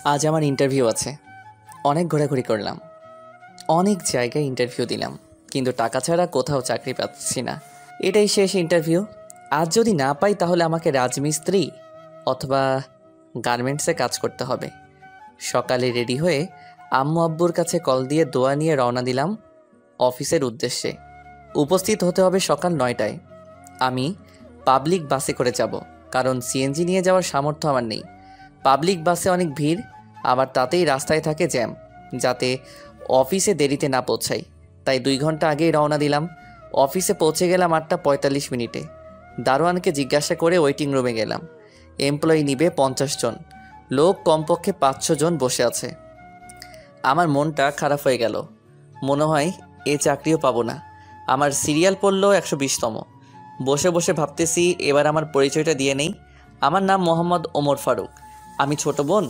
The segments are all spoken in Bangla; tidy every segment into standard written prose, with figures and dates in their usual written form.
আজ আমার ইন্টারভিউ আছে। অনেক ঘোরাঘুরি করলাম, অনেক জায়গায় ইন্টারভিউ দিলাম, কিন্তু টাকা ছাড়া কোথাও চাকরি পাচ্ছি না। এটাই শেষ ইন্টারভিউ। আজ যদি না পাই তাহলে আমাকে রাজমিস্ত্রি অথবা গার্মেন্টসে কাজ করতে হবে। সকালে রেডি হয়ে আম্মু আব্বুর কাছে কল দিয়ে দোয়া নিয়ে রওনা দিলাম অফিসের উদ্দেশ্যে। উপস্থিত হতে হবে সকাল 9টায়। আমি পাবলিক বাসে করে যাব, কারণ সিএনজি নিয়ে যাওয়ার সামর্থ্য আমার নেই। পাবলিক বাসে অনেক ভিড়, আবার তাতেই রাস্তায় থাকে জ্যাম, যাতে অফিসে দেরিতে না পৌঁছাই। তাই 2 ঘন্টা আগেই রওনা দিলাম। অফিসে পৌঁছে গেলাম 8টা 45 মিনিটে। দারোয়ানকে জিজ্ঞাসা করে ওয়েটিং রুমে গেলাম। এমপ্লয়ি নিবে 50 জন, লোক কমপক্ষে 500 জন বসে আছে। আমার মনটা খারাপ হয়ে গেল। মনে হয় এ চাকরিও পাবো না। আমার সিরিয়াল পড়ল 120তম। বসে বসে ভাবতেছি এবার আমার পরিচয়টা দিয়ে নেই। আমার নাম মোহাম্মদ ওমর ফারুক। আমি ছোট বোন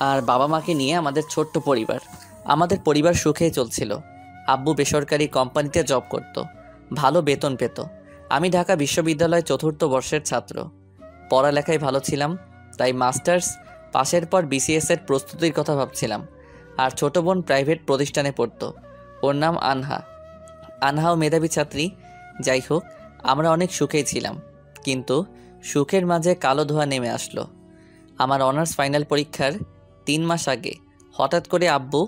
আর বাবা মাকে নিয়ে আমাদের ছোট্ট পরিবার। আমাদের পরিবার সুখেই চলছিল। আব্বু বেসরকারি কোম্পানিতে জব করত, ভালো বেতন পেত। আমি ঢাকা বিশ্ববিদ্যালয় 4র্থ বর্ষের ছাত্র। পড়ালেখায় ভালো ছিলাম, তাই মাস্টার্স পাশের পর বিসিএসের প্রস্তুতির কথা ভাবছিলাম। আর ছোট বোন প্রাইভেট প্রতিষ্ঠানে পড়তো, ওর নাম আনহা। আনহাও মেধাবী ছাত্রী। যাই হোক, আমরা অনেক সুখেই ছিলাম, কিন্তু সুখের মাঝে কালো ধোঁয়া নেমে আসলো। আমার অনার্স ফাইনাল পরীক্ষার 3 মাস আগে হঠাৎ করে আব্বু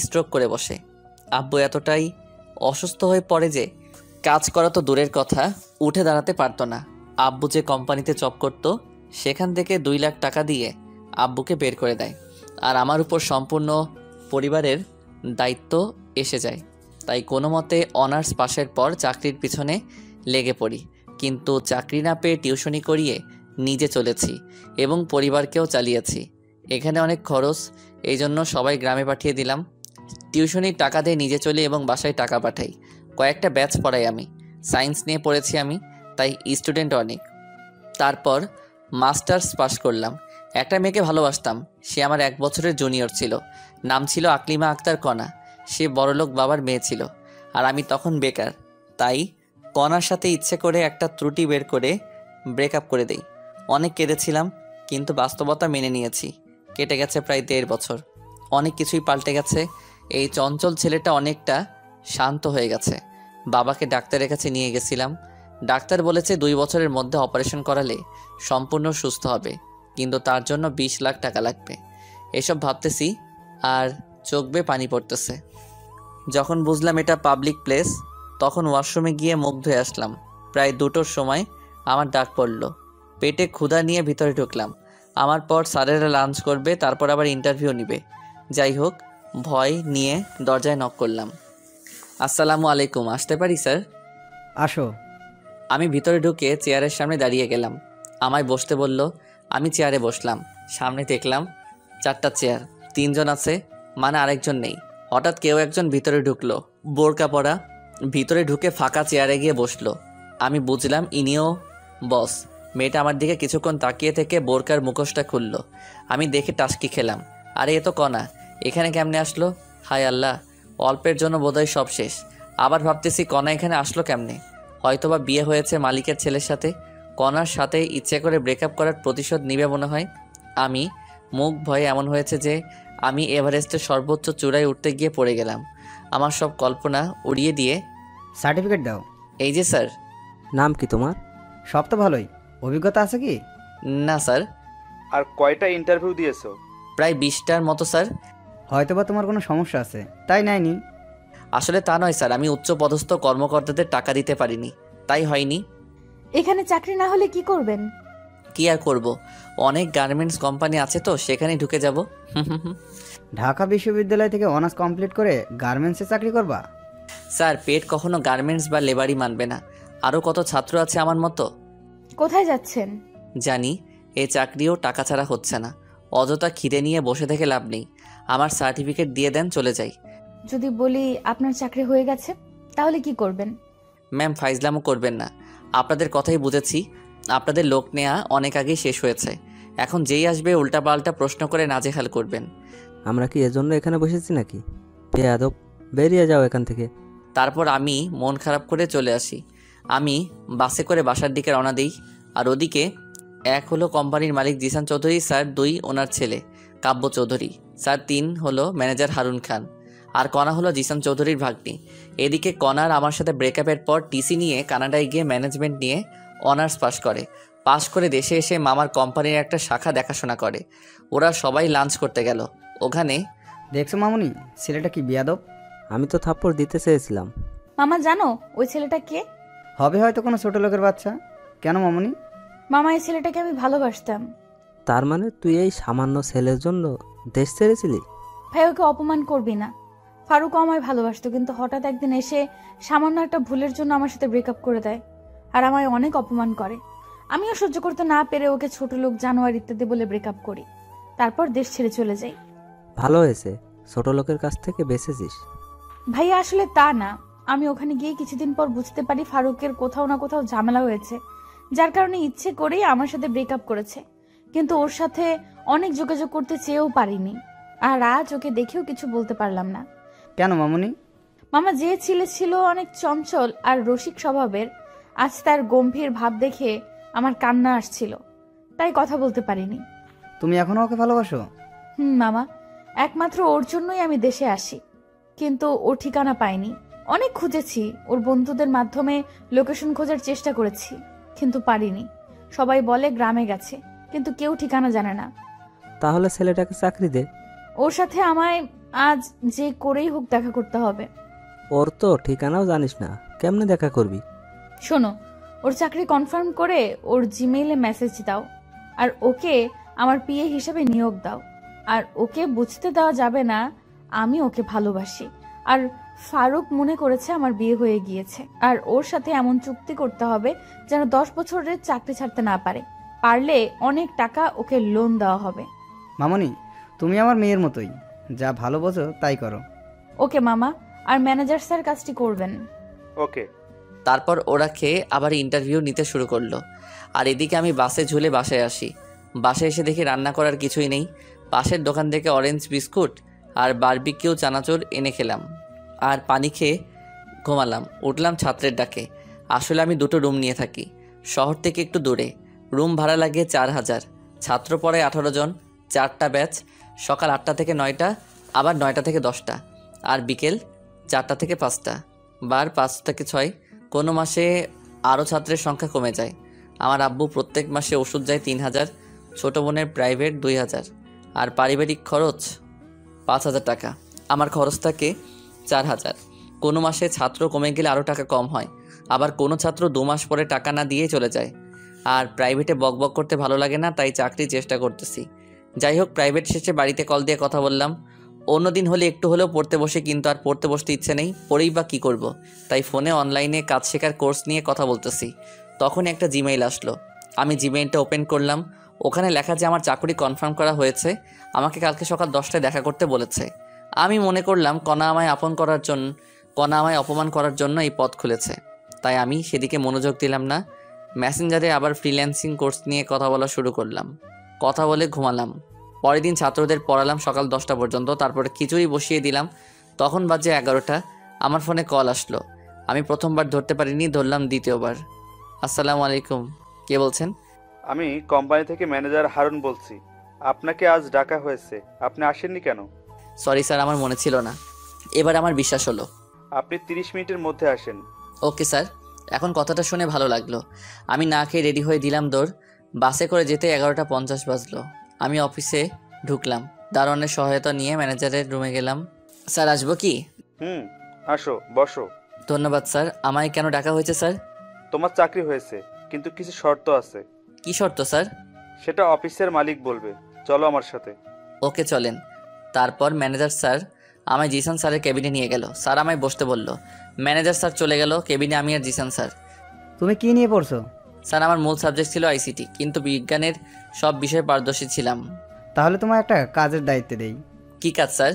স্ট্রোক করে বসে। আব্বু এতটাই অসুস্থ হয়ে পড়ে যে কাজ করা তো দূরের কথা, উঠে দাঁড়াতে পারতো না। আব্বু যে কোম্পানিতে জব করতো সেখান থেকে 2 লাখ টাকা দিয়ে আব্বুকে বের করে দেয়, আর আমার উপর সম্পূর্ণ পরিবারের দায়িত্ব এসে যায়। তাই কোনো মতে অনার্স পাশের পর চাকরির পিছনে লেগে পড়ি, কিন্তু চাকরি না পেয়ে টিউশনি করিয়ে নিজে চলেছি এবং পরিবারকেও চালিয়েছি। এখানে অনেক খরচ, এই জন্য সবাই গ্রামে পাঠিয়ে দিলাম। টিউশনির টাকা দিয়ে নিজে চলি এবং বাসায় টাকা পাঠাই। কয়েকটা ব্যাচ পড়াই আমি। সায়েন্স নিয়ে পড়েছি আমি, তাই স্টুডেন্ট অনেক। তারপর মাস্টার্স পাশ করলাম। একটা মেয়েকে ভালোবাসতাম, সে আমার 1 বছরের জুনিয়র ছিল। নাম ছিল আকলিমা আক্তার কণা। সে বড়লোক বাবার মেয়ে ছিল, আর আমি তখন বেকার। তাই কণার সাথে ইচ্ছে করে একটা ত্রুটি বের করে ব্রেকআপ করে দেই। অনেক কেঁদেছিলাম, কিন্তু বাস্তবতা মেনে নিয়েছি। কেটে গেছে প্রায় 1.5 বছর। অনেক কিছুই পাল্টে গেছে। এই চঞ্চল ছেলেটা অনেকটা শান্ত হয়ে গেছে। বাবাকে ডাক্তারের কাছে নিয়ে গেছিলাম। ডাক্তার বলেছে 2 বছরের মধ্যে অপারেশন করালে সম্পূর্ণ সুস্থ হবে, কিন্তু তার জন্য 20 লাখ টাকা লাগবে। এসব ভাবতেছি আর চোখ বেয়ে পানি পড়তেছে। যখন বুঝলাম এটা পাবলিক প্লেস, তখন ওয়াশরুমে গিয়ে মুখ ধুয়ে আসলাম। প্রায় 2টোর সময় আমার ডাক পড়ল। পেটে ক্ষুধা নিয়ে ভিতরে ঢুকলাম। আমার পর স্যারেরা লাঞ্চ করবে, তারপর আবার ইন্টারভিউ নেবে। যাই হোক, ভয় নিয়ে দরজায় নক করলাম। আসসালামু আলাইকুম, আসতে পারি স্যার? আসো। আমি ভিতরে ঢুকে চেয়ারের সামনে দাঁড়িয়ে গেলাম। আমায় বসতে বলল। আমি চেয়ারে বসলাম। সামনে দেখলাম 4টা চেয়ার, 3 জন আছে, মানে আরেকজন নেই। হঠাৎ কেউ একজন ভিতরে ঢুকলো, বোরকা পরা। ভিতরে ঢুকে ফাঁকা চেয়ারে গিয়ে বসলো। আমি বুঝলাম ইনিও বস। মেয়েটা আমার দিকে কিছুক্ষণ তাকিয়ে থেকে বোরকার মুখোশটা খুললো। আমি দেখে টাসকি খেলাম। আরে এ তো কণা, এখানে কেমনে আসলো? হায় আল্লাহ, অল্পের জন্য বোধহয় সব শেষ। আবার ভাবতেছি কণা এখানে আসলো কেমনে? হয়তোবা বিয়ে হয়েছে মালিকের ছেলের সাথে। কণার সাথে ইচ্ছে করে ব্রেকআপ করার প্রতিশোধ নিবে মনে হয়। আমি মুখ ভয়ে এমন হয়েছে যে আমি এভারেস্টের সর্বোচ্চ চূড়ায় উঠতে গিয়ে পড়ে গেলাম। আমার সব কল্পনা উড়িয়ে দিয়ে, সার্টিফিকেট দাও। এই যে স্যার। নাম কি তোমার? সব তো ভালোই, অভিজ্ঞতা আছে কি? না স্যার। আর কয়টা ইন্টারভিউ দিয়েছো? প্রায় 20টার মতো স্যার। হয়তোবা তোমার কোনো সমস্যা আছে, তাই নেয়নি। আসলে তা নয় স্যার, আমি উচ্চ পদস্থ কর্মকর্তাদের টাকা দিতে পারিনি, তাই হয়নি। এখানে চাকরি না হলে কি করবেন? কি আর করব, অনেক গার্মেন্টস কোম্পানি আছে তো সেখানে ঢুকে যাব। ঢাকা বিশ্ববিদ্যালয় থেকে অনার্স কমপ্লিট করে গার্মেন্টসে চাকরি করবা? স্যার, পেট কখনো গার্মেন্টস বা লেবারই মানবে না। আরও কত ছাত্র আছে আমার মতো। কোথায় যাচ্ছেন? জানি এই চাকরিও টাকা ছাড়া হচ্ছে না। অযথা খিদে নিয়ে বসে থেকে লাভ নেই। আমার সার্টিফিকেট দিয়ে দেন, চলে যাই। যদি বলি আপনার চাকরি হয়ে গেছে, তাহলে কি করবেন? ম্যাম, ফাইজলামও করবেন না। আপনাদের কথাই বুঝেছি। আপনাদের লোক নেওয়া অনেক আগেই শেষ হয়েছে। এখন যেই আসবে উল্টাপাল্টা প্রশ্ন করে নাজেহাল করবেন। আমরা কি এজন্য এখানে বসেছি নাকি? বেয়াদব, বেরিয়ে যাও এখান থেকে। তারপর আমি মন খারাপ করে চলে আসি। আমি বাসে করে বাসার দিকে রওনা দিই। আর ওদিকে 1 হলো কোম্পানির মালিক জিসান চৌধুরী স্যার, 2 ওনার ছেলে কাব্য চৌধুরী। স্যার 3 হলো ম্যানেজার হারুন খান। আর কণা হলো জিসান চৌধুরীর ভাগ্নি। এদিকে কণার আমার সাথে ব্রেকআপের পর টিসি নিয়ে কানাডায় গিয়ে ম্যানেজমেন্ট নিয়ে অনার্স পাশ করে দেশে এসে মামার কোম্পানির একটা শাখা দেখাশোনা করে। ওরা সবাই লাঞ্চ করতে গেল। ওখানে দেখছো মামুনি, ছেলেটা কি বিয়াদব। আমি তো থাপ্পড় দিতে চেয়েছিলাম। মামা জানো ওই ছেলেটা কে? হবে হয়তো কোনো ছোট লোকের বাচ্চা। কেন মামুনি? মামা এই ছেলেটাকে আমি ভালোবাসতাম। তার মানে তুই এই সামান্য ছেলের জন্য দেশ ছেড়েছিলি? ভাই ওকে অপমান করবি না। ফারুকও আমায় ভালোবাসতো, কিন্তু হঠাৎ একদিন এসে সামান্য একটা ভুলের জন্য আমার সাথে ব্রেকআপ করে দেয় আর আমায় অনেক অপমান করে। আমিও সহ্য করতে না পেরে ওকে ছোট লোক, জানোয়ার ইত্যাদি বলে ব্রেকআপ করি। তারপর দেশ ছেড়ে চলে যাই। ভালো হয়েছে, ছোট লোকের কাছ থেকে বেঁচেছিস। ভাইয়া আসলে তা না, আমি ওখানে গিয়ে কিছুদিন পর বুঝতে পারি ফারুকের কোথাও না কোথাও ঝামেলা হয়েছে, যার কারণে ইচ্ছে করেই আমার সাথে ব্রেকআপ করেছে। কিন্তু ওর সাথে অনেক যোগাযোগ করতে চেয়েও পারিনি, আর আজ ওকে দেখেও কিছু বলতে পারলাম না। কেন মামুনি? মামা যে ছেলে ছিল অনেক চঞ্চল আর রসিক স্বভাবের, আজ তার গম্ভীর ভাব দেখে আমার কান্না আসছিল, তাই কথা বলতে পারিনি। তুমি এখনো ওকে ভালোবাসো? মামা, একমাত্র ওর জন্যই আমি দেশে আসি, কিন্তু ওর ঠিকানা পাইনি। অনেক খুঁজেছি, ওর বন্ধুদের মাধ্যমে লোকেশন খোঁজার চেষ্টা করেছি, কিন্তু পারিনি। সবাই বলে গ্রামে গেছে, কিন্তু কেউ ঠিকানা জানে না। তাহলে ছেলেটাকে চাকরি দে। ওর সাথে আমায় আজ যে করেই হোক দেখা করতে হবে। ওর তো ঠিকানাও জানিস না, কেমনে দেখা করবি? শোনো, ওর চাকরি কনফার্ম করে ওর জিমেইলে মেসেজ দাও, আর ওকে আমার পিএ হিসেবে নিয়োগ দাও। আর ওকে বুঝতে দেওয়া যাবে না আমি ওকে ভালোবাসি, আর ফারুক মনে করেছে আমার বিয়ে হয়ে গিয়েছে। আর ওর সাথে এমন চুক্তি করতে হবে যেন 10 বছরের চাকরি ছাড়তে না পারে। পারলে অনেক টাকা ওকে লোন দেওয়া হবে। মামুনি, তুমি আমার মেয়ের মতোই, যা ভালো বোঝো তাই করো। ওকে মামা, আর ম্যানেজার স্যার কাজটি করবেন। ওকে। তারপর ওরা খেয়ে আবার ইন্টারভিউ নিতে শুরু করলো। আর এদিকে আমি বাসে ঝুলে বাসায় আসি। বাসায় এসে দেখি রান্না করার কিছুই নেই। পাশের দোকান থেকে অরেঞ্জ বিস্কুট আর বারবিকিউ চানাচুর এনে খেলাম আর পানি খেয়ে ঘুমালাম। উঠলাম ছাত্রের ডাকে। আসলে আমি 2টো রুম নিয়ে থাকি, শহর থেকে একটু দূরে। রুম ভাড়া লাগে 4000। ছাত্র পড়ে 18 জন, 4টা ব্যাচ, সকাল 8টা থেকে 9টা, আবার 9টা থেকে 10টা, আর বিকেল 4টা থেকে 5টা, বার 5 থেকে 6। কোনো মাসে আরও ছাত্রের সংখ্যা কমে যায়। আমার আব্বু প্রত্যেক মাসে ওষুধ যায় 3000, ছোটো বোনের প্রাইভেট 2000, আর পারিবারিক খরচ 5000 টাকা। আমার খরচ থাকে 4000। কোনো মাসে ছাত্র কমে গেলে আরও টাকা কম হয়, আবার কোনো ছাত্র 2 মাস পরে টাকা না দিয়ে চলে যায়। আর প্রাইভেটে বকবক করতে ভালো লাগে না, তাই চাকরির চেষ্টা করতেছি। যাই হোক, প্রাইভেট শেষে বাড়িতে কল দিয়ে কথা বললাম। অন্যদিন হলে একটু হলেও পড়তে বসে, কিন্তু আর পড়তে বসতে ইচ্ছে নেই, পড়েই বা কী করব। তাই ফোনে অনলাইনে কাজ শেখার কোর্স নিয়ে কথা বলতেছি। তখন একটা জিমেইল আসলো। আমি জিমেইলটা ওপেন করলাম। ওখানে লেখা যে আমার চাকরি কনফার্ম করা হয়েছে, আমাকে কালকে সকাল 10টায় দেখা করতে বলেছে। আমি মনে করলাম কণা আমায় অপমান করার জন্য এই পথ খুলেছে, তাই আমি সেদিকে মনোযোগ দিলাম না। মেসেঞ্জারে আবার ফ্রিল্যান্সিং কোর্স নিয়ে কথা বলা শুরু করলাম। কথা বলে ঘুমালাম। পরের দিন ছাত্রদের পড়ালাম সকাল 10টা পর্যন্ত, তারপরে খিচুড়ি বসিয়ে দিলাম। তখন বাজে 11টা। আমার ফোনে কল আসলো। আমি প্রথমবার ধরতে পারিনি, ধরলাম দ্বিতীয়বার। আসসালামু আলাইকুম, কে বলছেন? আমি কোম্পানি থেকে ম্যানেজার হারুন বলছি। আপনাকে আজ ডাকা হয়েছে, আপনি আসেননি কেন? সরি স্যার, আমার মনে ছিল না। এবার আমার বিশ্বাস হলো। আপনি 30 মিনিটের মধ্যে আসেন। Okay sir. এখন কথাটা শুনে ভালো লাগলো। আমি না খেয়ে রেডি হয়ে দিলাম দৌড়। বাসে করে যেতে 11টা 50 বাজলো। আমি অফিসে ঢুকলাম। দারোয়ানের সহায়তা নিয়ে ম্যানেজারের রুমে গেলাম। স্যার আসবো কি? আসো, বসো। ধন্যবাদ স্যার। আমায় কেন ডাকা হয়েছে স্যার? তোমার চাকরি হয়েছে, কিন্তু কিছু শর্ত আছে। কি শর্ত স্যার? সেটা অফিসের মালিক বলবে। চলো আমার সাথে। ওকে চলেন। তারপর ম্যানেজার স্যার আমায় জিসান স্যারের কেবিনে নিয়ে গেল। স্যার আমায় বসতে বলল। ম্যানেজার স্যার চলে গেল কেবিনে, আমি আর জিসান স্যার। তুমি কি নিয়ে পড়ছো? স্যার আমার মূল সাবজেক্ট ছিল আইসিটি, কিন্তু বিজ্ঞানের সব বিষয়ে পারদর্শী ছিলাম। তাহলে তোমার একটা কাজের দায়িত্ব দেই। কি কাজ স্যার?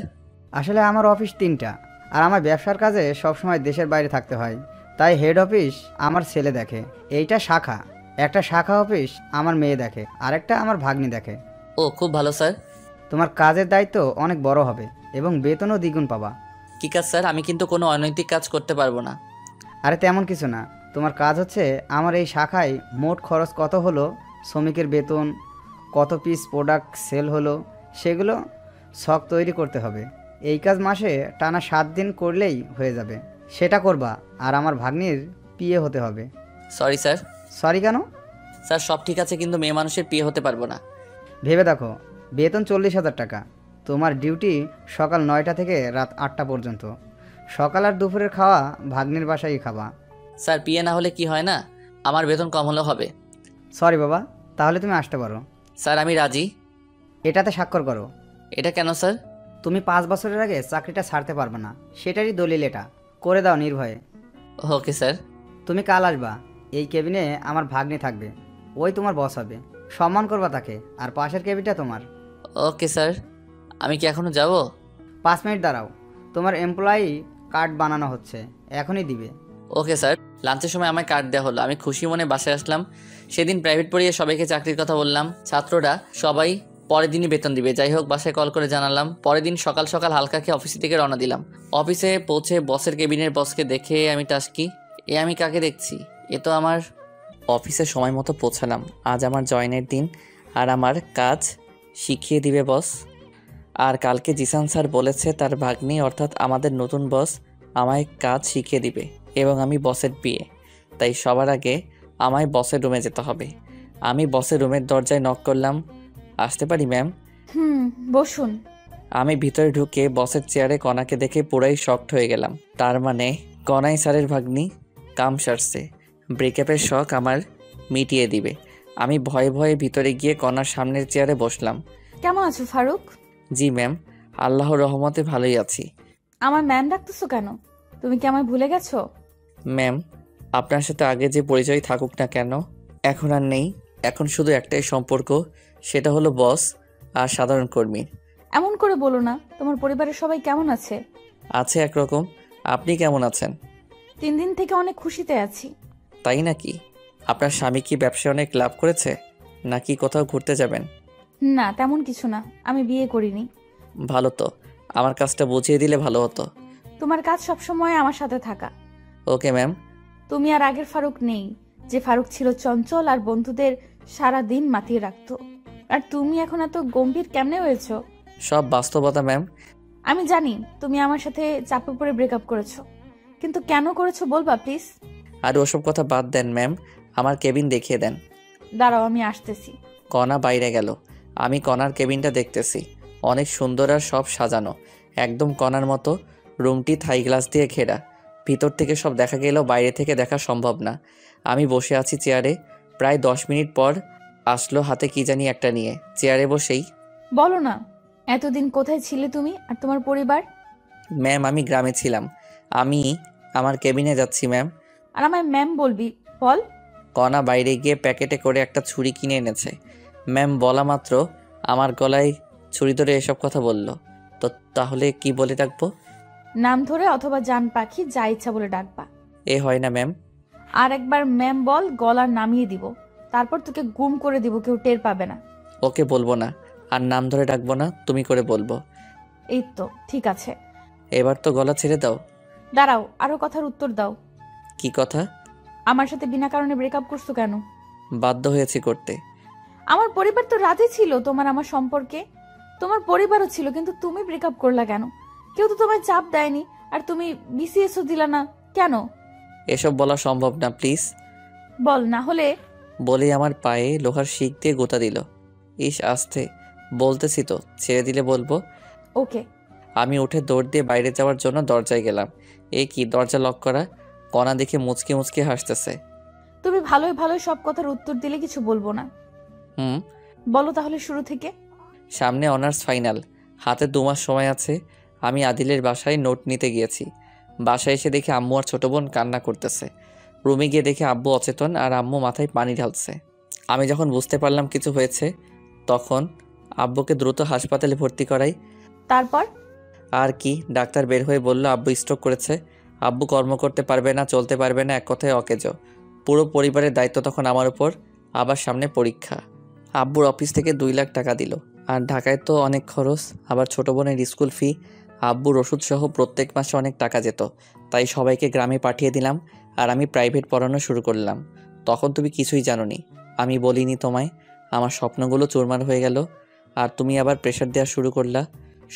আসলে আমার অফিস 3টা, আর আমার ব্যবসার কাজে সবসময় দেশের বাইরে থাকতে হয়, তাই হেড অফিস আমার ছেলে দেখে, এইটা শাখা। একটা শাখা অফিস আমার মেয়ে দেখে, আরেকটা আমার ভাগ্নি দেখে। ও খুব ভালো স্যার। তোমার কাজের দায়িত্ব অনেক বড় হবে এবং বেতনও দ্বিগুণ পাবা। কি কাজ স্যার? আমি কিন্তু কোনো অনৈতিক কাজ করতে পারবো না। আরে তেমন কিছু না, তোমার কাজ হচ্ছে আমার এই শাখায় মোট খরচ কত হলো, শ্রমিকের বেতন, কত পিস প্রোডাক্ট সেল হলো, সেগুলো শখ তৈরি করতে হবে। এই কাজ মাসে টানা 7 দিন করলেই হয়ে যাবে। সেটা করবা, আর আমার ভাগ্নির পিএ হতে হবে। Sorry sir. সরি কেন? স্যার সব ঠিক আছে, কিন্তু মেয়ে মানুষের বিয়ে হতে পারবো না। ভেবে দেখো, বেতন 40,000 টাকা। তোমার ডিউটি সকাল 9টা থেকে রাত 8টা পর্যন্ত। সকাল আর দুপুরের খাওয়া ভাগ্নির বাসায় খাবা। স্যার বিয়ে না হলে কি হয় না, আমার বেতন কম হলেও হবে। সরি বাবা, তাহলে তুমি আসতে পারো। স্যার আমি রাজি। এটাতে স্বাক্ষর করো। এটা কেন স্যার? তুমি 5 বছরের আগে চাকরিটা ছাড়তে পারবে না, সেটারই দলিল এটা। করে দাও নির্ভয়ে। Okay sir. তুমি কাল আসবা। এই কেবিনে আমার ভাগ্নি থাকবে, ওই তোমার বস হবে। সম্মান করবা তাকে, আর পাশের কেবিনটা তোমার। Okay sir. আমি কি এখনো যাব? 5 মিনিট দাঁড়াও, তোমার এমপ্লয়ি কার্ড বানানো হচ্ছে, এখনই দিবে। Okay sir. লাঞ্চের সময় আমায় কার্ড দেওয়া হলো, আমি খুশি মনে বাসায় আসলাম। সেদিন প্রাইভেট পড়িয়ে সবাইকে চাকরির কথা বললাম। ছাত্ররা সবাই পরের দিনই বেতন দিবে। যাই হোক, বাসায় কল করে জানালাম। পরের দিন সকাল সকাল হালকা খেয়ে অফিস থেকে রওনা দিলাম। অফিসে পৌঁছে বসের কেবিনের বসকে দেখে আমি টাস্কি, এ আমি কাকে দেখছি? এ তো আমার। অফিসে সময় মতো পৌঁছালাম। আজ আমার জয়েনের দিন, আর আমার কাজ শিখিয়ে দিবে বস। আর কালকে জিসান স্যার বলেছে তার ভাগ্নি অর্থাৎ আমাদের নতুন বস আমায় কাজ শিখিয়ে দিবে, এবং আমি বসের বিয়ে। তাই সবার আগে আমায় বসের রুমে যেতে হবে। আমি বসের রুমের দরজায় নক করলাম। আসতে পারি ম্যাম? বসুন। আমি ভিতরে ঢুকে বসের চেয়ারে কণাকে দেখে পুরাই শকড হয়ে গেলাম। তার মানে কণাই স্যারের ভাগ্নি। কাম সারছে, ব্রেকআপের শখ আমার মিটিয়ে দিবে। আমি ভয়ে ভয়ে ভিতরে গিয়ে কণার সামনের চেয়ারে বসলাম। কেমন আছো ফারুক? জি ম্যাম, আল্লাহর রহমতে ভালোই আছি। আমার ম্যাম ডাকতেছো কেন? তুমি কি আমায় ভুলে গেছো? ম্যাম, আপনার সাথে আগে যে পরিচয় থাকুক না কেন, এখন আর নেই। এখন শুধু একটাই সম্পর্ক, সেটা হলো বস আর সাধারণ কর্মীর। এমন করে বলো না। তোমার পরিবারের সবাই কেমন আছে? আছে একরকম। আপনি কেমন আছেন? 3 দিন থেকে অনেক খুশিতে আছি। তাই নাকি? আপনার স্বামী কি ব্যবসায় অনেক লাভ করেছে, নাকি কোথাও ঘুরতে যাবেন? না, তেমন কিছু না। আমি বিয়ে করিনি। ভালো তো, আমার কাজটা বুঝিয়ে দিলে ভালো হতো। তোমার কাজ সবসময় আমার সাথে থাকা। Okay ma'am. তুমি আর আগের ফারুক নেই, যে ফারুক ছিল চঞ্চল আর বন্ধুদের সারা দিন মাতিয়ে রাখতো। আর তুমি এখন এত গম্ভীর কেমনে হয়েছো? সব বাস্তবতা ম্যাম। আমি জানি তুমি আমার সাথে চাপে পড়ে ব্রেকআপ করেছো, কিন্তু কেন করেছো বলবা প্লিজ? আর ওসব কথা বাদ দেন ম্যাম, আমার কেবিন দেখিয়ে দেন। দাঁড়াও, আমি আসতেছি। কণা বাইরে গেল। আমি কণার কেবিনটা দেখতেছি। অনেক সুন্দর আর সব সাজানো, একদম কণার মতো। রুমটি থাই গ্লাস দিয়ে ঘেরা। ভিতর থেকে সব দেখা গেলেও বাইরে থেকে দেখা সম্ভব না। আমি বসে আছি চেয়ারে। প্রায় 10 মিনিট পর আসলো হাতে কি জানি একটা নিয়ে। চেয়ারে বসেই, বলো না, এতদিন কোথায় ছিলে তুমি আর তোমার পরিবার? ম্যাম আমি গ্রামে ছিলাম, আমি আমার কেবিনে যাচ্ছি ম্যাম। আর আমায় ম্যাম বলবি? বল। কণা বাইরে গিয়ে প্যাকেটে করে একটা ছুরি কিনে এনেছে। ম্যাম বলা মাত্র আমার গলায় ছুরি ধরে এসব কথা বলল। তো তাহলে কি বলে ডাকবো? নাম ধরে অথবা জান পাখি, যা ইচ্ছা বলে ডাকবা। এ হয় না ম্যাম। আর একবার ম্যাম বল, গলা নামিয়ে দিব। তারপর তোকে গুম করে দিব, কেউ টের পাবে না। ওকে বলবো না, আর নাম ধরে ডাকবো না, তুমি করে বলবো। এই তো ঠিক আছে। এবার তো গলা ছেড়ে দাও। দাঁড়াও, আরো কথার উত্তর দাও। কি কথা? আমার সাথে বিনা কারণে ব্রেকআপ করছো কেন? বাধ্য হয়েছি করতে। আমার পরিবার তো রাজি ছিল তোমার আমার সম্পর্কে। তোমার পরিবারও ছিল, কিন্তু তুমি ব্রেকআপ করলা কেন? কেউ তো তোমায় চাপ দেয়নি, আর তুমি বিসিএসও দিলা না কেন? এসব বলা সম্ভব না, প্লিজ। বল, না হলে। বলেই আমার পায়ে লোহার শিক দিয়ে গোতা দিল। ইস আস্তে, বলতেছি তো, ছেড়ে দিলে বলবো। ওকে। আমি উঠে দৌড় দিয়ে বাইরে যাওয়ার জন্য দরজায় গেলাম। এই কি, দরজা লক করা। কণা দেখে মুচকি মুচকি হাসতেছে। তুমি ভালোই ভালোই সব কথার উত্তর দিলে কিছু বলবো না। হুম। বলো তাহলে শুরু থেকে। সামনে অনার্স ফাইনাল, হাতে 2 মাস সময় আছে। আমি আদিলের বাসায় নোট নিতে গিয়েছি। বাসায় এসে দেখি আম্মু আর ছোট বোন কান্না করতেছে। রুমে গিয়ে দেখি আব্বু অচেতন আর আম্মু মাথায় পানি ঢালছে। আমি যখন বুঝতে পারলাম কিছু হয়েছে, তখন আব্বুকে দ্রুত হাসপাতালে ভর্তি করাই। তারপর? আর কি, ডাক্তার বের হয়ে বলল আব্বু স্ট্রোক করেছে। আব্বু কর্ম করতে পারবে না, চলতে পারবে না, এক কথায় অকেজো। পুরো পরিবারের দায়িত্ব তখন আমার উপর। আবার সামনে পরীক্ষা। আব্বুর অফিস থেকে 2 লাখ টাকা দিল। আর ঢাকায় তো অনেক খরচ, আবার ছোট বোনের স্কুল ফি, আব্বুর ওষুধ সহ প্রত্যেক মাসে অনেক টাকা যেত। তাই সবাইকে গ্রামে পাঠিয়ে দিলাম, আর আমি প্রাইভেট পড়ানো শুরু করলাম। তখন তুমি কিছুই জানোনি, আমি বলিনি তোমায়। আমার স্বপ্নগুলো চুরমার হয়ে গেল। আর তুমি আবার প্রেশার দেওয়া শুরু করলা,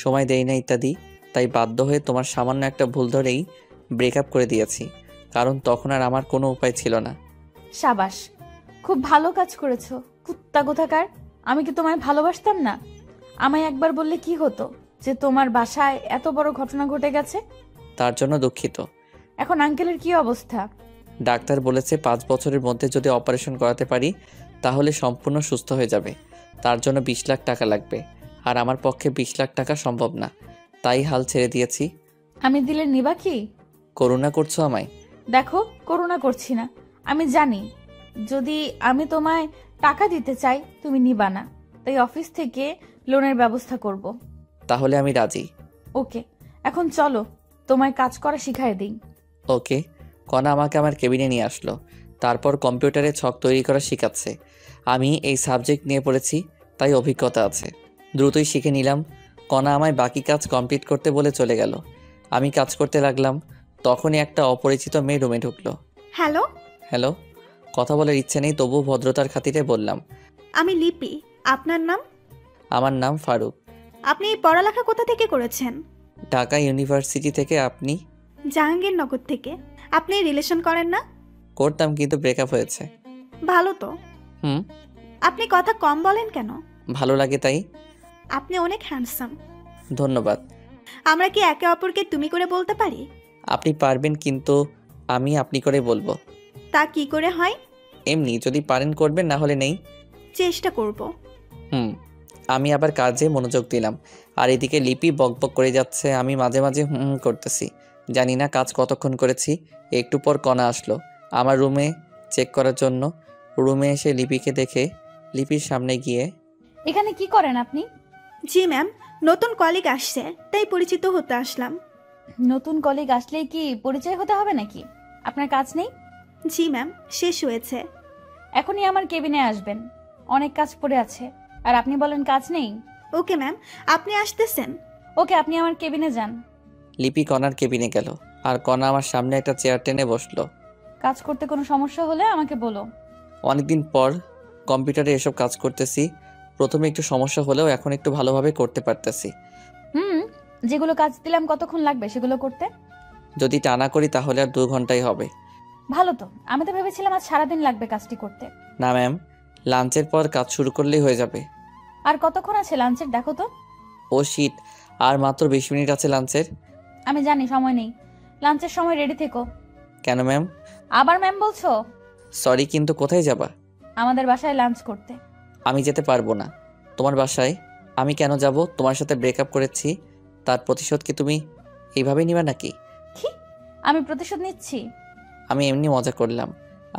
সময় দেই না ইত্যাদি। তাই বাধ্য হয়ে তোমার সামান্য একটা ভুল ধরেই ব্রেকআপ করে দিয়েছি, কারণ তখন আর আমার কোনো উপায় ছিল না। সাবাস, খুব ভালো কাজ করেছো। কুত্তা কোথাকার, আমি কি তোমায় ভালোবাসতাম না? আমায় একবার বললে কি হতো যে তোমার বাসায় এত বড় ঘটনা ঘটে গেছে? তার জন্য দুঃখিত। এখন আঙ্কেলের কি অবস্থা? ডাক্তার বলেছে 5 বছরের মধ্যে যদি অপারেশন করাতে পারি তাহলে সম্পূর্ণ সুস্থ হয়ে যাবে। তার জন্য 20 লাখ টাকা লাগবে, আর আমার পক্ষে 20 লাখ টাকা সম্ভব না, তাই হাল ছেড়ে দিয়েছি। আমি দিলে নিবা কি? করুণা করছো আমায়? দেখো, করুণা করছি না। আমি জানি যদি আমি তোমায় টাকা দিতে চাই তুমি নিবা না, তাই অফিস থেকে লোনের ব্যবস্থা করব। তাহলে আমি রাজি। ওকে, এখন চলো তোমায় কাজ করা শিখাই দিই। ওকে। কণা আমাকে আমার কেবিনে নিয়ে আসলো, তারপর কম্পিউটারে ছক তৈরি করা শেখাচ্ছে। আমি এই সাবজেক্ট নিয়ে পড়েছি, তাই অভিজ্ঞতা আছে, দ্রুতই শিখে নিলাম। কণা আমায় বাকি কাজ কমপ্লিট করতে বলে চলে গেল। আমি কাজ করতে লাগলাম, তখনই একটা অপরিচিত মেয়ে রুমে ঢুকলো। Hello, hello. কথা বলার ইচ্ছে নেই, তবু ভদ্রতার খাতিরে বললাম, আমি লিপি। আপনার নাম? আমার নাম ফারুক। আপনি পড়ালেখা কোথা থেকে করেছেন? ঢাকা ইউনিভার্সিটি থেকে। আপনি? জাহাঙ্গীরনগর থেকে। আপনি রিলেশন করেন না? করতাম, কিন্তু ব্রেকআপ হয়েছে। ভালো তো। হুম। আপনি কথা কম বলেন কেন? ভালো লাগে তাই। আপনি অনেক হ্যান্ডসাম। ধন্যবাদ। আমরা কি একে অপরকে তুমি করে বলতে পারি? আপনি পারবেন, কিন্তু আমি আপনি করে বলবো। তা কি করে হয়? এমনি, যদি পারেন করবেন, না হলে নেই। চেষ্টা করব। হুম। আমি আবার কাজে মনোযোগ দিলাম, আর এদিকে লিপি বকবক করে যাচ্ছে, আমি মাঝে মাঝে হুম করতেছি। জানি না কাজ কতক্ষণ করেছি। একটু পর কণা আসলো আমার রুমে চেক করার জন্য। রুমে এসে লিপিকে দেখে লিপির সামনে গিয়ে, এখানে কি করেন আপনি? জি ম্যাম, নতুন কলিগ আসছে তাই পরিচিত হতে আসলাম। নতুন কলিগ আসলেই কি পরিচয় হতে হবে নাকি? আপনার কাজ নেই? জি ম্যাম, শেষ হয়েছে। এখনই আমার কেবিনে আসবেন, অনেক কাজ পড়ে আছে। আর আপনি বলেন কাজ নেই? ওকে ম্যাম, আপনি আসতেছেন? ওকে, আপনি আমার কেবিনে যান। লিপি কণার কেবিনে গেল, আর কণা আমার সামনে একটা চেয়ার টেনে বসলো। কাজ করতে কোনো সমস্যা হলে আমাকে বলো। অনেকদিন পর কম্পিউটারে এসব কাজ করতেছি, প্রথমে একটু সমস্যা হলেও এখন একটু ভালোভাবে করতে পারতেছি। হুম, যেগুলো কাজ দিলাম কতক্ষণ লাগবে সেগুলো করতে? যদি টানা করি তাহলে আর 2 ঘন্টাই হবে। ভালো তো, আমি তো ভেবেছিলাম আজ সারাদিন লাগবে কাজটি করতে। না ম্যাম, লাঞ্চের পর কাজ শুরু করলেই হয়ে যাবে। আর কতক্ষণ আছে লাঞ্চের দেখো তো। ও শিট, আর মাত্র 20 মিনিট আছে লাঞ্চের। আমি জানি সময় নেই, লাঞ্চের সময় রেডি থেকো। কেন ম্যাম? আবার ম্যাম বলছো? সরি, কিন্তু কোথায় যাবা? আমাদের বাসায় লাঞ্চ করতে। আমি যেতে পারবো না। তোমার বাসায় আমি কেন যাব? তোমার সাথে ব্রেকআপ করেছি, তার প্রতিশোধ কি তুমি এইভাবেই নিবা নাকি? কি? আমি প্রতিশোধ নিচ্ছি? আমি এমনি মজা করলাম।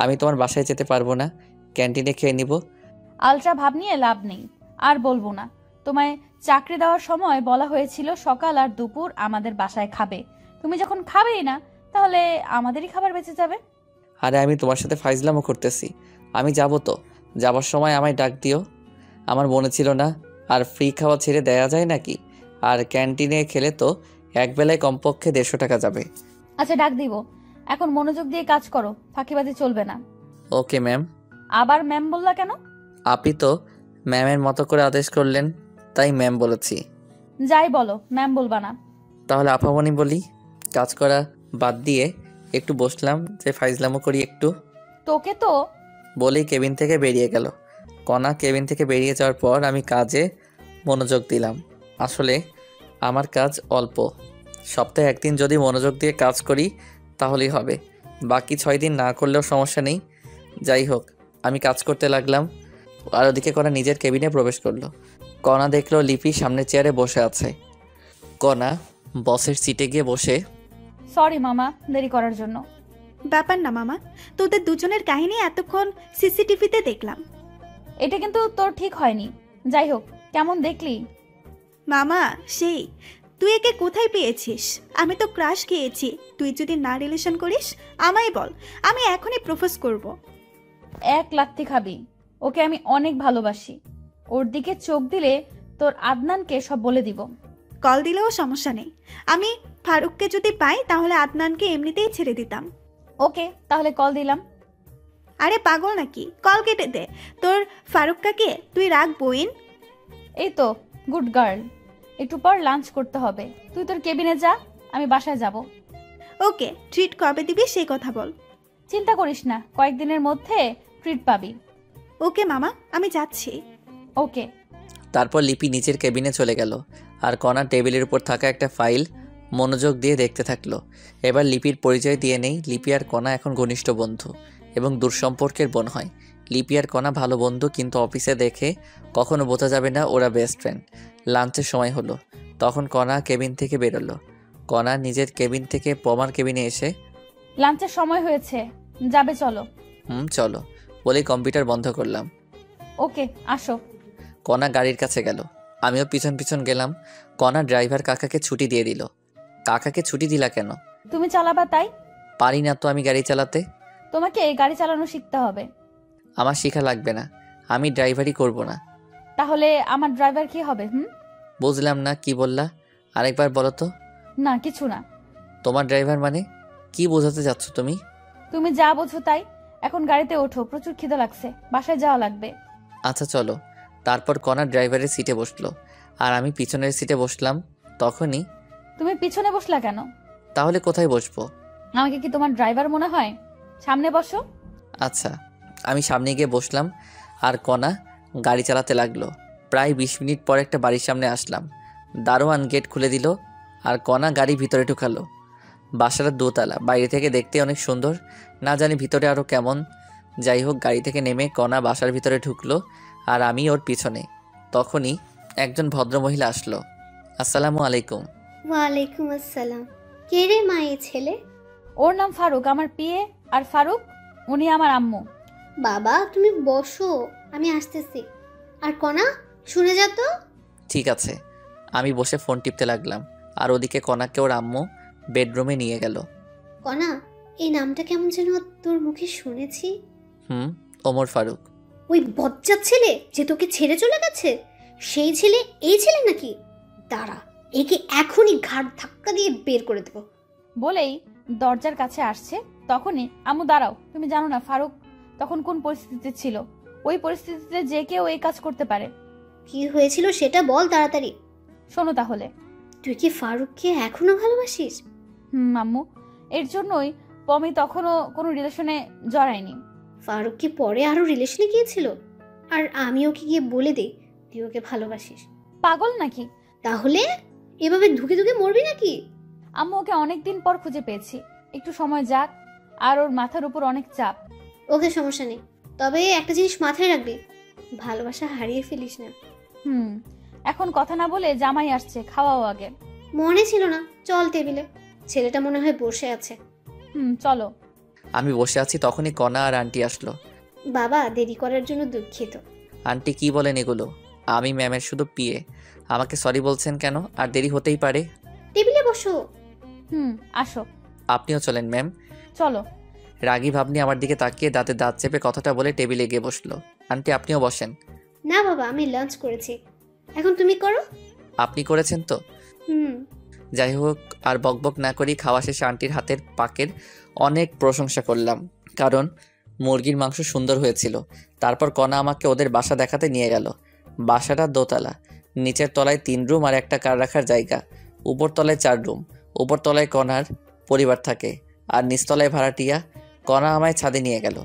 আমি তোমার বাসায় যেতে পারবো না, ক্যান্টিনে খেয়ে নিব। আলট্রা ভাব নিয়ে লাভ নেই, আর বলবো না। তোমায় চাকরি দেওয়ার সময় বলা হয়েছিল সকাল আর দুপুর আমাদের বাসায় খাবে। তুমি যখন খাবেই না, তাহলে আমাদেরই খাবার বেঁচে যাবে। আরে আমি তোমার সাথে ফাইজলামও করতেছি। আমি যাব তো, যাবার সময় আমায় ডাক দিও। আমার মনে ছিল না, আর ফ্রি খাওয়া ছেড়ে দেয়া যায় নাকি? আর ক্যান্টিনে খেলে তো একবেলায় কমপক্ষে 150 টাকা যাবে। আচ্ছা, ডাক দিব। এখন মনোযোগ দিয়ে কাজ করো, ফাঁকিবাজি চলবে না। Okay ma'am. আবার ম্যাম বললা কেন? আপনি তো ম্যামের মতো করে আদেশ করলেন, তাই ম্যাম বলেছি। যাই বলো, ম্যাম বলবা না। তাহলে আপামনি বলি। কাজ করা বাদ দিয়ে একটু বসলাম যে ফাইজলামো করি একটু, তোকে তো। বলেই কেবিন থেকে বেরিয়ে গেল। কণা কেবিন থেকে বেরিয়ে যাওয়ার পর আমি কাজে মনোযোগ দিলাম। আসলে আমার কাজ অল্প, সপ্তাহে 1 দিন যদি মনোযোগ দিয়ে কাজ করি তাহলেই হবে। বাকি 6 দিন না করলেও সমস্যা নেই। যাই হোক, আমি কাজ করতে লাগলাম, আর ওদিকে কণা নিজের কেবিনে প্রবেশ করলো। কণা দেখলো লিপি সামনের চেয়ারে বসে আছে। কণা বসের সিটে গিয়ে বসে, সরি মামা দেরি করার জন্য। ব্যাপার না মামা, তোদের দুজনের কাহিনী এতক্ষণ সিসিটিভিতে দেখলাম। এটা কিন্তু তোর ঠিক হয়নি। যাই হোক, কেমন দেখলি? মামা সেই, তুই একে কোথায় পেয়েছিস? আমি তো ক্রাশ খেয়েছি। তুই যদি না রিলেশন করিস আমায় বল, আমি এখনই প্রপোজ করব। 1 লাথি খাবি। ওকে আমি অনেক ভালোবাসি। ওর দিকে চোখ দিলে তোর আদনানকে সব বলে দিব। কল দিলেও সমস্যা নেই। আমি ফারুককে যদি পাই তাহলে আদনানকে এমনিতেই ছেড়ে দিতাম। ওকে, তাহলে কল দিলাম। আরে পাগল নাকি, কল কেটে দে। তোর ফারুক কাকে তুই রাখ বইন। এই তো গুড গার্ল। একটু পর লাঞ্চ করতে হবে। তুই তোর কেবিনে যা, আমি বাসায় যাব। ওকে, ট্রিট কবে দিবি সেই কথা বল। চিন্তা করিস না, কয়েকদিনের মধ্যে ট্রিট পাবি। ওকে মামা, আমি যাচ্ছি। ওকে। তারপর লিপি নিচের কেবিনে চলে গেল আর কণা টেবিলের উপর থাকা একটা ফাইল মনোযোগ দিয়ে দেখতে থাকলো। এবার লিপির পরিচয় দিয়ে নেই। লিপি আর কণা এখন ঘনিষ্ঠ বন্ধু এবং দূরসম্পর্কের বোন হয়। লিপি আর কণা ভালো বন্ধু, কিন্তু অফিসে দেখে কখনো বোঝা যাবে না ওরা বেস্ট ফ্রেন্ড। লাঞ্চের সময় হলো, তখন কণা কেবিন থেকে বেরোলো। কণা নিজের কেবিন থেকে পমার কেবিনে এসে লাঞ্চের সময় হয়েছে, যাবে চলো। চলো বলেই কম্পিউটার বন্ধ করলাম। ওকে, আসো। কণা গাড়ির কাছে গেল, আমিও পিছন পিছন গেলাম। কণা ড্রাইভার কাকাকে ছুটি দিয়ে দিল। কাকাকে ছুটি দিলা কেন? তুমি চালাবা তাই। পারি না তো আমি গাড়ি চালাতে। তোমাকে এই গাড়ি চালানো শিখতে হবে। আমার শেখা লাগবে না, আমি ড্রাইভারই করব না। তাহলে আমার ড্রাইভার কি হবে? বুঝলাম না, কি বললা? আরেকবার বলো তো। না, কিছু না। তোমার ড্রাইভার মানে কি বোঝাতে যাচ্ছ তুমি? তুমি যা বোঝো তাই। এখন গাড়িতে ওঠো, প্রচুর খিদে লাগছে, বাসায় যাওয়া লাগবে। আচ্ছা চলো। তারপর কণা ড্রাইভারের সিটে বসলো আর আমি পিছনের সিটে বসলাম। তখনই তুমি পিছনে বসলা কেন? তাহলে কোথায় বসবো? আমাকে কি তোমার ড্রাইভার মনে হয়? সামনে বসো। আচ্ছা, আমি সামনে গিয়ে বসলাম আর কণা গাড়ি চালাতে লাগলো। প্রায় 20 মিনিট পর একটা বাড়ির সামনে আসলাম। দারোয়ান গেট খুলে দিল আর কণা গাড়ি ভিতরে ঢুকালো। বাসাটা দোতলা, বাইরে থেকে দেখতে অনেক সুন্দর, না জানি ভিতরে আরও কেমন। যাই হোক, গাড়ি থেকে নেমে কণা বাসার ভিতরে ঢুকলো আর আমি ওর পিছনে। তখনই একজন ভদ্রমহিলা আসলো। আসসালামু আলাইকুম। ওয়ালাইকুম আসসালাম। কে রে মা এই ছেলে? ওর নাম ফারুক, আমার পিয়ে। আর ফারুক, উনি আমার আম্মু। বাবা তুমি বসো, আমি আসতেছি। আর কণা, শুনে যা তো। ঠিক আছে। আমি বসে ফোন টিপতে লাগলাম আর ওদিকে কণাকে ওর আম্মু বেডরুমে নিয়ে গেল। কণা, এই নামটা কেমন যেন তোর মুখে শুনেছি। ওমর ফারুক। ওই বজ্জাত ছেলে যে তোকে ছেড়ে চলে গেছে, সেই ছেলে এই ছেলে নাকি? দাঁড়া, একে এখনই ঘাড় ধাক্কা দিয়ে বের করে দেবো। বলেই দরজার কাছে আসছে। তখনই আম্মু, দাঁড়াও, তুমি জানো না ফারুক তখন কোন পরিস্থিতিতে ছিল? ওই পরিস্থিতিতে যে কেউ এই কাজ করতে পারে। কি হয়েছিল সেটা বল তাড়াতাড়ি। শোনো তাহলে। তুই কি ফারুককে এখনো ভালোবাসিস? আম্মু, এর জন্যই পমি তখনও কোনো রিলেশনে জড়ায়নি। ফারুক কি পরে আরো রিলেশনে গিয়েছিল? আর আমি ওকে গিয়ে বলে দেই তুই ওকে ভালোবাসিস? পাগল নাকি? তাহলে এভাবে ধুকে ধুকে মরবি নাকি? আম্মু, ওকে অনেকদিন পর খুঁজে পেয়েছি, একটু সময় যাক। আর ওর মাথার উপর অনেক চাপ। ওকে, সমস্যা নেই, তবে একটা জিনিস মাথায় রাখবি, ভালোবাসা হারিয়ে ফেলিস না। এখন কথা না বলে জামাই আসছে, খাওয়াও আগে। মনে ছিল না, চল টেবিলে, ছেলেটা মনে হয় বসে আছে। চলো। আমি বসে আছি, তখনই কণা আর আন্টি আসলো। বাবা, দেরি করার জন্য দুঃখিত। আন্টি কি বলেন এগুলো? আমি ম্যামের শুধু পিয়ে, আমাকে সরি বলছেন কেন? আর দেরি হতেই পারে। টেবিলে বসো। আসো। আপনিও চলেন ম্যাম। চলো। রাগী ভাবনি আমার দিকে তাকিয়ে দাঁতে দাঁত চেপে কথাটা বলে টেবিলে গিয়ে বসলো। আন্টি আপনিও বসেন। না বাবা, আমি লাঞ্চ করেছি, এখন তুমি করো। আপনি করেছেন তো? যাই হোক, আর বকবক না করি খাওয়া শেষে আন্টির হাতের পাকের অনেক প্রশংসা করলাম, কারণ মুরগির মাংস সুন্দর হয়েছিল। তারপর কণা আমাকে ওদের বাসা দেখাতে নিয়ে গেল। বাসাটা দোতলা, নিচের তলায় 3 রুম আর একটা কার রাখার জায়গা, উপর তলায় 4 রুম। উপর তলায় কণার পরিবার থাকে আর নিচতলায় ভাড়াটিয়া। কণা আমায় ছাদে নিয়ে গেল,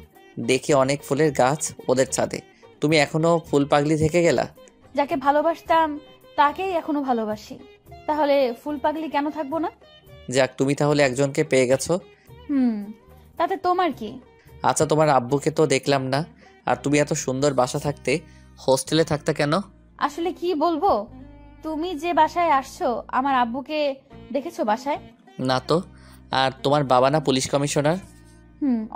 দেখি অনেক ফুলের গাছ ওদের ছাদে। তুমি এখনো ফুল পাগলি থেকে গেলা? যাকে ভালোবাসতাম তাকেই এখনো ভালোবাসি, তাহলে ফুল পাগলি কেন থাকবো না? যাক, তুমি তাহলে একজনকে পেয়ে গেছো। তাতে তোমার কি? আচ্ছা, তোমার আব্বুকে তো দেখলাম না, আর তুমি এত সুন্দর বাসা থাকতে হোস্টেলে থাকতে কেন? আসলে কি বলবো, তুমি যে বাসায় আসছো আমার আব্বুকে দেখেছো বাসায়? না তো। আর তোমার বাবা না পুলিশ কমিশনার?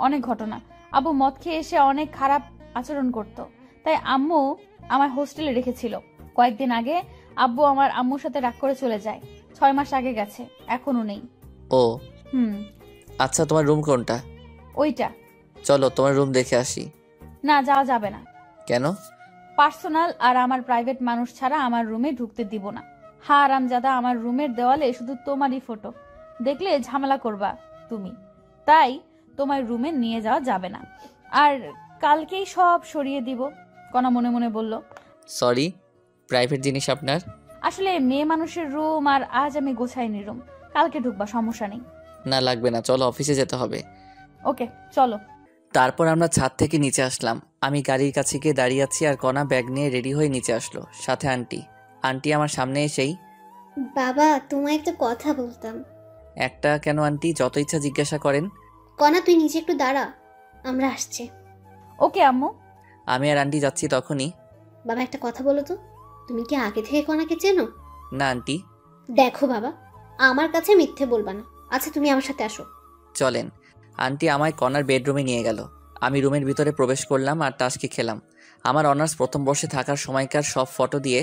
অনেক ঘটনা। আব্বু মদ খেয়ে এসে অনেক খারাপ আচরণ করত, তাই আম্মু আমার হোস্টেলে রেখেছিল। কয়েকদিন আগে আব্বু আমার আম্মুর সাথে রাগ করে চলে যায়। 6 মাস আগে গেছে, এখনো নেই। ও আচ্ছা, তোমার রুম কোনটা? ওইটা। চলো তোমার রুম দেখে আসি। না, যাওয়া যাবে না। কেন? পার্সোনাল আর আমার প্রাইভেট মানুষ ছাড়া আমার রুমে ঢুকতে দিব না। হারামজাদা, আমার রুমের দেওয়ালে শুধু তোমারই ফটো, দেখলে ঝামেলা করবা তুমি, তাই তোমার রুমে নিয়ে যাওয়া যাবে না। আর কালকেই সব সরিয়ে দিব, কণা মনে মনে বলল। সরি। প্রাইভেট জিনিস আপনার? আসলে মেয়ে মানুষের রুম, আর আজ আমি গোছাইনি রুম। কালকে ঢুকবা, সমস্যা নেই। না লাগবে না, চলো অফিসে যেতে হবে। ওকে চলো। তারপর আমরা ছাদ থেকে নিচে আসলাম। আমি গাড়ির কাছে গিয়ে দাঁড়িয়ে আছি আর কণা ব্যাগ নিয়ে রেডি হয়ে নিচে আসলো, সাথে আন্টি। আন্টি আমার সামনে এসেই, বাবা তোমায় একটা কথা বলতাম। একটা কেন আন্টি? যত ইচ্ছা জিজ্ঞাসা করেন। কণা তুই নিচে একটু দাঁড়া, আমরা আসছি। ওকে আম্মু। আমি আর আন্টি যাচ্ছি তখনই, বাবা একটা কথা বলো তো, তুমি কি আগে থেকে কণাকে চেনো? না আন্টি। দেখো বাবা, আমার কাছে মিথ্যে বলবা না। আচ্ছা তুমি আমার সাথে আসো। চলেন। আন্টি আমায় কণার বেডরুমে নিয়ে গেল। আমি রুমের ভিতরে প্রবেশ করলাম আর টাস্কি খেলাম। আমার অনার্স প্রথম বর্ষে থাকার সময়কার সব ফটো দিয়ে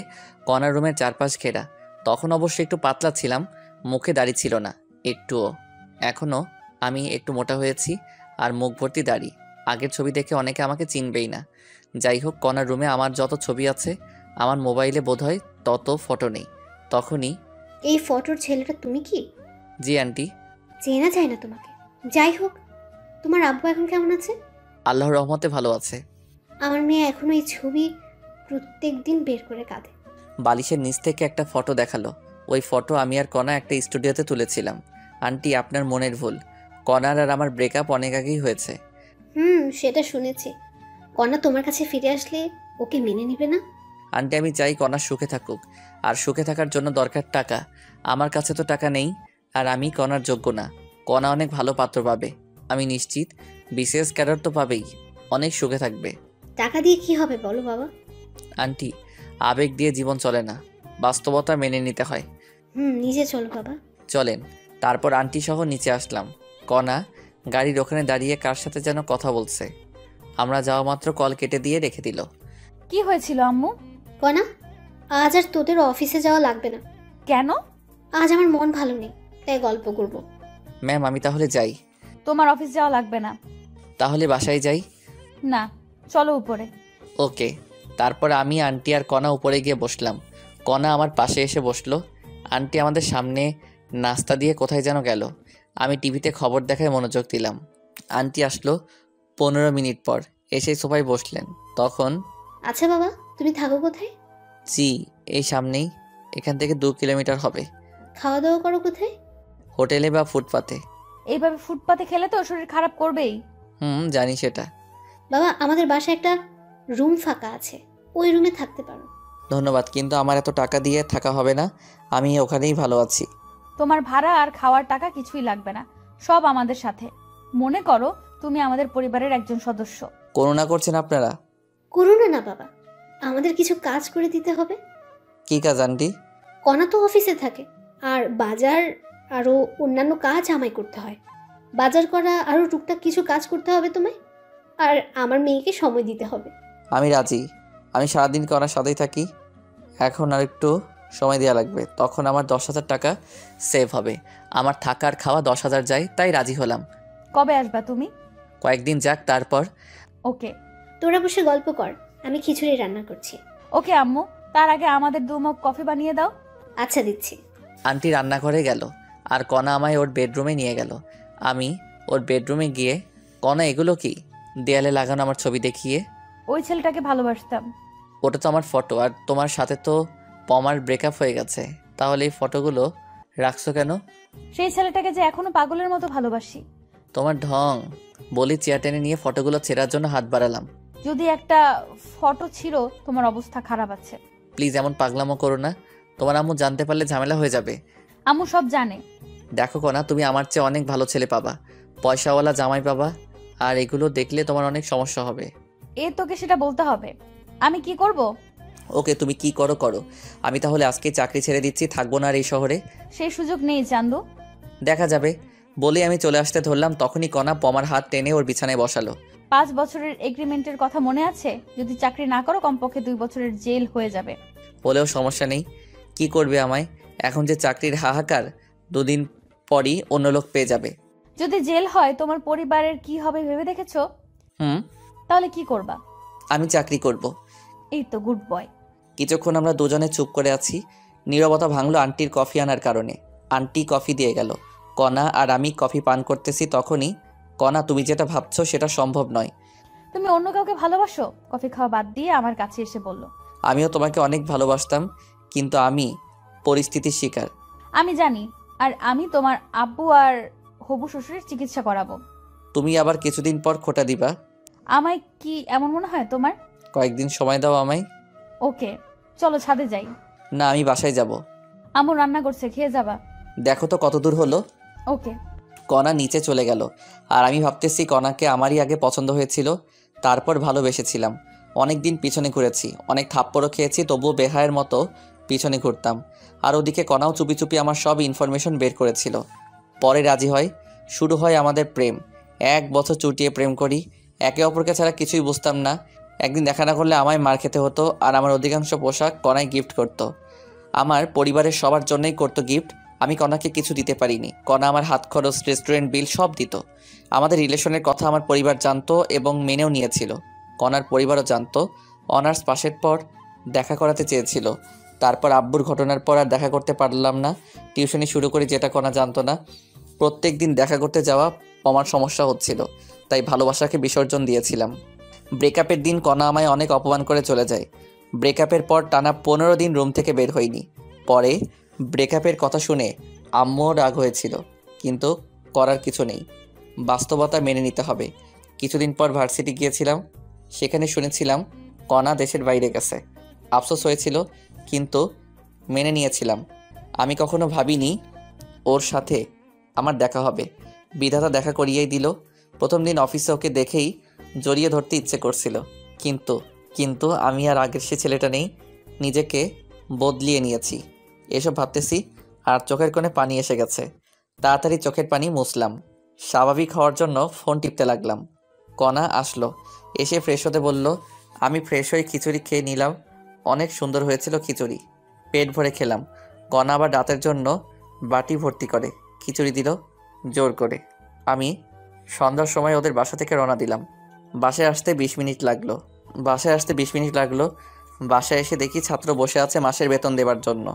কণার রুমের চারপাশ ঘেরা। তখন অবশ্য একটু পাতলা ছিলাম, মুখে দাড়ি ছিল না একটুও। এখনও আমি একটু মোটা হয়েছি আর মুখ ভর্তি দাড়ি। আগের ছবি দেখে অনেকে আমাকে চিনবেই না। যাই হোক, কণার রুমে আমার যত ছবি আছে আমার মোবাইলে বোধহয় তত ফটো নেই। তখনই, এই ফটোর ছেলেটা তুমি কি? জি আন্টি। চেনা যায় না তোমাকে। যাই হোক, তোমার আব্বু এখন কেমন আছে? আল্লাহর রহমতে ভালো আছে। আমার মেয়ে এখনো এই ছবি প্রত্যেক দিন বের করে কাঁদে। বালিশের নিচ থেকে একটা ফটো দেখালো। ওই ফটো আমি আর কণা একটা স্টুডিওতে তুলেছিলাম। আন্টি, আপনার মনের ভুল। কণার আর আমার ব্রেকআপ অনেক আগেই হয়েছে। সেটা শুনেছি। কণা তোমার কাছে ফিরে আসলে ওকে মেনে নিবে না? আন্টি, আমি চাই কণা সুখে থাকুক, আর সুখে থাকার জন্য দরকার টাকা। আমার কাছে তো টাকা নেই, আর আমি কণার যোগ্য না। কণা অনেক ভালো পাত্র পাবে, আমি নিশ্চিত। বিশেষ ক্যাডার তো পাবেই, অনেক সুখে থাকবে। টাকা দিয়ে কি হবে বলো বাবা? আন্টি, আবেগ দিয়ে জীবন চলে না, বাস্তবতা মেনে নিতে হয়। নিজে চলো বাবা। চলেন। তারপর আন্টি সহ নিচে আসলাম। কণা গাড়ির ওখানে দাঁড়িয়ে কার সাথে যেন কথা বলছে। আমরা যাওয়া মাত্র কল কেটে দিয়ে রেখে দিল। কি হয়েছিল আম্মু? কণা, আজ আর তোদের অফিসে যাওয়া লাগবে না। কেন? আজ আমার মন ভালো নেই, তাই গল্প করব। ম্যাম, আমি তাহলে যাই? তোমার অফিস যাওয়া লাগবে না। তাহলে বাসায় যাই? না, চলো উপরে। ওকে। তারপর আমি, আন্টি আর কণা উপরে গিয়ে বসলাম। কণা আমার পাশে এসে বসলো। আন্টি আমাদের সামনে নাস্তা দিয়ে কোথায় যেন গেল। আমি টিভিতে খবর দেখায় মনোযোগ দিলাম। আন্টি আসলো 15 মিনিট পর, এসে সোফায় বসলেন। তখন, আচ্ছা বাবা, তুমি থাকো কোথায়? জি, এই সামনেই, এখান থেকে 2 কিলোমিটার হবে। খাওয়া দাওয়া করো কোথায়? হোটেলে বা ফুটপাতে। এইভাবে ফুটপাতে খেলে তো শরীর খারাপ করবেই। জানি সেটা। বাবা, আমাদের বাসায় একটা রুম ফাঁকা আছে, ওই রুমে থাকতে পারো। ধন্যবাদ, কিন্তু আমার এত টাকা দিয়ে থাকা হবে না, আমি ওখানেই ভালো আছি। তোমার ভাড়া আর খাওয়ার টাকা কিছুই লাগবে না, সব আমাদের সাথে। মনে করো তুমি আমাদের পরিবারের একজন সদস্য। করুণা করছেন আপনারা? করো না বাবা, আমাদের কিছু কাজ করে দিতে হবে। কি কাজ আন্টি? কণা তো অফিসে থাকে, আর বাজার আরও অন্যান্য কাজ আমায় করতে হয়। বাজার করা আরও টুকটাক কিছু কাজ করতে হবে তোমায়, আর আমার মেয়েকে সময় দিতে হবে। আমি রাজি। আমি সারাদিন কণার সাথেই থাকি। এখন আর একটু সময় দেওয়া লাগবে, তখন আমার 10,000 টাকা সেভ হবে। আমার থাকা আর খাওয়া 10,000 যায়, তাই রাজি হলাম। কবে আসবা তুমি? কয়েকদিন যাক, তারপর। ওকে। তোরা বসে গল্প কর, আমি খিচুড়ি রান্না করছি। ওকে আম্মু, তার আগে আমাদের 2 মগ কফি বানিয়ে দাও। আচ্ছা দিচ্ছি। আন্টি রান্নাঘরে গেল আর কণা আমায় ওর বেডরুমে নিয়ে গেল। আমি ওর বেডরুমে গিয়ে, কণা এগুলো কি? দেয়ালে লাগানো আমার ছবি দেখিয়ে। ওই ছেলেটাকে ভালোবাসতাম। ওটা তো আমার ফটো, আর তোমার সাথে তো পমার ব্রেকআপ হয়ে গেছে, তাহলে এই ফটোগুলো রাখছো কেন? সেই ছেলেটাকে যে এখনো পাগলের মতো ভালোবাসি। তোমার ঢং। বলি চেয়ার টেনে নিয়ে ফটোগুলো ছেঁড়ার জন্য হাত বাড়ালাম। যদি একটা ফটো ছিল, তোমার অবস্থা খারাপ আছে। প্লিজ এমন পাগলামো করো না, তোমার আম্মু জানতে পারলে ঝামেলা হয়ে যাবে। আম্মু সব জানে। দেখো কণা, তুমি আমার চেয়ে অনেক ভালো ছেলে পাবা, পয়সাওয়ালা জামাই পাবা, আর এগুলো দেখলে তোমার অনেক সমস্যা হবে। তোকে সেটা বলতে হবে। আমি কি করব? ওকে, তুমি কি করো করো। আমি তাহলে আজকে চাকরি ছেড়ে দিচ্ছি, থাকবো না আর এই শহরে। সেই সুযোগ নেই চান্দু। দেখা যাবে। বলে আমি চলে আসতে ধরলাম, তখনই কণা পমার হাত টেনে ওর বিছানায় বসালো। 5 বছরের এগ্রিমেন্টের কথা মনে আছে? যদি চাকরি না করো কমপক্ষে 2 বছরের জেল হয়ে যাবে। বলেও সমস্যা নেই, কি করবে আমায়? এখন যে চাকরির হাহাকার, 2 দিন পরই অন্য লোক পেয়ে যাবে। যদি জেল হয় তোমার পরিবারের কি হবে ভেবে দেখেছো? তাহলে কি করবা? আমি চাকরি করব। এই তো গুড বয়। কিছুক্ষণ আমরা দুজনে চুপ করে আছি। নীরবতা ভাঙলো আন্টির কফি আনার কারণে। আন্টি কফি দিয়ে গেল। কণা আর আমি কফি পান করতেছি, তখনই, কণা তুমি যেটা ভাবছো সেটা সম্ভব নয়। তুমি অন্য কাউকে ভালোবাসো? কফি খাওয়া বাদ দিয়ে আমার কাছে এসে বলল। আমিও তোমাকে অনেক ভালোবাসতাম, কিন্তু আমি পরিস্থিতির শিকার। আমি জানি, আর আমি তোমার আব্বু আর হবু শ্বশুরের চিকিৎসা করাবো। তুমি আবার কিছুদিন পর খোটা দিবা। আমায় কি এমন মনে হয় তোমার? কয়েকদিন সময় দাও আমায়। ওকে, চলো ছাদে যাই। না, আমি বাসায় যাব। আম্মু রান্না করছে, খেয়ে যাবা। দেখো তো কত দূর হলো। ওকে। কণা নিচে চলে গেল, আর আমি ভাবতেছি কণাকে আমারই আগে পছন্দ হয়েছিল, তারপর ভালোবেসেছিলাম। অনেক দিন পিছনে ঘুরেছি, অনেক থাপ্পড়ও খেয়েছি, তবুও বেহায়ের মতো পিছনে ঘুরতাম। আর ওদিকে কণাও চুপি চুপি আমার সব ইনফরমেশন বের করেছিল। পরে রাজি হয়, শুরু হয় আমাদের প্রেম। 1 বছর চুটিয়ে প্রেম করি, একে অপরকে ছাড়া কিছুই বুঝতাম না। একদিন দেখা না করলে আমায় মার খেতে হতো, আর আমার অধিকাংশ পোশাক কণায় গিফট করতো। আমার পরিবারের সবার জন্যই করতো গিফট। আমি কণাকে কিছু দিতে পারিনি। কণা আমার হাত খরচ, রেস্টুরেন্ট বিল সব দিত। আমাদের রিলেশনের কথা আমার পরিবার জানতো এবং মেনেও নিয়েছিল। কণার পরিবারও জানতো। অনার্স পাশের পর দেখা করাতে চেয়েছিল, তারপর আব্বুর ঘটনার পর আর দেখা করতে পারলাম না। টিউশনি শুরু করি, যেটা কণা জানতো না। প্রত্যেক দিন দেখা করতে যাওয়া আমার সমস্যা হচ্ছিল, তাই ভালোবাসাকে বিসর্জন দিয়েছিলাম। ব্রেকআপের দিন কণা আমায় অনেক অপমান করে চলে যায়। ব্রেকআপের পর টানা 15 দিন রুম থেকে বের হইনি। পরে ব্রেকআপের কথা শুনে আম্মুও রাগ হয়েছিল, কিন্তু করার কিছু নেই, বাস্তবতা মেনে নিতে হবে। কিছুদিন পর ভার্সিটি গিয়েছিলাম, সেখানে শুনেছিলাম কণা দেশের বাইরে গেছে। আফসোস হয়েছিল, কিন্তু মেনে নিয়েছিলাম। আমি কখনো ভাবিনি ওর সাথে আমার দেখা হবে। বিধাতা দেখা করিয়েই দিল। প্রথম দিন অফিসে ওকে দেখেই জড়িয়ে ধরতে ইচ্ছে করছিল, কিন্তু আমি আর আগের সে ছেলেটা নেই। নিজেকে বদলিয়ে নিয়েছি, এসব ভাবতেছি আর চোখের কোণে পানি এসে গেছে। তাড়াতাড়ি চোখের পানি মুছলাম, স্বাভাবিক হওয়ার জন্য ফোন টিপতে লাগলাম। কণা আসলো, এসে ফ্রেশ হতে বলল। আমি ফ্রেশ হয়ে খিচুড়ি খেয়ে নিলাম। অনেক সুন্দর হয়েছিল খিচুড়ি, পেট ভরে খেলাম। কণা আবার রাতের জন্য বাটি ভর্তি করে খিচুড়ি দিল জোর করে। আমি সন্ধ্যার সময় ওদের বাসা থেকে রওনা দিলাম। বাসায় আসতে 20 মিনিট লাগলো। বাসায় এসে দেখি ছাত্র বসে আছে মাসের বেতন দেবার জন্য।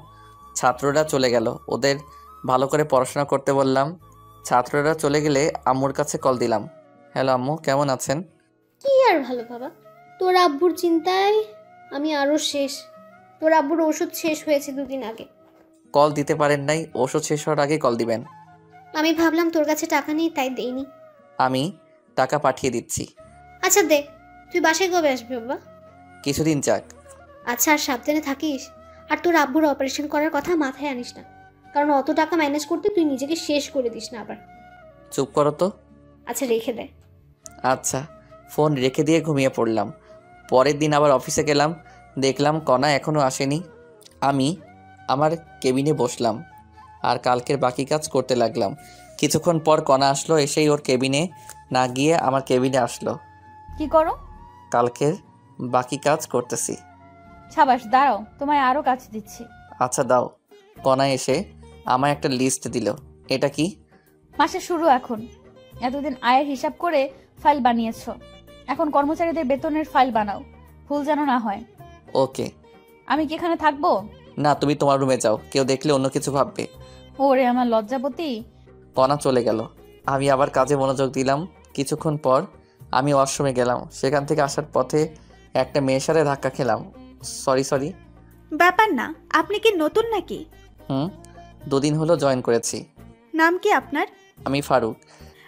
ছাত্ররা চলে গেল, ওদের ভালো করে পড়াশোনা করতে বললাম। ছাত্ররা চলে গেলে আম্মুর কাছে কল দিলাম। হ্যালো আম্মু, কেমন আছেন? কি আর ভালো বাবা, তোর আব্বুর চিন্তায় আমি আরো শেষ। তোর আব্বুর ওষুধ শেষ হয়েছে 2 দিন আগে। কল দিতে পারেন নাই? ওষুধ শেষ হওয়ার আগে কল দিবেন। আমি ভাবলাম তোর কাছে টাকা নেই, তাই দেইনি। আমি টাকা পাঠিয়ে দিচ্ছি। আচ্ছা দে, তুই বাসায় কবে আসবি বাবা? কিছুদিন যাক। আচ্ছা, আর সাবধানে থাকিস। আর তোর আব্বুর অপারেশন করার কথা মাথায় আনিস না, কারণ অত টাকা ম্যানেজ করতে তুই নিজেকে শেষ করে দিস না আবার। চুপ করো তো। আচ্ছা রেখে দে। আচ্ছা। ফোন রেখে দিয়ে ঘুমিয়ে পড়লাম। পরের দিন আবার অফিসে গেলাম, দেখলাম কণা এখনও আসেনি। আমি আমার কেবিনে বসলাম আর কালকের বাকি কাজ করতে লাগলাম। কিছুক্ষণ পর কণা আসলো, এসেই ওর কেবিনে না গিয়ে আমার কেবিনে আসলো। কি করো? কালকের বাকি কাজ করতেছি। সাবাস, দাঁড়াও, তোমায় আরো কাজ দিচ্ছি। আচ্ছা দাও। কণা এসে আমায় একটা লিস্ট দিল। এটা কি? মাসের শুরু এখন। এতদিন আয়ের হিসাব করে ফাইল বানিয়েছো, এখন কর্মচারীদের বেতনের ফাইল বানাও, ভুল যেন না হয়। ওকে। আমি কি এখানে থাকবো? না, তুমি তোমার রুমে যাও, কেউ দেখলে অন্য কিছু ভাববে। ওরে আমার লজ্জাপতি। কণা চলে গেল, আমি আবার কাজে মনোযোগ দিলাম। কিছুক্ষণ পর আমি ওয়াশরুমে গেলাম। সেখান থেকে আসার পথে একটা মেয়ের সাথে ধাক্কা খেলাম। সরি। ব্যাপার না, আপনি কি নতুন নাকি? 2 দিন হলো জয়েন করেছি। নাম কি আপনার? আমি ফারুক।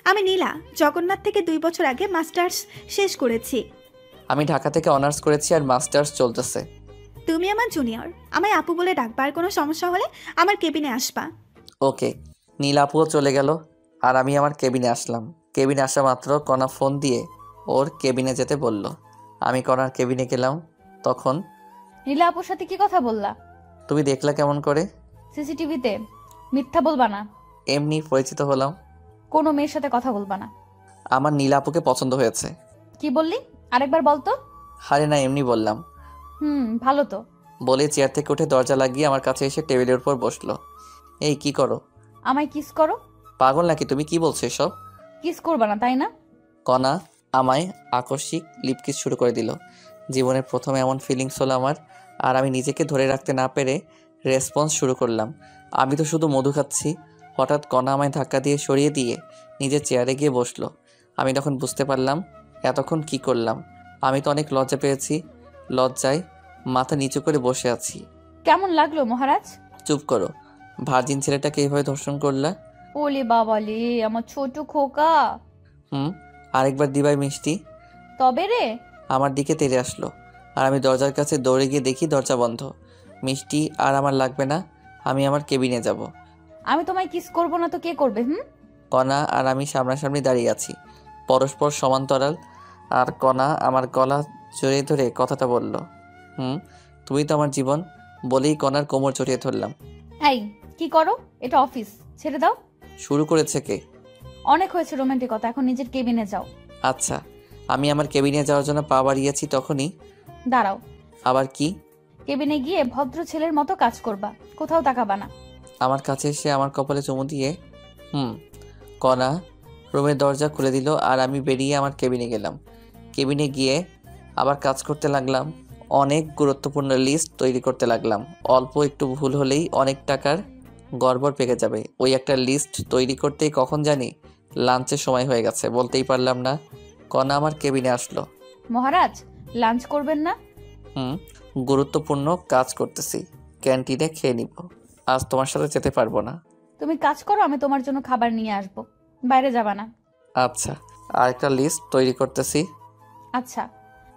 আমি নীলা, জগন্নাথ থেকে 2 বছর আগে মাস্টার্স শেষ করেছি। আমি ঢাকা থেকে অনার্স করেছি আর মাস্টার্স চলতেছে। তুমি আমার জুনিয়র, আমায় আপু বলে ডাকবার। কোনো সমস্যা হলে আমার কেবিনে আসবা। ওকে। নীল আপুও চলে গেল আর আমি আমার কেবিনে আসলাম। কেবিনে আসা মাত্র কণা ফোন দিয়ে ওর কেবিনে যেতে বলল। আমি কণার কেবিনে গেলাম। তখন নীলা আপুর সাথে কি কথা বললা? তুমি দেখলা কেমন করে? সিসিটিভিতে। মিথ্যা বলবা না। এমনি পরিচিত হলাম। কোনো মেয়ের সাথে কথা বলবা না। আমার নীল আপুকে পছন্দ হয়েছে। কি বললি? আরেকবার বলতো। আরে না, এমনি বললাম। ভালো তো। বলে চেয়ার থেকে উঠে দরজা লাগিয়ে আমার কাছে এসে টেবিলের উপর বসলো। এই কি করো? আমায় কিস করো। পাগল নাকি তুমি? কি বলছো এসব? কিস করবা না তাই না? কণা আমায় আকস্মিক লিপ কিস শুরু করে দিল। জীবনের প্রথম এমন ফিলিংস হলো আমার, আর আমি নিজেকে ধরে রাখতে না পেরে রেসপন্স শুরু করলাম। আমি তো শুধু মধু খাচ্ছি। হঠাৎ কণা আমায় ধাক্কা দিয়ে সরিয়ে দিয়ে নিজের চেয়ারে গিয়ে বসলো। আমি তখন বুঝতে পারলাম এতক্ষণ কি করলাম। আমি তো অনেক লজ্জা পেয়েছি। লজ্জায় মাথা নিচু করে বসে আছি। কেমন লাগলো মহারাজ? চুপ করো, ভার্জিন ছেলেটাকে এইভাবে ধর্ষণ করলা? ওলে বাবালে, আমার ছোট খোকা। আরেকবার দিবাই মিষ্টি। তবে রে। আমার দিকে তেড়ে আসলো আর আমি দরজার কাছে দৌড়ে গিয়ে দেখি দরজা বন্ধ। মিষ্টি আর আমার লাগবে না, আমি আমার কেবিনে যাব। আমি তোমায় কিস করব না তো কে করবে? কণা আর আমি সামনাসামনি দাঁড়িয়ে আছি, পরস্পর সমান্তরাল। আর কণা আমার গলা জড়িয়ে ধরে কথাটা বলল, তুমি তো আমার জীবন। বলেই কণার কোমর জড়িয়ে ধরলাম। এই কি করো? এটা অফিস, ছেড়ে দাও। শুরু করেছে কে? অনেক হয়েছে রোমান্টিকতা, এখন নিজের কেবিনে যাও। আচ্ছা, আমি আমার কেবিনে যাওয়ার জন্য পা বাড়িয়েছি, তখনই দাঁড়াও। আবার কি? কেবিনে গিয়ে ভদ্র ছেলের মতো কাজ করবা, কোথাও তাকাবা না। আমার কাছে এসে আমার কপালে চুমু দিয়ে কণা রুমের দরজা খুলে দিল আর আমি বেরিয়ে আমার কেবিনে গেলাম। কেবিনে গিয়ে আবার কাজ করতে লাগলাম, অনেক গুরুত্বপূর্ণ লিস্ট তৈরি করতে লাগলাম। অল্প একটু ভুল হলেই অনেক টাকার গড়বড় পেকে যাবে। ওই একটা লিস্ট তৈরি করতেই কখন জানি লাঞ্চের সময় হয়ে গেছে, বলতেই পারলাম না। কণা আমার কেবিনে আসলো। মহারাজ, লাঞ্চ করবেন না? গুরুত্বপূর্ণ কাজ করতেছি, ক্যান্টিনে খেয়ে নিব, আজ তোমার সাথে যেতে পারবো না। তুমি কাজ করো, আমি তোমার জন্য খাবার নিয়ে আসবো, বাইরে যাবা না। আচ্ছা, আরেকটা লিস্ট তৈরি করতেছি। আচ্ছা।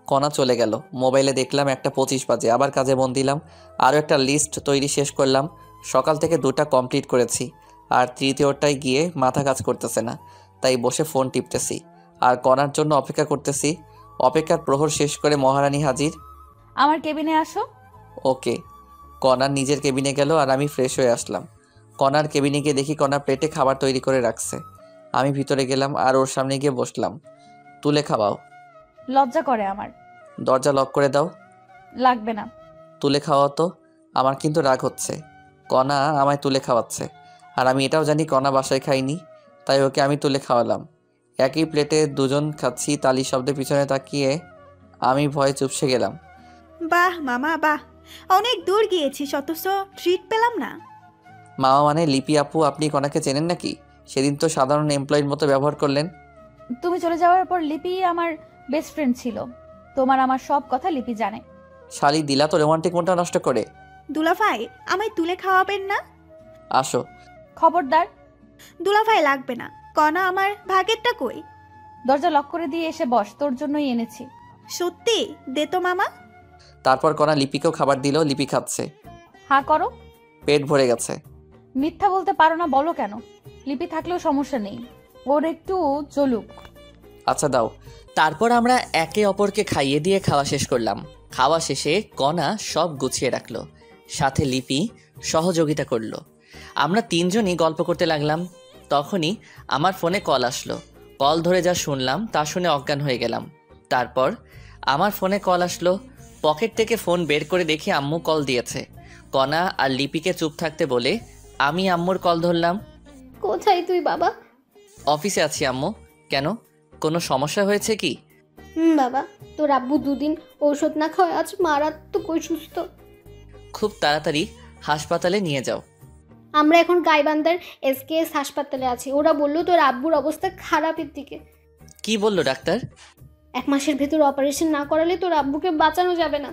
কণা চলে গেল। মোবাইলে দেখলাম 1:25 বাজে, আবার কাজে মন দিলাম। আরও একটা লিস্ট তৈরি শেষ করলাম। সকাল থেকে 2টা কমপ্লিট করেছি, আর তৃতীয়টায় গিয়ে মাথা কাজ করতেছে না, তাই বসে ফোন টিপতেছি আর কণার জন্য অপেক্ষা করতেছি। অপেক্ষার প্রহর শেষ করে মহারানী হাজির। আমার কেবিনে আসো। ওকে। কণার নিজের কেবিনে গেল আর আমি ফ্রেশ হয়ে আসলাম। কণার কেবিনে গিয়ে দেখি কণা প্লেটে খাবার তৈরি করে রাখছে। আমি ভিতরে গেলাম আর ওর সামনে গিয়ে বসলাম। তুলে খাওয়াও। লজ্জা করে আমার। দরজা লক করে দাও। লাগবে না। তুলে খাওয়াও তো। আমার কিন্তু রাগ হচ্ছে, কণা আমায় তুলে খাওয়াচ্ছে আর আমি এটাও জানি কণা বাসায় খাইনি, তাই ওকে আমি তুলে খাওয়ালাম। একই প্লেটে দুজন খাচ্ছি, তালি শব্দে পিছনে তাকিয়ে আমি ভয়ে চুপসে গেলাম। বাহ মামা বাহ, অনেক দূর গিয়েছিস অথচ ট্রিট পেলাম না। মামা মানে লিপি আপু, আপনি কণাকে চেনেন নাকি? সেদিন তো সাধারণ এমপ্লয়ির মতো ব্যবহার করলেন। তুমি চলে যাওয়ার পর লিপি আমার বেস্ট ফ্রেন্ড ছিল। তোমার আমার সব কথা লিপি জানে। শালি, দিলা তো রোমান্টিক মনটা নষ্ট করে। দুলাভাই, আমায় তুলে খাওয়াবেন না? আসো। খবরদার। দুলাভাই লাগবে না, কণা আমার ভাগেরটা কই? দরজা লক করে দিয়ে এসে বস, তোর জন্যই এনেছি। সত্যি দে তো মামা। তারপর কণা লিপিকেও খাবার দিল। লিপি খাচ্ছে। হা করো। পেট ভরে গেছে। মিথ্যা বলতে পারো না, বলো কেন? লিপি থাকলেও সমস্যা নেই, ওর একটু চলুক। আচ্ছা দাও। তারপর আমরা একে অপরকে খাইয়ে দিয়ে খাওয়া শেষ করলাম। খাওয়া শেষে কণা সব গুছিয়ে রাখলো, সাথে লিপি সহযোগিতা করলো। আমরা তিনজনই গল্প করতে লাগলাম। তখনই আমার ফোনে কল আসলো। কল ধরে যা শুনলাম তা শুনে অজ্ঞান হয়ে গেলাম। তারপর আমার ফোনে কল আসলো, পকেট থেকে ফোন বের করে দেখি আম্মু কল দিয়েছে। কণা আর লিপিকে চুপ থাকতে বলে আমি আম্মুর কল ধরলাম। কোথায় তুই বাবা? অফিসে আছি আম্মু। কেন, কোনো সমস্যা হয়েছে কি? বাবা, তোর আব্বু দুদিন ঔষধ না খাওয়ায় আজ মারাত্মক অসুস্থ। খুব তাড়াতাড়ি হাসপাতালে নিয়ে যাও। আমরা এখন গাইবান্ধার SKS হাসপাতালে আছি। ওরা বললো তোর আব্বুর অবস্থা খারাপের দিকে। কি বললো ডাক্তার? 1 মাসের ভেতর অপারেশন না করালে তোর আব্বুকে বাঁচানো যাবে না।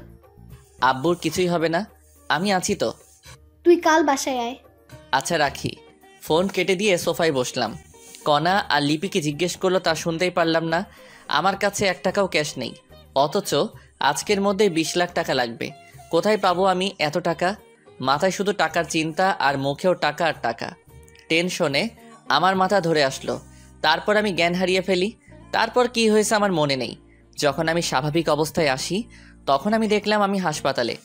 আব্বুর কিছুই হবে না, আমি আছি তো। তুই কাল বাসায় আয়। আচ্ছা রাখি। ফোন কেটে দিয়ে সোফায় বসলাম। কণা আর লিপিকে জিজ্ঞেস করলো, তা শুনতেই পারলাম না। আমার কাছে 1 টাকাও ক্যাশ নেই, অথচ আজকের মধ্যে 20 লাখ টাকা লাগবে। কোথায় পাবো আমি এত টাকা? মাথায় শুধু টাকার চিন্তা আর মুখেও টাকা আর টাকা। টেনশনে আমার মাথা ধরে আসলো। তারপর আমি জ্ঞান হারিয়ে ফেলি। তারপর কি হয়েছে আমার মনে নেই। যখন আমি স্বাভাবিক অবস্থায় আসি তখন আমি দেখলাম আমি হাসপাতালে।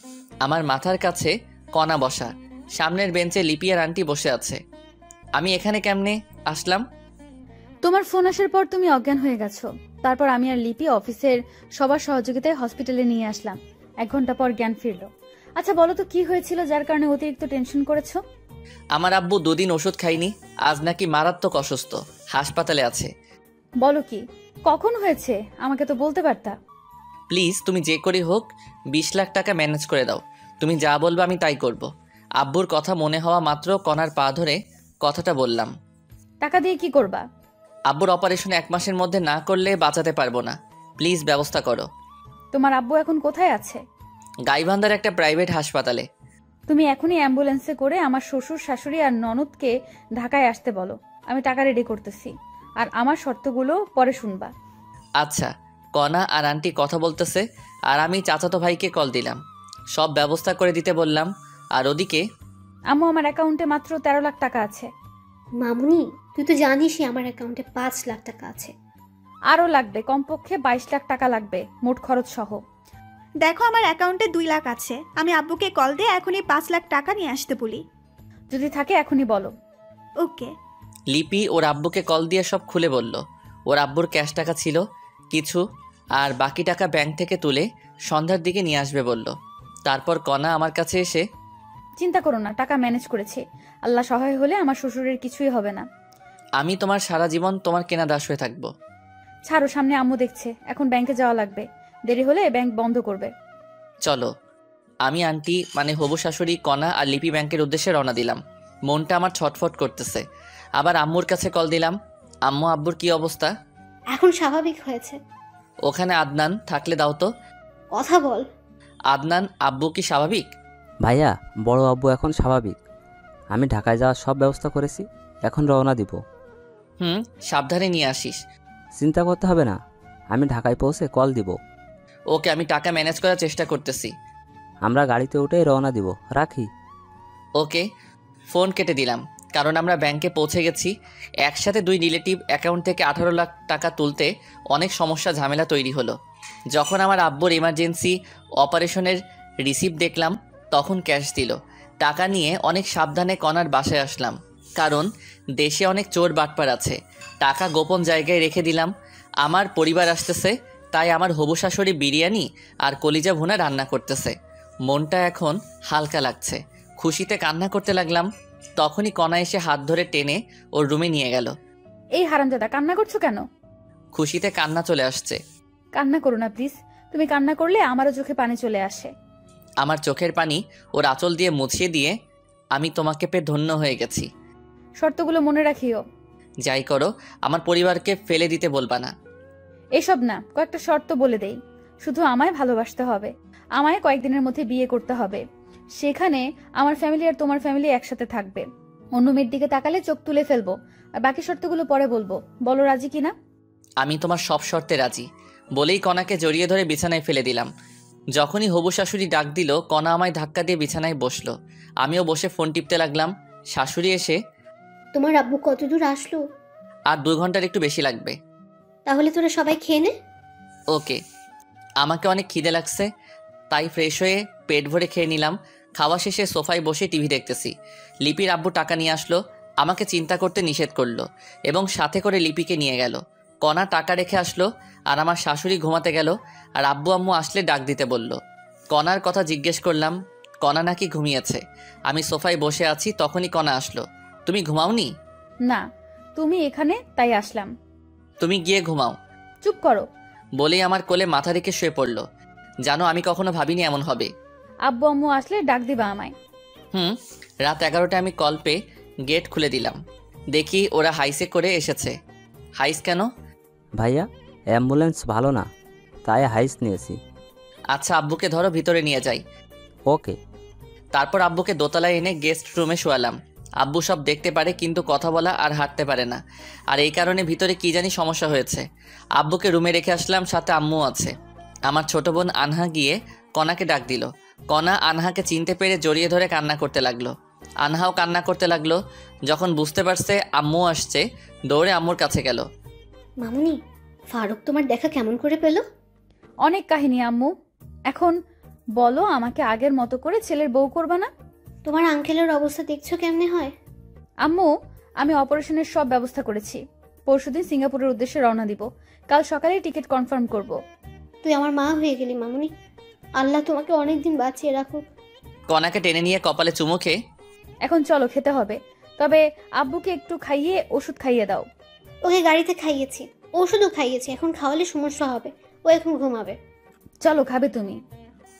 আমার মাথার কাছে কণা বসা, সামনের বেঞ্চে লিপি আর আন্টি বসে আছে। আমি এখানে কেমনে আসলাম? তোমার ফোন আসার পর তুমি অজ্ঞান হয়ে গেছো। তারপর আমি আর লিপি অফিসের সবার সহযোগিতায় হসপিটালে নিয়ে আসলাম। 1 ঘন্টা পর জ্ঞান ফিরলো। আচ্ছা বলো তো কি হয়েছিল যার কারণে অতিরিক্ত টেনশন করেছো? আমার আব্বু 2 দিন ওষুধ খাইনি, আজ নাকি মারাত্মক অসুস্থ, হাসপাতালে আছে। বলো কি, কখন হয়েছে? আমাকে তো বলতে পারতা। প্লিজ তুমি যে করে হোক 20 লাখ টাকা ম্যানেজ করে দাও। তুমি যা বলবে আমি তাই করব। আব্বুর কথা মনে হওয়া মাত্র কণার পা ধরে কথাটা বললাম। টাকা দিয়ে কি করবা? আব্বুর অপারেশন 1 মাসের মধ্যে না করলে বাঁচাতে পারবো না। প্লিজ ব্যবস্থা করো। তোমার আব্বু এখন কোথায় আছে? গাইবান্ধার একটা প্রাইভেট হাসপাতালে। তুমি এখনই অ্যাম্বুলেন্সে করে আমার শ্বশুর শাশুড়ি আর ননদকে ঢাকায় আসতে বলো। আমি টাকা রেডি করতেছি, আর আমার শর্তগুলো পরে শুনবা। আচ্ছা। কণা আর আন্টি কথা বলতেছে, আর আমি চাচাতো ভাইকে কল দিলাম, সব ব্যবস্থা করে দিতে বললাম। আর ওদিকে আম্মু, আমার অ্যাকাউন্টে মাত্র 13 লাখ টাকা আছে। মামুনি, তুই তো জানিসই আমার অ্যাকাউন্টে 5 লাখ টাকা আছে। আরও লাগবে, কমপক্ষে 22 লাখ টাকা লাগবে মোট খরচ সহ। দেখো, আমার অ্যাকাউন্টে 2 লাখ আছে। আমি আব্বুকে কল দিয়ে এখনই 5 লাখ টাকা নিয়ে আসতে বলি। যদি থাকে এখনই বলো। ওকে। লিপি ওর আব্বুকে কল দিয়ে সব খুলে বলল। ওর আব্বুর ক্যাশ টাকা ছিল কিছু, আর বাকি টাকা ব্যাংক থেকে তুলে সন্ধ্যার দিকে নিয়ে আসবে বলল। তারপর কণা আমার কাছে এসে, চিন্তা করো না, টাকা ম্যানেজ করেছি। আল্লাহ সহায় হলে আমার শ্বশুরের কিছুই হবে না। আমি তোমার সারা জীবন তোমার কেনা দাস হয়ে থাকবো। ছাড়ো, সামনে আম্মু দেখছে। এখন ব্যাংকে যাওয়া লাগবে, দেরি হলে ব্যাংক বন্ধ করবে। চলো। আমি আন্টি মানে হবু শাশুড়ি, কণা আর লিপি ব্যাংকের উদ্দেশ্যে রওনা দিলাম। মনটা আমার ছটফট করতেছে। আবার আম্মুর কাছে কল দিলাম। আম্মু, আব্বুর কি অবস্থা? এখন স্বাভাবিক হয়েছে। ওখানে আদনান থাকলে দাও তো। কথা বল। আদনান, আব্বু কি স্বাভাবিক? ভাইয়া, বড় আব্বু এখন স্বাভাবিক। আমি ঢাকায় যাওয়ার সব ব্যবস্থা করেছি, এখন রওনা দিব। সাবধানে নিয়ে আসিস। চিন্তা করতে হবে না, আমি ঢাকায় পৌঁছে কল দিব। ওকে, আমি টাকা ম্যানেজ করার চেষ্টা করতেছি। আমরা গাড়িতে উঠেই রওনা দিব, রাখি। ওকে। ফোন কেটে দিলাম, কারণ আমরা ব্যাংকে পৌঁছে গেছি। একসাথে 2 রিলেটিভ অ্যাকাউন্ট থেকে 18 লাখ টাকা তুলতে অনেক সমস্যা ঝামেলা তৈরি হলো। যখন আমার আব্বুর ইমার্জেন্সি অপারেশনের রিসিপ্ট দেখলাম, তখন ক্যাশ দিল। টাকা নিয়ে অনেক সাবধানে কণার বাসায় আসলাম, কারণ দেশে অনেক চোর বাটপার আছে। টাকা গোপন জায়গায় রেখে দিলাম। আমার পরিবার আসতেছে, তাই আমার হবু শাশুড়ি বিরিয়ানি আর কলিজা ভুনা রান্না করতেছে। মনটা এখন হালকা লাগছে, খুশিতে কান্না করতে লাগলাম। তখনই কণা এসে হাত ধরে টেনে ওর রুমে নিয়ে গেল। এই হারামজাদা, কান্না করছো কেন? খুশিতে কান্না চলে আসছে। কান্না করো না প্লিজ। তুমি কান্না করলে আমারও চোখে পানি চলে আসে। আমার চোখের পানি ওর আঁচল দিয়ে মুছিয়ে দিয়ে, আমি তোমাকে পেয়ে ধন্য হয়ে গেছি। শর্তগুলো মনে রাখিও। যাই করো, আমার পরিবারকে ফেলে দিতে বলবা না। এসব না, কয়েকটা শর্ত বলে দেই। শুধু আমায় ভালোবাসতে হবে, আমায় কয়েকদিনের মধ্যে বিয়ে করতে হবে। সেখানে আমার ফ্যামিলি আর তোমার ফ্যামিলি একসাথে থাকবে। অন্য মেয়ের দিকে তাকালে চোখ তুলে ফেলবো। আর বাকি শর্তগুলো পরে বলবো। বলো রাজি কিনা? আমি তোমার সব শর্তে রাজি বলেই কণাকে জড়িয়ে ধরে বিছানায় ফেলে দিলাম। যখনই হবু শাশুড়ি ডাক দিল, কণা আমায় ধাক্কা দিয়ে বিছানায় বসলো। আমিও বসে ফোন টিপতে লাগলাম। শাশুড়ি এসে, তোমার আব্বু কত দূর আসলো? আর 2 ঘন্টার একটু বেশি লাগবে। তাহলে তোরা সবাই খেয়ে নে। ওকে। আমাকে অনেক খিদে লাগছে, তাই ফ্রেশ হয়ে পেট ভরে খেয়ে নিলাম। খাওয়া শেষে সোফায় বসে টিভি দেখতেছি। লিপির আব্বু টাকা নিয়ে আসলো, আমাকে চিন্তা করতে নিষেধ করলো এবং সাথে করে লিপিকে নিয়ে গেল। কণা টাকা রেখে আসলো, আর আমার শাশুড়ি ঘুমাতে গেল। আর আব্বু আম্মু আসলে ডাক দিতে বলল। কণার কথা জিজ্ঞেস করলাম, কণা নাকি ঘুমিয়েছে। আমি সোফায় বসে আছি, তখনই কণা আসলো। তুমি ঘুমাওনি? না, তুমি এখানে তাই আসলাম। তুমি গিয়ে ঘুমাও। চুপ করো। বলেই আমার কোলে মাথা রেখে শুয়ে পড়লো। জানো, আমি কখনো ভাবিনি এমন হবে। আব্বু আম্মু আসলে ডাক দিবা আমায়। রাত 11টায় আমি কল পেয়ে গেট খুলে দিলাম। দেখি ওরা হাইসে করে এসেছে। হাইস কেন? ভাইয়া, অ্যাম্বুলেন্স ভালো না, তাই হাইস নিয়েছি। আচ্ছা, আব্বুকে ধরো, ভিতরে নিয়ে যাই। ওকে। তারপর আব্বুকে দোতলায় এনে গেস্ট রুমে শোয়ালাম। আব্বু সব দেখতে পারে, কিন্তু কথা বলা আর হাঁটতে পারে না। আর এই কারণে ভিতরে কি জানি সমস্যা হয়েছে। আব্বুকে রুমে রেখে আসলাম, সাথে আম্মু আছে। আমার ছোট বোন আনহা গিয়ে কণাকে ডাক দিল। কণা আনহাকে চিনতে পেরে জড়িয়ে ধরে কান্না করতে লাগলো। আনহাও কান্না করতে লাগলো। যখন বুঝতে পারছে আম্মু আসছে, দৌড়ে আম্মুর কাছে গেল। মামুনি, ফারুক তোমার দেখা কেমন করে পেল? অনেক কাহিনী আম্মু। এখন বলো, আমাকে আগের মতো করে ছেলের বউ করবা না? তোমার আঙ্কেলের অবস্থা দেখছো কেমনে হয়? আম্মু, আমি অপারেশনের সব ব্যবস্থা করেছি। পরশুদিন সিঙ্গাপুরের উদ্দেশ্যে রওনা দিব। কাল সকালেই টিকিট কনফার্ম করব। তুই আমার মা হয়ে গেলি মামুনি। আল্লাহ তোমাকে অনেকদিন বাঁচিয়ে রাখুক। কণাকে টেনে নিয়ে কপালে চুমু খেয়ে, এখন চলো, খেতে হবে। তবে আব্বুকে একটু খাইয়ে ওষুধ খাইয়ে দাও। ওকে গাড়িতে খাইয়েছি, ওষুধও খাইয়েছি। এখন খাওয়ালে সমস্যা হবে, ও এখন ঘুমাবে। চলো, খাবে তুমি।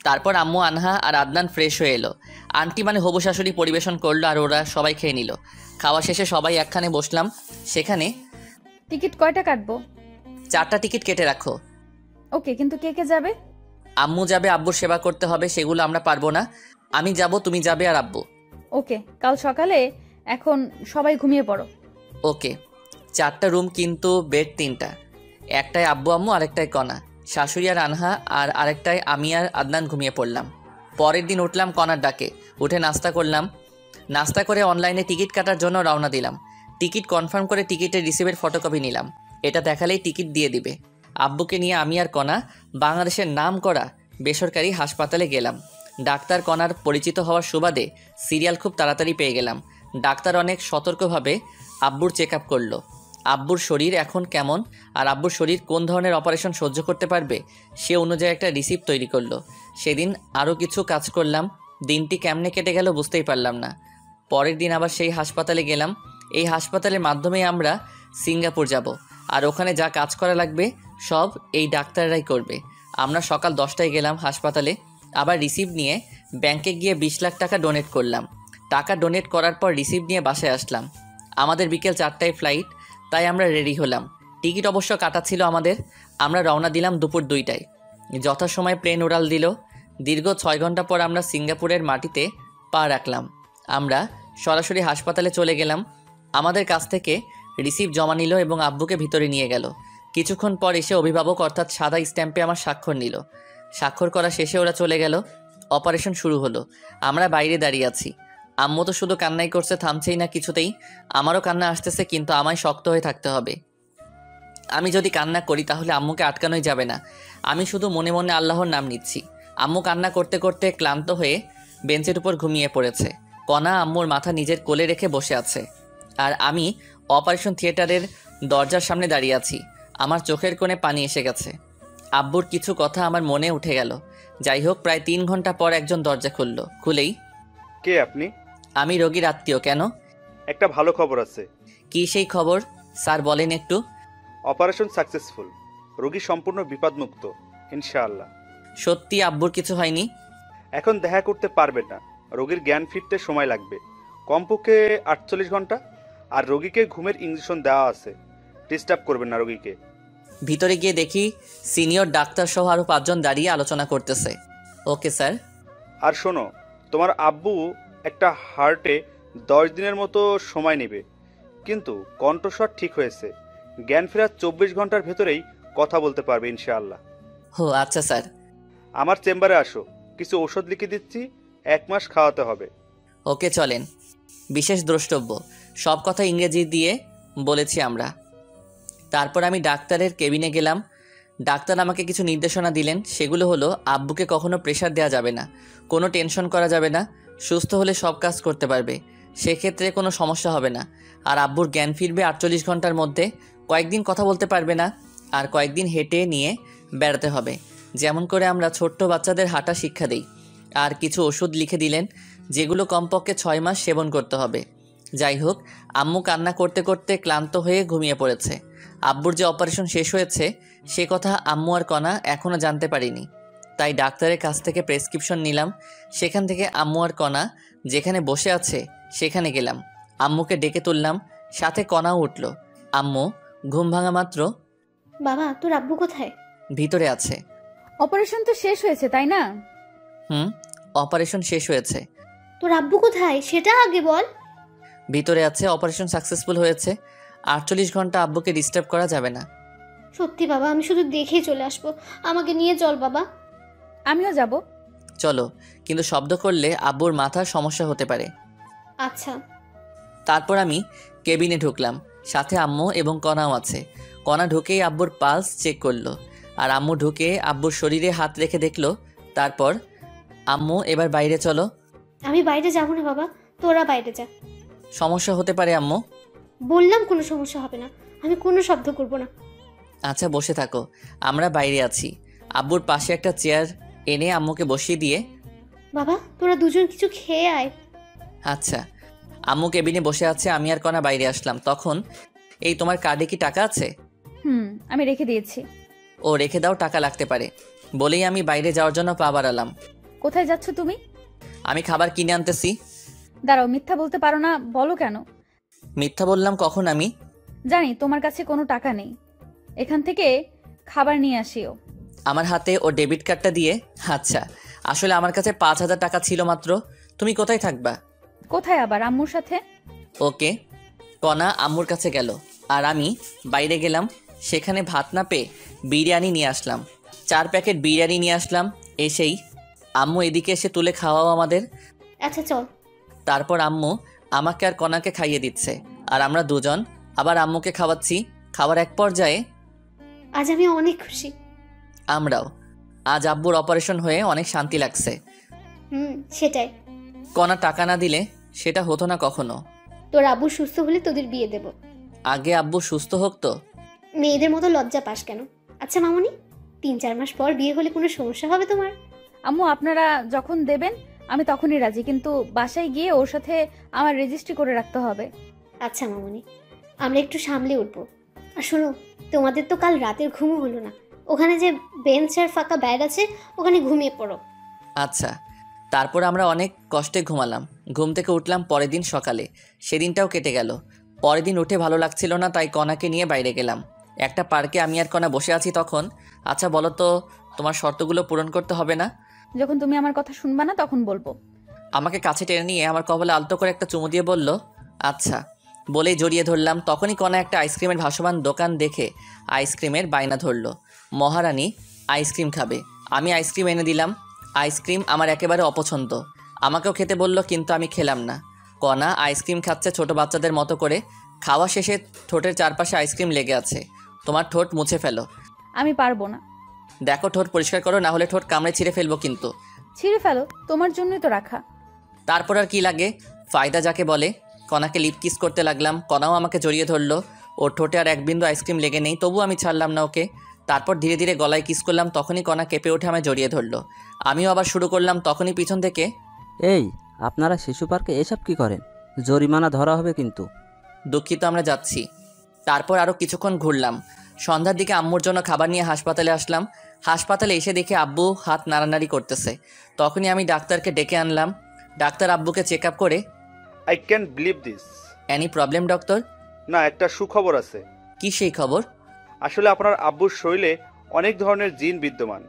তারপর আম্মু, আনহা আর আদনান ফ্রেশ হয়ে এলো। আন্টি মানে হবু শাশুড়ি পরিবেশন করলো, আর ওরা সবাই খেয়ে নিল। খাওয়া শেষে সবাই একখানে বসলাম। সেখানে টিকিট কয়টা কাটবো? 4টা টিকিট কেটে রাখো। ওকে, কিন্তু কে কে যাবে? আম্মু যাবে, আব্বুর সেবা করতে হবে, সেগুলো আমরা পারবো না। আমি যাব, তুমি যাবে আর আব্বু। ওকে, কাল সকালে। এখন সবাই ঘুমিয়ে পড়ো। ওকে। 4টা রুম কিন্তু বেড 3টা। একটায় আব্বু আম্মু, আরেকটায় কণা, শাশুড়ি আর আনহা, আর আরেকটায় আমি আর আদনান ঘুমিয়ে পড়লাম। পরের দিন উঠলাম কণার ডাকে, উঠে নাস্তা করলাম। নাস্তা করে অনলাইনে টিকিট কাটার জন্য রওনা দিলাম। টিকিট কনফার্ম করে টিকিটের রিসিভের ফটোকপি নিলাম। এটা দেখালেই টিকিট দিয়ে দিবে। আব্বুকে নিয়ে আমি আর কণা বাংলাদেশের নামকরা বেসরকারি হাসপাতালে গেলাম। ডাক্তার কণার পরিচিত হওয়ার সুবাদে সিরিয়াল খুব তাড়াতাড়ি পেয়ে গেলাম। ডাক্তার অনেক সতর্কভাবে আব্বুর চেক আপ করলো। আব্বুর শরীর এখন কেমন আর আব্বুর শরীর কোন ধরনের অপারেশন সহ্য করতে পারবে সে অনুযায়ী একটা রিসিপ্ট তৈরি করলো। সেদিন আরও কিছু কাজ করলাম। দিনটি কেমনে কেটে গেল বুঝতেই পারলাম না। পরের দিন আবার সেই হাসপাতালে গেলাম। এই হাসপাতালের মাধ্যমেই আমরা সিঙ্গাপুর যাব, আর ওখানে যা কাজ করা লাগবে সব এই ডাক্তাররাই করবে। আমরা সকাল 10টায় গেলাম হাসপাতালে, আবার রিসিপ্ট নিয়ে ব্যাংকে গিয়ে 20 লাখ টাকা ডোনেট করলাম। টাকা ডোনেট করার পর রিসিপ্ট নিয়ে বাসায় আসলাম। আমাদের বিকেল 4টায় ফ্লাইট, তাই আমরা রেডি হলাম। টিকিট অবশ্য কাটা ছিল আমাদের। আমরা রওনা দিলাম দুপুর 2টায়। যথাসময়ে প্লেন উড়াল দিল। দীর্ঘ 6 ঘন্টা পর আমরা সিঙ্গাপুরের মাটিতে পা রাখলাম। আমরা সরাসরি হাসপাতালে চলে গেলাম। আমাদের কাছ থেকে রিসিপ্ট জমা নিল এবং আব্বুকে ভিতরে নিয়ে গেল। কিছুক্ষণ পর এসে অভিভাবক অর্থাৎ সাদা স্ট্যাম্পে আমার স্বাক্ষর নিল। স্বাক্ষর করা শেষে ওরা চলে গেল। অপারেশন শুরু হলো। আমরা বাইরে দাঁড়িয়ে আছি। আম্মু তো শুধু কান্নাই করছে, থামছেই না কিছুতেই। আমারও কান্না আসতেছে, কিন্তু আমায় শক্ত হয়ে থাকতে হবে। আমি যদি কান্না করি তাহলে আম্মুকে আটকানোই যাবে না। আমি শুধু মনে মনে আল্লাহর নাম নিচ্ছি। আম্মু কান্না করতে করতে ক্লান্ত হয়ে বেঞ্চের উপর ঘুমিয়ে পড়েছে। কণা আম্মুর মাথা নিজের কোলে রেখে বসে আছে, আর আমি অপারেশন থিয়েটারের দরজার সামনে দাঁড়িয়ে আছি। আমার চোখের কোণে পানি এসে গেছে। আব্বুর কিছু কথা আমার মনে উঠে গেল। যাই হোক, প্রায় 3 ঘন্টা পর একজন দরজা খুলল। খুলেই, কে আপনি? আমি রোগীর আত্মীয়। কেন? একটা ভালো খবর আছে। কি সেই খবর স্যার, বলেন একটু। অপারেশন সাকসেসফুল, রোগী সম্পূর্ণ বিপদমুক্ত ইনশাআল্লাহ। সত্যি আব্বুর কিছু হয়নি? এখন দেখা করতে পারবেন না, রোগীর জ্ঞান ফিরতে সময় লাগবে, কমপক্ষে 48 ঘন্টা। আর রোগীকে ঘুমের ইঞ্জেকশন দেওয়া আছে, ডিস্টার্ব করবেন না রোগীকে। ভিতরে গিয়ে দেখি সিনিয়র ডাক্তার সহ আরও 5 জন দাঁড়িয়ে আলোচনা করতেছে। Okay sir. আর শোনো, তোমার আব্বু একটা হার্টে 10 দিনের মতো সময় নেবে, কিন্তু কণ্ঠস্বর ঠিক হয়েছে। জ্ঞান ফেরার 24 ঘন্টার ভেতরেই কথা বলতে পারবে ইনশাআল্লাহ। ও আচ্ছা স্যার। আমার চেম্বারে আসো, কিছু ওষুধ লিখে দিচ্ছি, 1 মাস খাওয়াতে হবে। ওকে চলেন। বিশেষ দ্রষ্টব্য, সব কথা ইংরেজি দিয়ে বলেছি আমরা। তারপর আমি ডাক্তারের কেবিনে গেলাম। ডাক্তার আমাকে কিছু নির্দেশনা দিলেন। সেগুলো হলো, আব্বুকে কখনো প্রেশার দেওয়া যাবে না, কোনো টেনশন করা যাবে না, সুস্থ হলে সব কাজ করতে পারবে, সেক্ষেত্রে কোনো সমস্যা হবে না। আর আব্বুর জ্ঞান ফিরবে 48 ঘন্টার মধ্যে। কয়েকদিন কথা বলতে পারবে না, আর কয়েকদিন হেঁটে নিয়ে বেড়াতে হবে, যেমন করে আমরা ছোট্ট বাচ্চাদের হাঁটা শিক্ষা দিই। আর কিছু ওষুধ লিখে দিলেন, যেগুলো কমপক্ষে 6 মাস সেবন করতে হবে। যাই হোক, আম্মু কান্না করতে করতে ক্লান্ত হয়ে ঘুমিয়ে পড়েছে। আব্বুর যে অপারেশন শেষ হয়েছে সে কথা আম্মু আর কণা এখনও জানতে পারিনি। তাই ডাক্তারের কাছ থেকে প্রেসক্রিপশন নিলাম। সেখান থেকে আম্মু আর কণা যেখানে বসে আছে সেখানে গেলাম। আম্মুকে ডেকে তুললাম, সাথে কণাও উঠল। আম্মু ঘুম ভাঙা মাত্র, বাবা তোর আব্বু কোথায়? ভিতরে আছে। অপারেশন তো শেষ হয়েছে তাই না? অপারেশন শেষ হয়েছে। তোর আব্বু কোথায় সেটা আগে বল। ভিতরে আছে, অপারেশন সাকসেসফুল হয়েছে। 48 ঘন্টা আব্বুকে ডিস্টার্ব করা যাবে না। সত্যি বাবা, আমি শুধু দেখেই চলে আসবো, আমাকে নিয়ে চল বাবা। আমিও যাব। চলো, কিন্তু শব্দ করলে আব্বুর মাথার সমস্যা হতে পারে। আচ্ছা। তারপর আমি কেবিনে ঢুকলাম, সাথে আম্মু এবং কণাও আছে। কণা ঢুকেই আব্বুর পালস চেক করলো, আর আম্মু ঢুকে আব্বুর শরীরে হাত রেখে দেখলো। তারপর, আম্মু এবার বাইরে চলো। আমি বাইরে যাবো না বাবা, তোরা বাইরে যা। সমস্যা হতে পারে আম্মু। বললাম কোনো সমস্যা হবে না, আমি কোনো শব্দ করব না। আচ্ছা বসে থাকো, আমরা বাইরে আছি। আব্বুর পাশে একটা চেয়ার এনে আম্মুকে বসিয়ে দিয়ে, বাবা তোরা দুজন কিছু খেয়ে আয়। আচ্ছা। আম্মু কেবিনে বসে আছে, আমি আর কণা বাইরে আসলাম। তখন, এই তোমার কার্ডে কি টাকা আছে? আমি রেখে দিয়েছি। ও রেখে দাও, টাকা লাগতে পারে। বলেই আমি বাইরে যাওয়ার জন্য পা বাড়ালাম। কোথায় যাচ্ছ তুমি? আমি খাবার কিনে আনতেছি। দাঁড়াও, মিথ্যা বলতে পারো না, বলো কেন? মিথ্যা বললাম কখন আমি? জানি তোমার কাছে কোনো টাকা নেই, এখান থেকে খাবার নিয়ে আসিও। আমার হাতে ও ডেবিট কার্ডটা দিয়ে, আচ্ছা আসলে আমার কাছে 5,000 টাকা ছিল মাত্র। তুমি কোথায় থাকবা? কোথায় আবার? আম্মুর সাথে। ওকে। কণা আম্মুর কাছে গেল আর আমি বাইরে গেলাম। সেখানে ভাত না পেয়ে বিরিয়ানি নিয়ে আসলাম। 4 প্যাকেট বিরিয়ানি নিয়ে আসলাম। এসেই আম্মু এদিকে এসে তুলে খাওয়াও আমাদের। আচ্ছা চল। তারপর আম্মু আমাকে আর কণাকে খাইয়ে দিচ্ছে আর আমরা দুজন আবার আম্মুকে খাওয়াচ্ছি। খাওয়ার এক পর্যায়ে আজ আমি অনেক খুশি। আমরাও। আজ আব্বুর অপারেশন হয়ে অনেক শান্তি লাগছে। সেটাই। কণা টাকা না দিলে সেটা হতো না কখনো। তোর আব্বু সুস্থ হলে তোদের বিয়ে দেব। আগে আব্বু সুস্থ হোক তো। মেয়েদের মতো লজ্জা পাস কেন? আচ্ছা মামুনি, 3-4 মাস পর বিয়ে হলে কোনো সমস্যা হবে তোমার? আম্মু আপনারা যখন দেবেন আমি তখনই রাজি, কিন্তু বাসায় গিয়ে ওর সাথে আমার রেজিস্ট্রি করে রাখতে হবে। আচ্ছা মামুনি, আমরা একটু সামলে উঠবো। আর শোনো, তোমাদের তো কাল রাতের ঘুমও হলো না। ওখানে যে বেঞ্চ আর ফাঁকা ব্যাগ আছে ওখানে ঘুমিয়ে পড়ো। আচ্ছা। তারপর আমরা অনেক কষ্টে ঘুমালাম। ঘুম থেকে উঠলাম পরের দিন সকালে। সেদিনটাও কেটে গেল। পরের দিন উঠে ভালো লাগছিল না, তাই কণাকে নিয়ে বাইরে গেলাম। একটা পার্কে আমি আর কণা বসে আছি তখন। আচ্ছা বলো তো, তোমার শর্তগুলো পূরণ করতে হবে না? যখন তুমি আমার কথা শুনবা না তখন বলবো। আমাকে কাছে টেনে নিয়ে আমার কপালে আলতো করে একটা চুমু দিয়ে বলল, আচ্ছা। বলেই জড়িয়ে ধরলাম। তখনই কণা একটা আইসক্রিমের ভাসমান দোকান দেখে আইসক্রিমের বায়না ধরলো। মহারানী আইসক্রিম খাবে। আমি আইসক্রিম এনে দিলাম। আইসক্রিম আমার একেবারে অপছন্দ। আমাকেও খেতে বলল, কিন্তু আমি খেলাম না। কণা আইসক্রিম খাচ্ছে ছোট বাচ্চাদের মতো করে। খাওয়া শেষে ঠোঁটের চারপাশে আইসক্রিম লেগে আছে। তোমার ঠোঁট মুছে ফেলো। আমি পারবো না। দেখো ঠোঁট পরিষ্কার করো, না হলে ঠোঁট কামড়ে ছিঁড়ে ফেলবো কিন্তু। ছিঁড়ে ফেলো, তোমার জন্যই তো রাখা। তারপর আর কি লাগে, ফায়দা যাকে বলে। কণাকে লিপ কিস করতে লাগলাম। কণাও আমাকে জড়িয়ে ধরলো। ওর ঠোঁটে আর এক বিন্দু আইসক্রিম লেগে নেই, তবু আমি ছাড়লাম না ওকে। তারপর ধীরে ধীরে গলায় কিস করলাম। তখনই কণা কেঁপে উঠে আমায় জড়িয়ে ধরলো। আমিও আবার শুরু করলাম। তখনই পিছন থেকে, এই আপনারা শিশু পার্কে এসব কি করেন? জরিমানা ধরা হবে কিন্তু। দুঃখিত, আমরা যাচ্ছি। তারপর আরও কিছুক্ষণ ঘুরলাম। সন্ধ্যার দিকে আম্মুর জন্য খাবার নিয়ে হাসপাতালে আসলাম। হাসপাতালে এসে দেখে আব্বু হাত নাড়ানাড়ি করতেছে। তখনই আমি ডাক্তারকে ডেকে আনলাম। ডাক্তার আব্বুকে চেক আপ করে, I can believe this. Any problem doctor? না, একটা সুখবর আছে। কি সেই খবর? আসলে আপনার আব্বুর শরীরে অনেক ধরনের জিন বিদ্যমান,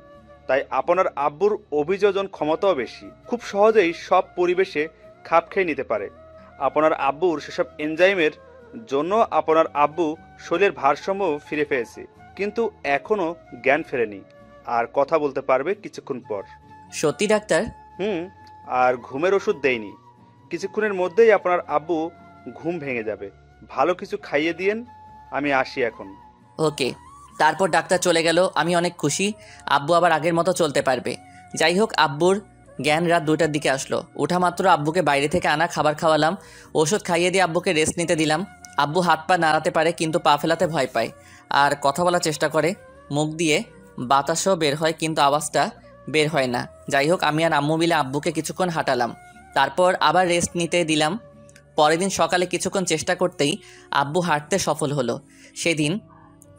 তাই আপনার আব্বুর অভিযোজন ক্ষমতাও বেশি। খুব সহজেই সব পরিবেশে খাপ খেয়ে নিতে পারে। আপনার আব্বুর সেসব এনজাইমের জন্য আপনার আব্বু শরীরের ভারসাম্য ফিরে পেয়েছে, কিন্তু এখনও জ্ঞান ফেরেনি আর কথা বলতে পারবে কিছুক্ষণ পর। সত্যি ডাক্তার? আর ঘুমের ওষুধ দেয়নি। কিছুক্ষণের মধ্যেই আপনার আব্বু ঘুম ভেঙে যাবে। ভালো কিছু খাইয়ে দিয়েন। আমি আসি এখন। ওকে। তারপর ডাক্তার চলে গেল। আমি অনেক খুশি, আব্বু আবার আগের মতো চলতে পারবে। যাই হোক, আব্বুর জ্ঞান রাত 2টার দিকে আসলো। ওঠা মাত্র আব্বুকে বাইরে থেকে আনা খাবার খাওয়ালাম। ওষুধ খাইয়ে দিয়ে আব্বুকে রেস্ট নিতে দিলাম। আব্বু হাত পা নাড়াতে পারে, কিন্তু পা ফেলাতে ভয় পায় আর কথা বলার চেষ্টা করে। মুখ দিয়ে বাতাসও বের হয়, কিন্তু আওয়াজটা বের হয় না। যাই হোক, আমি আর আম্মু মিলে আব্বুকে কিছুক্ষণ হাঁটালাম। তারপর আবার রেস্ট নিতে দিলাম। পরের দিন সকালে কিছুক্ষণ চেষ্টা করতেই আব্বু হাঁটতে সফল হলো। সেদিন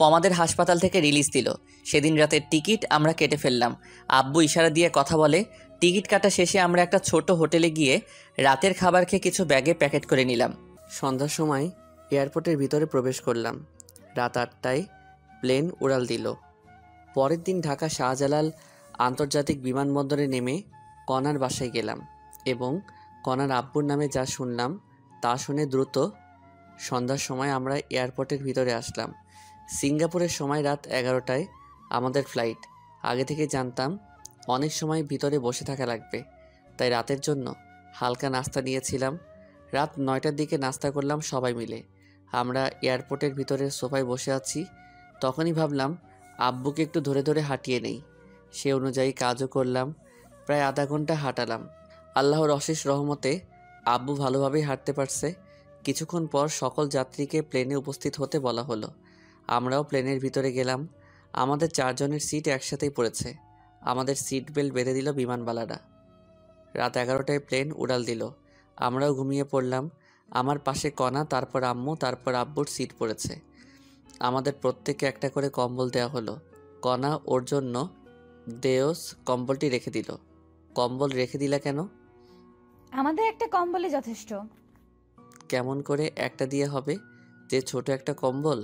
পমাদের হাসপাতাল থেকে রিলিজ দিল। সেদিন রাতের টিকিট আমরা কেটে ফেললাম। আব্বু ইশারা দিয়ে কথা বলে। টিকিট কাটা শেষে আমরা একটা ছোট হোটেলে গিয়ে রাতের খাবার খেয়ে কিছু ব্যাগে প্যাকেট করে নিলাম। সন্ধ্যার সময় এয়ারপোর্টের ভিতরে প্রবেশ করলাম। রাত 8টায় প্লেন উড়াল দিল। পরের দিন ঢাকা শাহজালাল আন্তর্জাতিক বিমানবন্দরে নেমে কণার বাসায় গেলাম এবং কণার আব্বুর নামে যা শুনলাম তা শুনে দ্রুত সন্ধ্যার সময় আমরা এয়ারপোর্টের ভিতরে আসলাম। সিঙ্গাপুরের সময় রাত 11টায় আমাদের ফ্লাইট। আগে থেকে জানতাম অনেক সময় ভিতরে বসে থাকা লাগবে, তাই রাতের জন্য হালকা নাস্তা নিয়েছিলাম। রাত 9টার দিকে নাস্তা করলাম সবাই মিলে। আমরা এয়ারপোর্টের ভিতরের সোফায় বসে আছি। তখনই ভাবলাম আব্বুকে একটু ধরে ধরে হাঁটিয়ে নেই। সে অনুযায়ী কাজও করলাম। প্রায় আধা ঘন্টা হাঁটালাম। আল্লাহর অশেষ রহমতে আব্বু ভালোভাবেই হাঁটতে পারছে। কিছুক্ষণ পর সকল যাত্রীকে প্লেনে উপস্থিত হতে বলা হলো। আমরাও প্লেনের ভিতরে গেলাম। আমাদের 4 জনের সিট একসাথেই পড়েছে। আমাদের সিট বেল্ট বেঁধে দিল বিমানবালারা। রাত 11টায় প্লেন উড়াল দিল। আমরাও ঘুমিয়ে পড়লাম। আমার পাশে কণা, তারপর আম্মু, তারপর আব্বুর সিট পড়েছে। আমাদের প্রত্যেককে একটা করে কম্বল দেওয়া হলো। কণা ওর জন্য দেওস কম্বলটি রেখে দিল। কম্বল রেখে দিলা কেন? আমাদের একটা কম্বলই যথেষ্ট। কেমন করে একটা দিয়ে হবে, যে ছোট একটা কম্বল?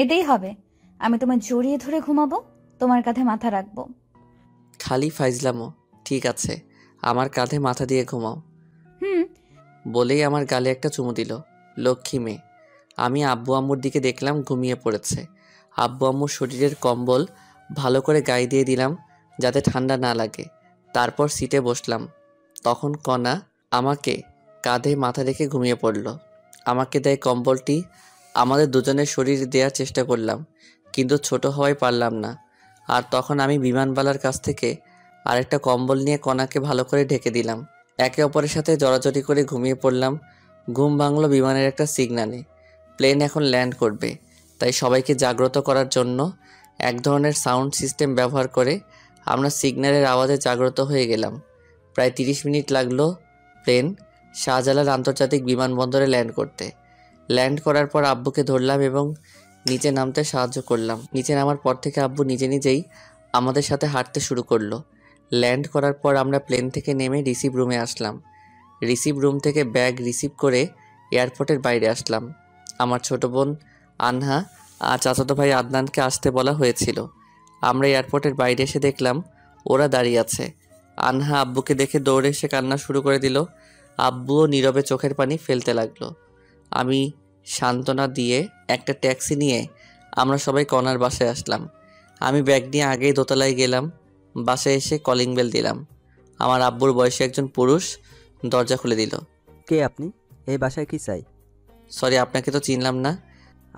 এটাই হবে। আমি তোমায় জড়িয়ে ধরে ঘুমাবো, তোমার কাঁধে মাথা রাখবো। খালি ফাইজলামো। ঠিক আছে, আমার কাঁধে মাথা দিয়ে ঘুমাও। হুম। বলেই আমার গালে একটা চুমু দিল। লক্ষ্মী মেয়ে। আমি আব্বু আম্মুর দিকে দেখলাম ঘুমিয়ে পড়েছে। আব্বু আম্মুর শরীরের কম্বল ভালো করে গায়ে দিয়ে দিলাম যাতে ঠান্ডা না লাগে। তারপর সিটে বসলাম। তখন কণা আমাকে কাঁধে মাথা রেখে ঘুমিয়ে পড়ল। আমাকে দেয় কম্বলটি। আমাদের দুজনের শরীর দেওয়ার চেষ্টা করলাম, কিন্তু ছোট হওয়ায় পারলাম না। আর তখন আমি বিমানবালার কাছ থেকে আরেকটা কম্বল নিয়ে কণাকে ভালো করে ঢেকে দিলাম। একে অপরের সাথে জড়াজড়ি করে ঘুমিয়ে পড়লাম। ঘুম ভাঙলো বিমানের একটা সিগন্যালে। প্লেন এখন ল্যান্ড করবে, তাই সবাইকে জাগ্রত করার জন্য এক ধরনের সাউন্ড সিস্টেম ব্যবহার করে আমরা সিগন্যালের আওয়াজে জাগ্রত হয়ে গেলাম। প্রায় 30 মিনিট লাগলো প্লেন শাহজালাল আন্তর্জাতিক বিমানবন্দরে ল্যান্ড করতে। ল্যান্ড করার পর আব্বুকে ধরলাম এবং নিচে নামতে সাহায্য করলাম। নিচে নামার পর থেকে আব্বু নিজে নিজেই আমাদের সাথে হাঁটতে শুরু করলো। ল্যান্ড করার পর আমরা প্লেন থেকে নেমে রিসিভ রুমে আসলাম। রিসিভ রুম থেকে ব্যাগ রিসিভ করে এয়ারপোর্টের বাইরে আসলাম। আমার ছোট বোন আনহা আর চাচাতো ভাই আদনানকে আসতে বলা হয়েছিল। আমরা এয়ারপোর্টের বাইরে এসে দেখলাম ওরা দাঁড়িয়ে আছে। আনহা আব্বুকে দেখে দৌড়ে এসে কান্না শুরু করে দিল। আব্বুও নীরবে চোখের পানি ফেলতে লাগলো। আমি সান্ত্বনা দিয়ে একটা ট্যাক্সি নিয়ে আমরা সবাই কণার বাসায় আসলাম। আমি ব্যাগ নিয়ে আগেই দোতলায় গেলাম। বাসায় এসে কলিং বেল দিলাম। আমার আব্বুর বয়সী একজন পুরুষ দরজা খুলে দিল। কে আপনি? এই বাসায় কি চাই? সরি, আপনাকে তো চিনলাম না।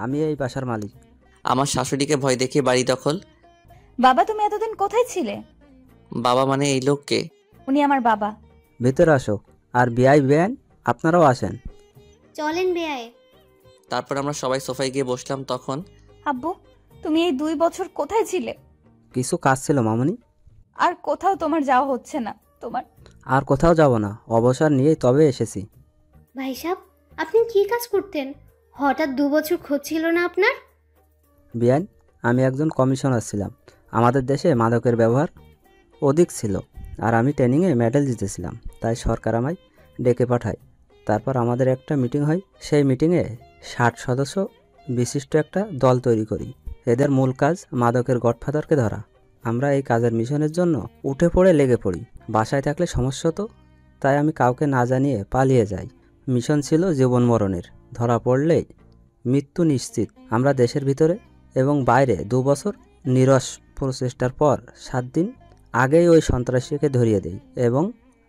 আমি এই বাসার মালিক। আমার শাশুড়িকে ভয় দেখিয়ে বাড়ি দখল। বাবা, তুমি এতদিন কোথায় ছিলে? বাবা মানে এই লোককে? উনি আমার বাবা। ভেতরে আসো। আর বিআই বেআইন আপনারাও আসেন। চলেন বেয়াই। তারপর আমরা সবাই সোফায় গিয়ে বসলাম। তখন আব্বু, তুমি এই 2 বছর কোথায় ছিলে? কিছু কাজ ছিল মামনি। আর কোথাও তোমার যাওয়া হচ্ছে না? তোমার আর কোথাও যাব না, অবসর নিয়েই তবে এসেছি। ভাই সাহেব, আপনি কি কাজ করতেন? হঠাৎ 2 বছর খোঁজ ছিল না আপনার? বিআইন, আমি একজন কমিশনার ছিলাম। আমাদের দেশে মাদকের ব্যবহার অধিক ছিল, আর আমি ট্রেনিংয়ে মেডেল জিতেছিলাম, তাই সরকার আমায় ডেকে পাঠায়। তারপর আমাদের একটা মিটিং হয়। সেই মিটিংয়ে 60 সদস্য বিশিষ্ট একটা দল তৈরি করি। এদের মূল কাজ মাদকের গডফাদারকে ধরা। আমরা এই কাজের মিশনের জন্য উঠে পড়ে লেগে পড়ি। বাসায় থাকলে সমস্যা তো, তাই আমি কাউকে না জানিয়ে পালিয়ে যাই। মিশন ছিল জীবন মরণের। ধরা পড়লেই মৃত্যু নিশ্চিত। আমরা দেশের ভিতরে এবং বাইরে 2 বছর নিরস প্রচেষ্টার পর 7 দিন আগেই ওই সন্ত্রাসীকে ধরিয়ে দেই এবং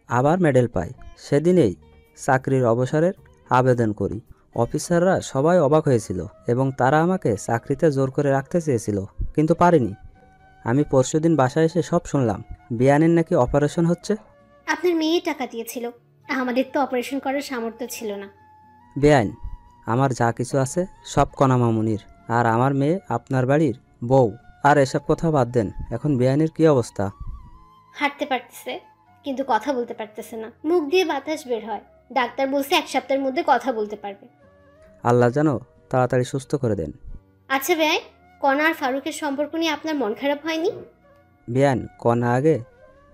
আবার মেডেল পাই। সেদিনেই চাকরির অবসরের আবেদন করি। অফিসাররা সবাই অবাক হয়েছিল এবং তারা আমাকে চাকরিতে জোর করে রাখতে চেয়েছিল, কিন্তু পারিনি। আমি পরশুদিন বাসায় এসে সব শুনলাম বিয়ানের নাকি অপারেশন হচ্ছে। আপনার মেয়ে টাকা দিয়েছিল, আমাদের তো অপারেশন করার সামর্থ্য ছিল না। বেআইন, আমার যা কিছু আছে সব কণা মামুনির, আর আমার মেয়ে আপনার বাড়ির বউ। আর এসব কথা বাদ দেন, এখন বেআইনের কি অবস্থা? হাঁটতে পারতেছে, কিন্তু কথা বলতে পারতেছে না। মুখ দিয়ে বাতাস বের হয়। ডাক্তার বলছে 1 সপ্তাহের মধ্যে কথা বলতে পারবে। আল্লাহ যেন তাড়াতাড়ি সুস্থ করে দেন। আচ্ছা বেয়াই, কণা আর ফারুকের সম্পর্ক নিয়ে আপনার মন খারাপ হয়নি? বেআইন, কণা আগে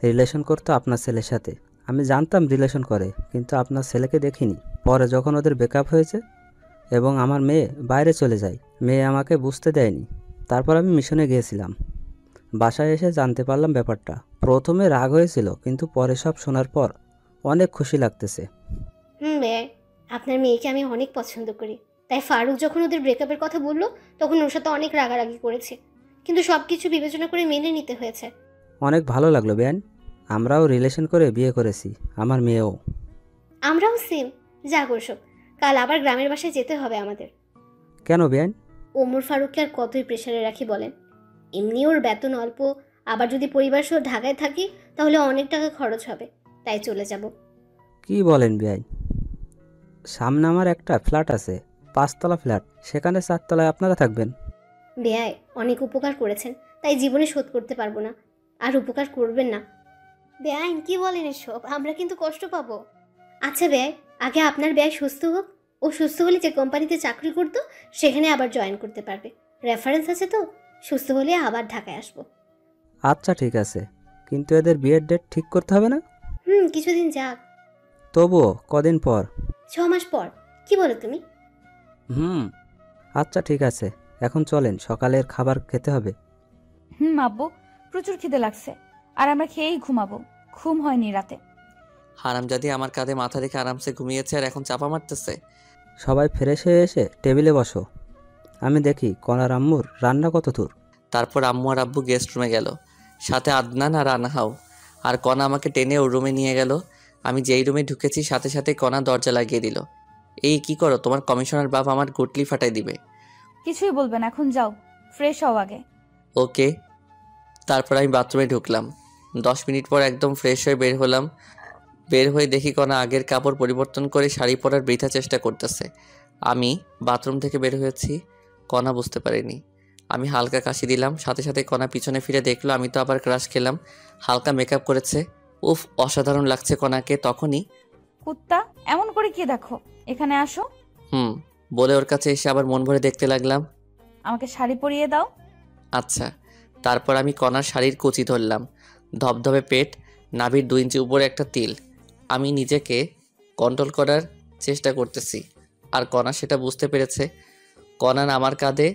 রিলেশন করতো আপনার ছেলের সাথে। আমি জানতাম রিলেশন করে, কিন্তু আপনার ছেলেকে দেখিনি। পরে যখন ওদের ব্রেকআপ হয়েছে এবং আমার মেয়ে বাইরে চলে যায়, মেয়ে আমাকে বুঝতে দেয়নি। তারপর আমি মিশনে গিয়েছিলাম। বাসায় এসে জানতে পারলাম ব্যাপারটা। প্রথমে রাগ হয়েছিল, কিন্তু পরে সব শোনার পর অনেক খুশি লাগতেছে। বেয়াই, আপনার মেয়েকে আমি অনেক পছন্দ করি, তাই ফারুক যখন ওদের ব্রেকআপের কথা বললো তখন ওর সাথে অনেক রাগারাগি করেছি, কিন্তু সব কিছু বিবেচনা করে মেনে নিতে হয়েছে। অনেক ভালো লাগলো বেআইন। আমরাও রিলেশন করে বিয়ে করেছি, আমার মেয়েও। আমরাও সেম। যা করছো, কাল আবার গ্রামের বাসায় যেতে হবে আমাদের। কেন বেআইন? ওমর ফারুককে আর কতই প্রেশারে রাখি বলেন? এমনি ওর বেতন অল্প, আবার যদি পরিবার সহ ঢাকায় থাকি তাহলে অনেক টাকা খরচ হবে, তাই চলে যাব। কি বলেন বেআইন? সামনে আমার একটা ফ্ল্যাট আছে, 5 তলা ফ্ল্যাট, সেখানে 4 তলায় আপনারা থাকবেন। বেয়াই, অনেক উপকার করেছেন, তাই জীবনে শোধ করতে পারবো না। আর উপকার করবেন না। বেআইন কি বলেন এসব? আমরা কিন্তু কষ্ট পাবো। আচ্ছা বেয়াই, আগে আপনার বেয়াই সুস্থ হোক। ও সুস্থ হলে যে কোম্পানিতে চাকরি করতো সেখানে আবার জয়েন করতে পারবে। রেফারেন্স আছে তো, সুস্থ হলে আবার ঢাকায় আসবো। আচ্ছা ঠিক আছে, কিন্তু এদের বিয়ের ডেট ঠিক করতে হবে না? কিছুদিন যাক। তবুও কদিন পর? 6 মাস পর। কি বলো তুমি? আচ্ছা ঠিক আছে, এখন চলেন, সকালের খাবার খেতে হবে। আব্বু, প্রচুর খিদে লাগছে, আর আমরা খেয়েই ঘুমাবো। ঘুম হয়নি রাতে। হারামজাদি আমার কাঁধে মাথা রেখে আরামসে ঘুমিয়েছে আর এখন চাপা মারতেছে। সবাই ফ্রেশ হয়ে এসে টেবিলে বসো। আমি দেখি কনার আম্মুর রান্না কত দূর। তারপর আম্মু আর আব্বু গেস্ট রুমে গেল, সাথে আদনান আর আনাহাও। আর কণা আমাকে টেনে ওর রুমে নিয়ে গেল। আমি যেই রুমে ঢুকেছি সাথে সাথে কণা দরজা লাগিয়ে দিল। এই কি করো, তোমার কমিশনার বাপ আমার গুটলি ফাটাই দিবে। কিছুই বলবেন, এখন যাও, ফ্রেশ হও আগে। ওকে। তারপর আমি বাথরুমে ঢুকলাম। 10 মিনিট পর একদম ফ্রেশ হয়ে বের হলাম। বের হয়ে দেখি কণা আগের কাপড় পরিবর্তন করে শাড়ি পরার বৃথা চেষ্টা করতেছে। আমি বাথরুম থেকে বের হয়েছি, কণা বুঝতে পারিনি। আমি হালকা কাশি দিলাম, সাথে সাথে কণা পিছনে ফিরে দেখলো আমি তো আবার ক্রাশ খেলাম। হালকা মেকআপ করেছে, উফ অসাধারণ লাগছে কণাকে। তখনই কুত্তা, এমন করে কি দেখো, এখানে আসো। বলে ওর কাছে এসে আবার মন ভরে দেখতে লাগলাম। আমাকে শাড়ি পরিয়ে দাও। আচ্ছা। তারপর আমি কণার শাড়ির কুচি ধরলাম, ধবধবে পেট, নাভির 2 ইঞ্চি উপরে একটা তিল। আমি নিজেকে কন্ট্রোল করার চেষ্টা করতেছি, আর কণা সেটা বুঝতে পেরেছে। কণা আমার কাঁধে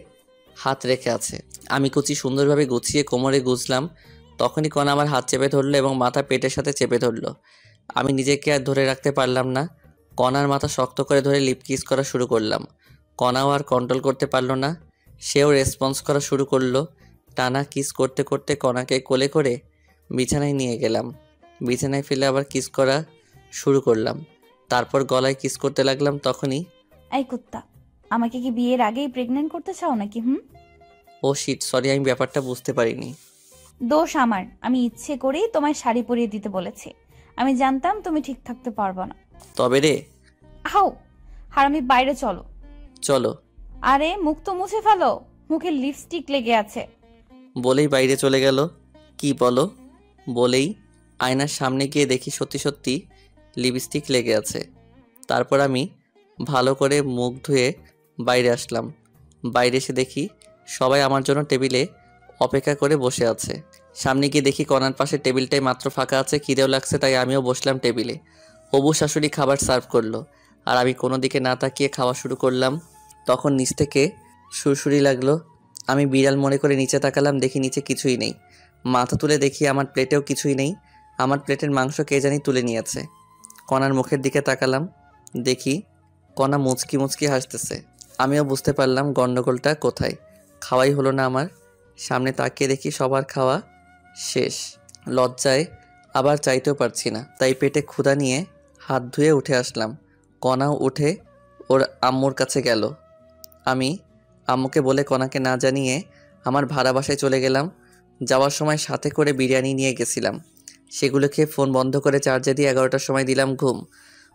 হাত রেখে আছে। আমি কুচি সুন্দরভাবে গুছিয়ে কোমরে গুজলাম। তখনই কণা আমার হাত চেপে ধরলো এবং মাথা পেটের সাথে চেপে ধরলো। আমি নিজেকে আর ধরে রাখতে পারলাম না, কণার মাথা শক্ত করে ধরে লিপ কিস করা শুরু করলাম। কণাও আর কন্ট্রোল করতে পারলো না, সেও রেসপন্স করা শুরু করলো। টানা কিস করতে করতে কণাকে কোলে করে বিছানায় নিয়ে গেলাম। বিছানায় ফেলে আবার কিস করা শুরু করলাম। তারপর গলায় কিস করতে লাগলাম। তখনই এই কুত্তা, আমাকে কি বিয়ের আগেই প্রেগন্যান্ট করতে চাও নাকি? ও শিট, সরি, আমি ব্যাপারটা বুঝতে পারিনি। দোষ আমার, আমি ইচ্ছে করেই তোমায় শাড়ি পরিয়ে দিতে বলেছি। আমি জানতাম তুমি ঠিক থাকতে পারবে না। তবে রে। আও, হারামি, বাইরে চলো। চলো। আরে মুখ তো মুছে ফেলো, মুখে লিপস্টিক লেগে আছে। বলেই বাইরে চলে গেল। কি বলো? বলেই আয়নার সামনে গিয়ে দেখি সত্যি সত্যি লিপস্টিক লেগে আছে। তারপর আমি ভালো করে মুখ ধুয়ে বাইরে আসলাম। বাইরে এসে দেখি সবাই আমার জন্য টেবিলে অপেক্ষা করে বসে আছে। সামনে গিয়ে দেখি কণার পাশে টেবিলটাই মাত্র ফাঁকা আছে। খিদেও লাগছে, তাই আমিও বসলাম টেবিলে। হবু শাশুড়ি খাবার সার্ভ করলো, আর আমি কোনো দিকে না তাকিয়ে খাওয়া শুরু করলাম। তখন নিচ থেকে সুরসুরি লাগলো। আমি বিড়াল মনে করে নিচে তাকালাম, দেখি নিচে কিছুই নেই। মাথা তুলে দেখি আমার প্লেটেও কিছুই নেই। আমার প্লেটের মাংস কে জানি তুলে নিয়েছে। কণার মুখের দিকে তাকালাম, দেখি কণা মুচকি মুচকি হাসতেছে। আমিও বুঝতে পারলাম গন্ডগোলটা কোথায়। খাওয়াই হলো না আমার। সামনে তাকিয়ে দেখি সবার খাওয়া শেষ। লজ্জায় আবার চাইতেও পারছি না, তাই পেটে ক্ষুধা নিয়ে হাত ধুয়ে উঠে আসলাম। কণাও উঠে ওর আম্মুর কাছে গেল। আমি আম্মুকে বলে কণাকে না জানিয়ে আমার ভাড়া বাসায় চলে গেলাম। যাওয়ার সময় সাথে করে বিরিয়ানি নিয়ে গেছিলাম। সেগুলো খেয়ে ফোন বন্ধ করে চার্জে দিয়ে 11টার সময় দিলাম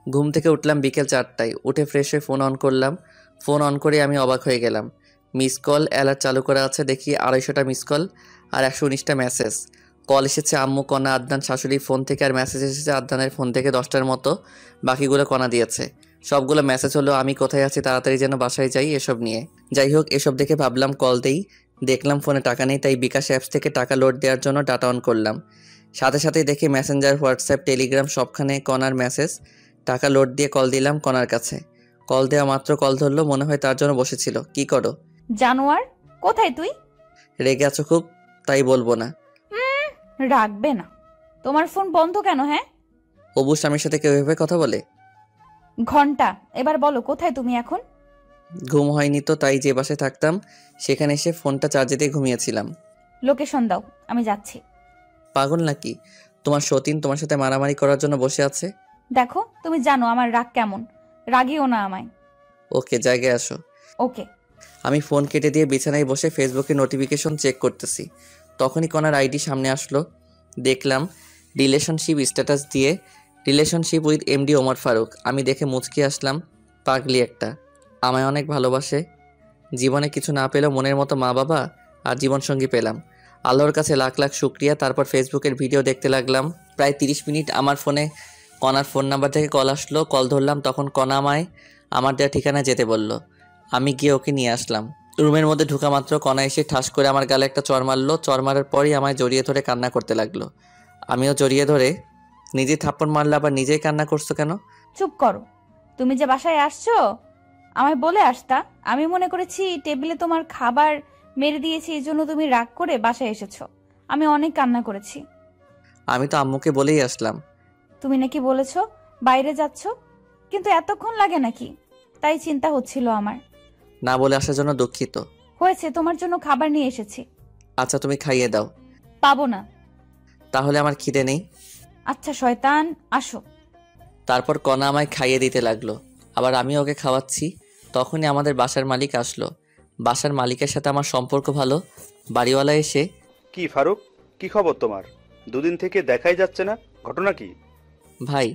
ঘুম থেকে উঠলাম বিকেল 4টায়। উঠে ফ্রেশ হয়ে ফোন অন করলাম। ফোন অন করে আমি অবাক হয়ে গেলাম। মিস কল অ্যালার্ট চালু করা আছে, দেখি 250টা মিস কল আর 119টা মেসেজ। কল এসেছে আম্মু, কণা, আদনান শাশুড়ির ফোন থেকে, আর মেসেজ এসেছে আদনানের ফোন থেকে 10টার মতো। বাকিগুলো কণা দিয়েছে। সবগুলো মেসেজ হলো আমি কোথায় আছি, তাড়াতাড়ি যেন বাসায় যাই, এসব নিয়ে। যাই হোক, এসব দেখে ভাবলাম কল দেই। দেখলাম ফোনে টাকা নেই, তাই বিকাশ অ্যাপস থেকে টাকা লোড দেওয়ার জন্য ডাটা অন করলাম। সাথে সাথেই দেখি মেসেঞ্জার, হোয়াটসঅ্যাপ, টেলিগ্রাম সবখানে কণার মেসেজ। টাকা লোড দিয়ে কল দিলাম কণার কাছে। কল দেওয়া মাত্র কল ধরলো, মনে হয় তার জন্য বসেছিল। কি করো? জানোয়ার, কোথায় তুই? রেগে আছো খুব? তাই বলবো না। রাখবে না। তোমার ফোন বন্ধ কেন? অবু স্বামীর সাথে কেউ এভাবে কথা বলে? ঘন্টা, এবার বলো কোথায় তুমি এখন? ঘুম হয়নি তো, তাই যে বাসায় থাকতাম সেখানে এসে ফোনটা চার্জে দিয়ে ঘুমিয়েছিলাম। লোকেশন দাও, আমি যাচ্ছি। পাগল নাকি? তোমার সতীন তোমার সাথে মারামারি করার জন্য বসে আছে। দেখো, তুমি জানো আমার রাগ কেমন, রাগিও না আমায়। ওকে, জায়গায় আসো। ওকে। আমি ফোন কেটে দিয়ে বিছানায় বসে ফেসবুকে নোটিফিকেশন চেক করতেছি। তখনই কণার আইডি সামনে আসলো। দেখলাম রিলেশনশিপ স্ট্যাটাস দিয়ে, relationship with MD Omar Faruk. আমি দেখে মুচকি আসলাম। পাগলি একটা, আমায় অনেক ভালোবাসে। জীবনে কিছু না পেলেও মনের মতো মা বাবা আর জীবনসঙ্গী পেলাম। আল্লাহর কাছে লাখ লাখ শুক্রিয়া। তারপর ফেসবুকের ভিডিও দেখতে লাগলাম। প্রায় 30 মিনিট আমার ফোনে কণার ফোন নাম্বার থেকে কল আসলো। কল ধরলাম, তখন কণা আমায় আমার দেওয়া ঠিকানায় যেতে বলল। আমি গিয়ে ওকে নিয়ে আসলাম। রুমের মধ্যে ঢোকা মাত্র কণা এসে ঠাস করে আমার গালে একটা চড় মারলো। চড় মারার পরই আমায় জড়িয়ে ধরে কান্না করতে লাগলো। আমিও জড়িয়ে ধরে, নিজে থাপ্পড় মারলে আবার নিজেই কান্না করছো কেন? চুপ করো। তুমি যে বাসায় আসছো আমায় বলে আসতা। আমি মনে করেছি টেবিলে তোমার খাবার মেরে দিয়েছি এই জন্য তুমি রাগ করে বাসায় এসেছো। আমি অনেক কান্না করেছি। আমি তো আম্মুকে বলেই আসলাম। তুমি নাকি বলেছো বাইরে যাচ্ছ, কিন্তু এতক্ষণ লাগে নাকি? তাই চিন্তা হচ্ছিল আমার। না বলে আসার জন্য দুঃখিত। হয়েছে, তোমার জন্য খাবার নিয়ে এসেছি। আচ্ছা, তুমি খাইয়ে দাও। পাবো না। তাহলে আমার খিদে নেই। আচ্ছা শয়তান, আসো। তারপর কণা আমায় খাইয়ে দিতে লাগলো, আবার আমি ওকে খাওয়াচ্ছি। তখনই আমাদের বাসার মালিক আসলো। বাসার মালিকের সাথে আমার সম্পর্ক ভালো। বাড়িওয়ালা এসে, কি ফারুক, কি খবর তোমার? দুদিন থেকে দেখাই যাচ্ছে না, ঘটনা কি? ভাই,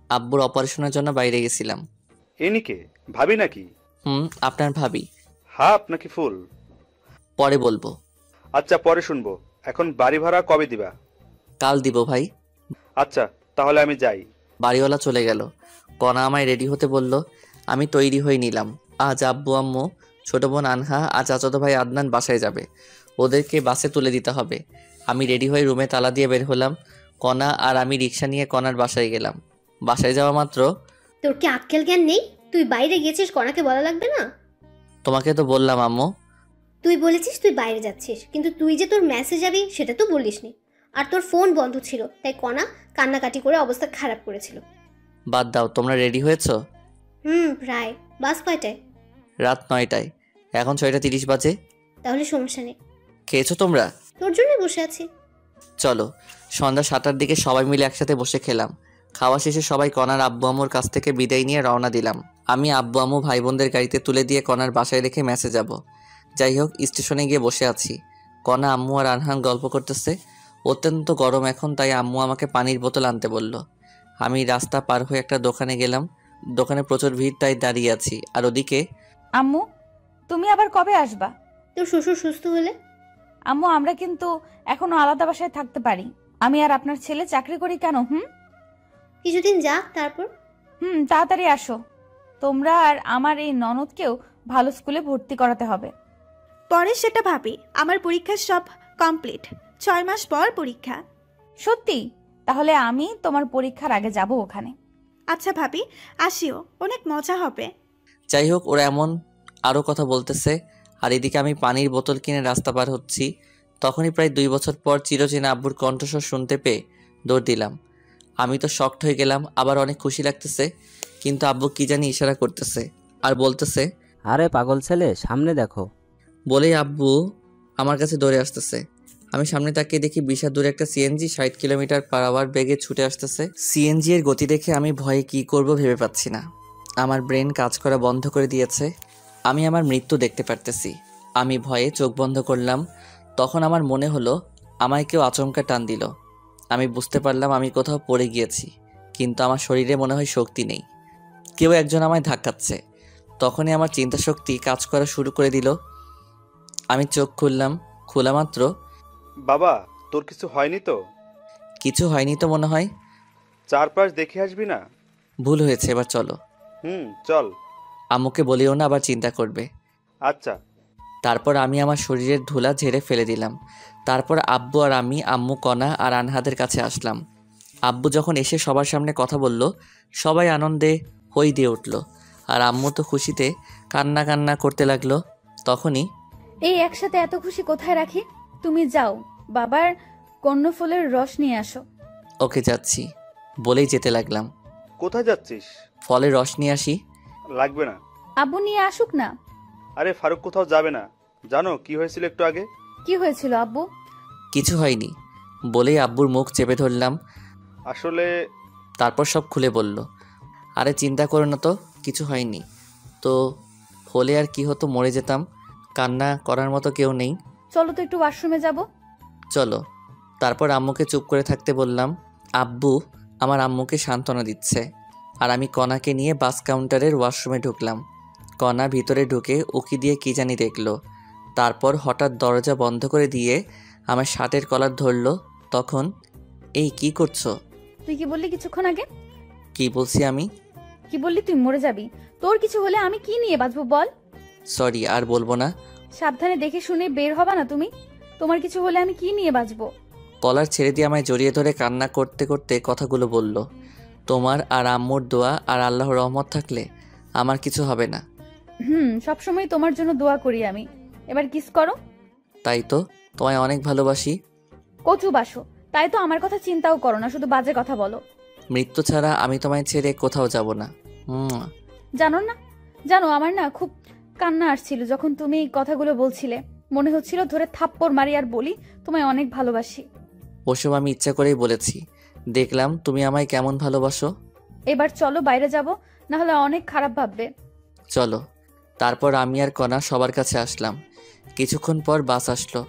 আব্বুর অপারেশনের জন্য বাইরে গেছিলাম। এনিকে ভাবি নাকি? আপনার ভাবি। হাফ নাকি ফুল? পরে বলবো। আচ্ছা, পরে শুনবো। এখন বাড়ি ভাড়া কবে দিবা? কাল দিব ভাই। আচ্ছা, তাহলে আমি যাই। বাড়িওয়ালা চলে গেল। কণা আমায় রেডি হতে বলল। আমি তৈরি হয়ে নিলাম। আজ আব্বু আম্মু, ছোট বোন আনহা আর চাচাতো ভাই আদনান বাসায় যাবে। ওদেরকে বাসে তুলে দিতে হবে। আমি রেডি হয়ে রুমে তালা দিয়ে বের হলাম। কণা আর আমি রিক্সা নিয়ে কণার বাসায় গেলাম। বাসায় যাওয়া মাত্র, তোর কি আক্কেল জ্ঞান নেই? তুই বাইরে গেছিস, কণাকে বলা লাগবে না? তোমাকে তো বললাম আম্মু। তুই বলেছিস তুই বাইরে যাচ্ছিস, কিন্তু তুই যে তোর মেসেজ যাবি সেটা তো বলিসনি। আর তোর ফোন বন্ধ ছিল, তাই কণা কান্নাকাটি করে অবস্থা খারাপ করেছিল। বাদ দাও, তোমরা রেডি হয়েছো? প্রায়। বাস কয়টায়? রাত 9টায়। এখন 6:30 বাজে। তাহলে সমস্যা নেই। খেয়েছো তোমরা? তোর জন্যই বসে আছি। চলো। সন্ধ্যা 7টার দিকে সবাই মিলে একসাথে বসে খেলাম। খাওয়া শেষে সবাই কণার আব্বু আম্মুর কাছ থেকে বিদায় নিয়ে রওনা দিলাম। আমি আব্বু আম্মু ভাই বোনদের গাড়িতে তুলে দিয়ে কণার বাসায় রেখে মেসে যাব। যাই হোক, স্টেশনে গিয়ে বসে আছি। কণা, আম্মু আর আনহান গল্প করতেছে। অত্যন্ত গরম এখন, তাই আম্মু আমাকে পানির বোতল আনতে বলল। আমি রাস্তা পার হয়ে একটা দোকানে গেলাম। দোকানে প্রচুর ভিড়, তাই দাঁড়িয়ে আছি। আর ওদিকে, আম্মু তুমি আবার কবে আসবা? তোর শ্বশুর সুস্থ হলে। আম্মু আমরা কিন্তু এখনো আলাদা বাসায় থাকতে পারি। আমি আর আপনার ছেলে চাকরি করি কেন? কিছুদিন যাক, তারপর। তাড়াতাড়ি আসো। তোমরা আর আমার এই ননদকেও ভালো স্কুলে ভর্তি করাতে হবে। পরে সেটা ভাবি। আমার পরীক্ষা সব কমপ্লিট। 6 মাস পর পরীক্ষা। সত্যি? তাহলে আমি তোমার পরীক্ষার আগে যাব ওখানে। আচ্ছা ভাবি, আসিও, অনেক মজা হবে। যাই হোক, ওরা এমন আরও কথা বলতেছে। আর এদিকে আমি পানির বোতল কিনে রাস্তা পার হচ্ছি। তখনই প্রায় 2 বছর পর চিরচেনা আব্বুর কণ্ঠস্বর শুনতে পেয়ে দৌড় দিলাম। আমি তো শকড হয়ে গেলাম, আবার অনেক খুশি লাগতেছে। কিন্তু আব্বু কি জানি ইশারা করতেছে আর বলতেছে, আরে পাগল ছেলে, সামনে দেখো। বলেই আব্বু আমার কাছে দৌড়ে আসতেছে। আমি সামনে তাকিয়ে দেখি বিশাল দূরে একটা সিএনজি 60 কিলোমিটার/আওয়ার বেগে ছুটে আসতেছে। সিএনজি এর গতি দেখে আমি ভয়ে কি করব ভেবে পাচ্ছি না। আমার ব্রেন কাজ করা বন্ধ করে দিয়েছে। আমি আমার মৃত্যু দেখতে পারতেছি। আমি ভয়ে চোখ বন্ধ করলাম। তখন আমার মনে হলো আমায় কেউ আচমকা টান দিল। আমি বুঝতে পারলাম আমি কোথাও পড়ে গিয়েছি, কিন্তু আমার শরীরে মনে হয় শক্তি নেই। কেউ একজন আমায় ধাক্কাচ্ছে। তখনই আমার চিন্তা শক্তি কাজ করা শুরু করে দিল। আমি চোখ খুললাম। খোলা মাত্র, বাবা, তোর কিছু হয়নি তো? কিছু হয়নি তো মনে হয়। চারপাশ দেখে আসবি না? ভুল হয়েছে, এবার চলো। চল। আম্মুকে বলিও না, আবার চিন্তা করবে। আচ্ছা। তারপর আমি আমার শরীরের ধুলা ঝেড়ে ফেলে দিলাম। তারপর আব্বু আর আমি, আম্মু, কণা আর আনহাদের কাছে আসলাম। আব্বু যখন এসে সবার সামনে কথা বলল, সবাই আনন্দে হই দিয়ে উঠল। আর আম্মু তো খুশিতে কান্না কান্না করতে লাগলো। তখনই, এই একসাথে এত খুশি কোথায় রাখি? তুমি যাও বাবার কর্ণফুলের রস নিয়ে আসো। ওকে, যাচ্ছি বলেই যেতে লাগলাম। কোথায় যাচ্ছিস? ফলের রস নিয়ে আসি। লাগবে না। আব্বু নিয়ে আসুক না। আরে ফারুক কোথাও যাবে না। জানো কি হয়েছিল একটু আগে? কি হয়েছিল আব্বু? কিছু হয়নি বলেই আব্বুর মুখ চেপে ধরলাম। আসলে, তারপর সব খুলে বলল। আরে চিন্তা করো না তো, কিছু হয়নি তো। হলে আর কি হতো, মরে যেতাম। কান্না করার মতো কেউ নেই। চলো তো একটু ওয়াশরুমে যাব। চলো। তারপর আম্মুকে চুপ করে থাকতে বললাম। আব্বু আমার আম্মুকে সান্ত্বনা দিচ্ছে। আর আমি কণাকে নিয়ে বাস কাউন্টারের ওয়াশরুমে ঢুকলাম। কণা ভিতরে ঢুকে উকি দিয়ে কি জানি দেখলো। তারপর হঠাৎ দরজা বন্ধ করে দিয়ে আমার শার্টের কলার ধরলো। তখন, এই কি করছো? তুই কি বললি কিছুক্ষণ আগে? কি বলছি আমি? কি বললি তুই মরে যাবি? তোর কিছু হলে আমি কি নিয়ে বাঁচবো বল? সরি, আর বলবো না। সাবধানে দেখে শুনে বের হবা না তুমি? তোমার কিছু হলে আমি কি নিয়ে বাঁচবো? কলার ছেড়ে দিয়ে আমায় জড়িয়ে ধরে কান্না করতে করতে কথাগুলো বলল। তোমার আর আম্মুর দোয়া আর আল্লাহর রহমত থাকলে আমার কিছু হবে না। সবসময় তোমার জন্য দোয়া করি আমি। এবার কিস করো। তাই তো, তোমায় অনেক ভালোবাসি। কচু বাসো, তাই তো আমার কথা চিন্তাও করো না, শুধু বাজে কথা বলো। মৃত্যু ছাড়া আমি তোমায় ছেড়ে কোথাও যাব না। জানো না, জানো আমার না খুব কান্না আসছিল যখন তুমি এই কথাগুলো বলছিলে। মনে হচ্ছিল ধরে থাপ্পড় মারি আর বলি তোমায় অনেক ভালোবাসি। ওসব আমি ইচ্ছা করেই বলেছি। দেখলাম তুমি আমায় কেমন ভালোবাসো। এবার চলো বাইরে যাব, না হলে অনেক খারাপ ভাববে। চলো। তারপর আমি আর কণা সবার কাছে আসলাম। কিছুক্ষণ পর বাস আসলো।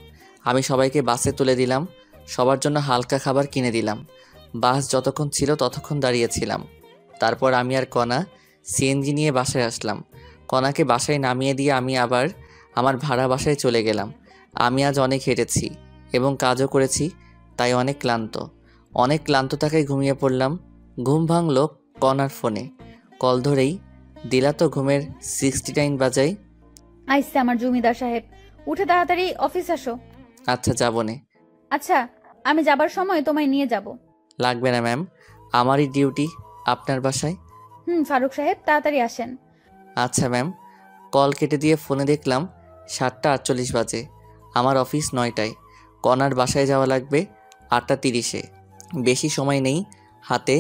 আমি সবাইকে বাসে তুলে দিলাম, সবার জন্য হালকা খাবার কিনে দিলাম। বাস যতক্ষণ ছিল ততক্ষণ দাঁড়িয়েছিলাম। তারপর আমি আর কণা সিএনজি নিয়ে বাসায় আসলাম। কণাকে বাসায় নামিয়ে দিয়ে আমি আবার আমার ভাড়া বাসায় চলে গেলাম। আমি আজ অনেক হেঁটেছি এবং কাজও করেছি, তাই অনেক ক্লান্ত থাকায় ঘুমিয়ে পড়লাম। ঘুম ভাঙল কণার ফোনে। কল ধরেই দিলা তো ঘুমের 69 বাজাই। আইসে আমার জমিদার সাহেব, উঠে তাড়াতাড়ি অফিস আসো। আচ্ছা যাবনে। আচ্ছা, আমি যাবার সময় তোমায় নিয়ে যাব। লাগবে না ম্যাম, আমারই ডিউটি আপনার বাসায়। ফারুক সাহেব তাড়াতাড়ি আসেন। আচ্ছা ম্যাম। কল কেটে দিয়ে ফোনে দেখলাম 7:48 বাজে। আমার অফিস 9টায়। কণার বাসায় যাওয়া লাগবে 8:30-এ। বেশি সময় নেই হাতে,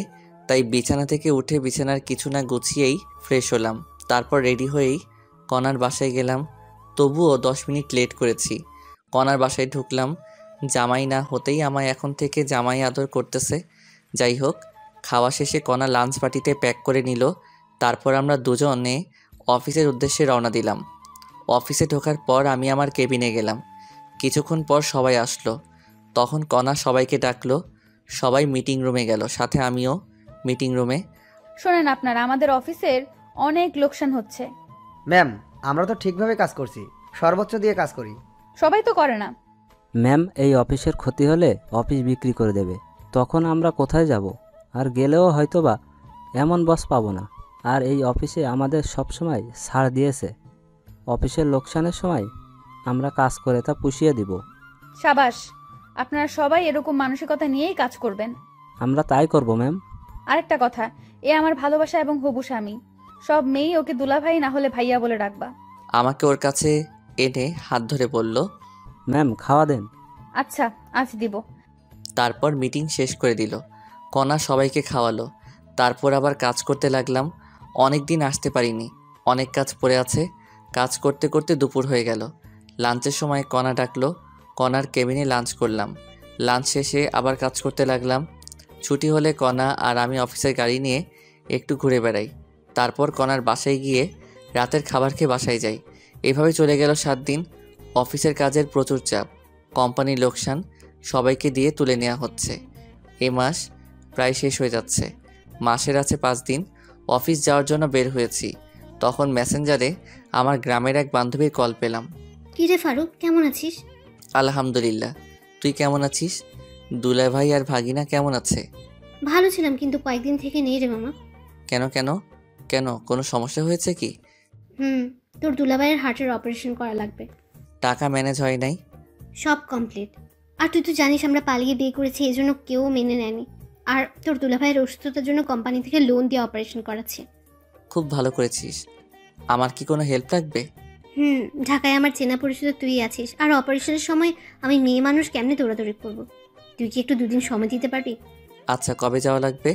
তাই বিছানা থেকে উঠে বিছানার কিছু না গুছিয়েই ফ্রেশ হলাম। তারপর রেডি হয়েই কণার বাসায় গেলাম। তবুও 10 মিনিট লেট করেছি। কণার বাসায় ঢুকলাম। জামাই না হতেই আমায় এখন থেকে জামাই আদর করতেছে। যাই হোক, খাওয়া শেষে কণা লাঞ্চ পার্টিতে প্যাক করে নিল। তারপর আমরা দুজনে অফিসের উদ্দেশ্যে রওনা দিলাম। অফিসে ঢোকার পর আমি আমার কেবিনে গেলাম। কিছুক্ষণ পর সবাই আসলো। তখন কণা সবাইকে ডাকলো। সবাই মিটিং রুমে গেল, সাথে আমিও মিটিং রুমে। শোনেন, আপনারা আমাদের অফিসের অনেক লোকসান হচ্ছে। ম্যাম, আমরা তো ঠিকভাবে কাজ করছি, সর্বোচ্চ দিয়ে কাজ করি। সবাই তো করে না। ম্যাম, এই অফিসের ক্ষতি হলে অফিস বিক্রি করে দেবে, তখন আমরা কোথায় যাব? আর গেলেও হয়তোবা এমন বস পাবো না। আর এই অফিসে আমাদের সবসময় ছাড় দিয়েছে। অফিসের লোকসানের সময় আমরা কাজ করে তা পুষিয়ে দিব। সাবাস, আপনারা সবাই এরকম মানসিকতা নিয়েই কাজ করবেন। আমরা তাই করব ম্যাম। আরেকটা কথা, এ আমার ভালোবাসা এবং হবু স্বামী। সব মেয়েই ওকে দুলাভাই না হলে ভাইয়া বলে ডাকবা। আমাকে ওর কাছে এনে হাত ধরে বলল, ম্যাম খাওয়া দেন। আচ্ছা, আজ দিব। তারপর মিটিং শেষ করে দিল। কণা সবাইকে খাওয়ালো। তারপর আবার কাজ করতে লাগলাম। অনেক দিন আসতে পারিনি, অনেক কাজ পড়ে আছে। কাজ করতে করতে দুপুর হয়ে গেল। লাঞ্চের সময় কণা ডাকলো। কণার কেবিনে লাঞ্চ করলাম। লাঞ্চ শেষে আবার কাজ করতে লাগলাম। ছুটি হলে কণা আর আমি অফিসের গাড়ি নিয়ে একটু ঘুরে বেড়াই। তারপর কণার বাসায় গিয়ে রাতের খাবার খেয়ে বাসায় যাই। এভাবে চলে গেল 7 দিন। অফিসের কাজের প্রচুর চাপ, কোম্পানির লোকসান, সবাইকে দিয়ে তুলে নেওয়া হচ্ছে। এ মাস প্রায় শেষ হয়ে যাচ্ছে। মাসের আছে 5 দিন। অফিস যাওয়ার জন্য বের হয়েছি, তখন মেসেঞ্জারে আমার গ্রামের এক বান্ধবীর কল পেলাম। কি রে ফারুক, কেমন আছিস? আলহামদুলিল্লাহ, তুই কেমন আছিস? দুলা ভাই আর ভাগিনা কেমন আছে? ভালো ছিলাম, কিন্তু কয়েকদিন থেকে নেই রে মামা। কেন কেন কেন কোনো সমস্যা হয়েছে কি? তোর দুলাভাইয়ের হার্টের অপারেশন করা লাগবে। টাকা ম্যানেজ হয় নাই? সব কমপ্লিট। আর তুই তো জানিস আমরা পালিয়ে বিয়ে করেছি, এই জন্য কেউ মেনে নেয়নি। আর তোর দুলাভাইয়ের অসুস্থতার জন্য কোম্পানি থেকে লোন দিয়ে অপারেশন করাচ্ছে। খুব ভালো করেছিস। আমার কি কোনো হেল্প লাগবে? ঢাকায় আমার চেনা পরিচিত তুই আছিস, আর অপারেশনের সময় আমি মেয়ে মানুষ কেমনে দৌড়াদৌড়ি করবো? তুই কি একটু 2 দিন সময় দিতে পারবি? আচ্ছা, কবে যাওয়া লাগবে?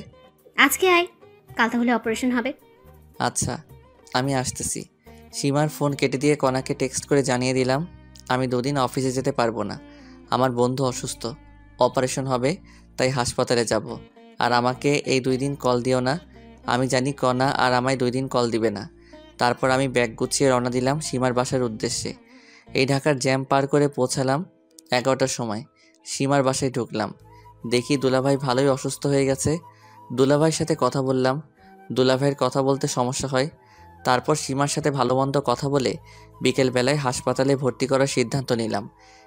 আজকে আয়, কাল তাহলে অপারেশন হবে। আচ্ছা, আমি আসতেছি। সীমার ফোন কেটে দিয়ে কণাকে টেক্সট করে জানিয়ে দিলাম আমি 2 দিন অফিসে যেতে পারবো না। আমার বন্ধু অসুস্থ, অপারেশন হবে, তাই হাসপাতালে যাব। আর আমাকে এই 2 দিন কল দিও না। আমি জানি কণা আর আমায় 2 দিন কল দিবে না। তারপর আমি ব্যাগ গুছিয়ে রওনা দিলাম সীমার বাসার উদ্দেশ্যে। এই ঢাকার জ্যাম পার করে পৌঁছালাম 11টার সময়। সীমার বাসায় ঢুকলাম, দেখি দুলাভাই ভালোই অসুস্থ হয়ে গেছে। দুলাভাইয়ের সাথে কথা বললাম। দুলাভাইয়ের কথা বলতে সমস্যা হয়। তারপর সীমার সাথে ভালো মন্দ কথা বলে বিকেলবেলায় হাসপাতালে ভর্তি করার সিদ্ধান্ত নিলাম।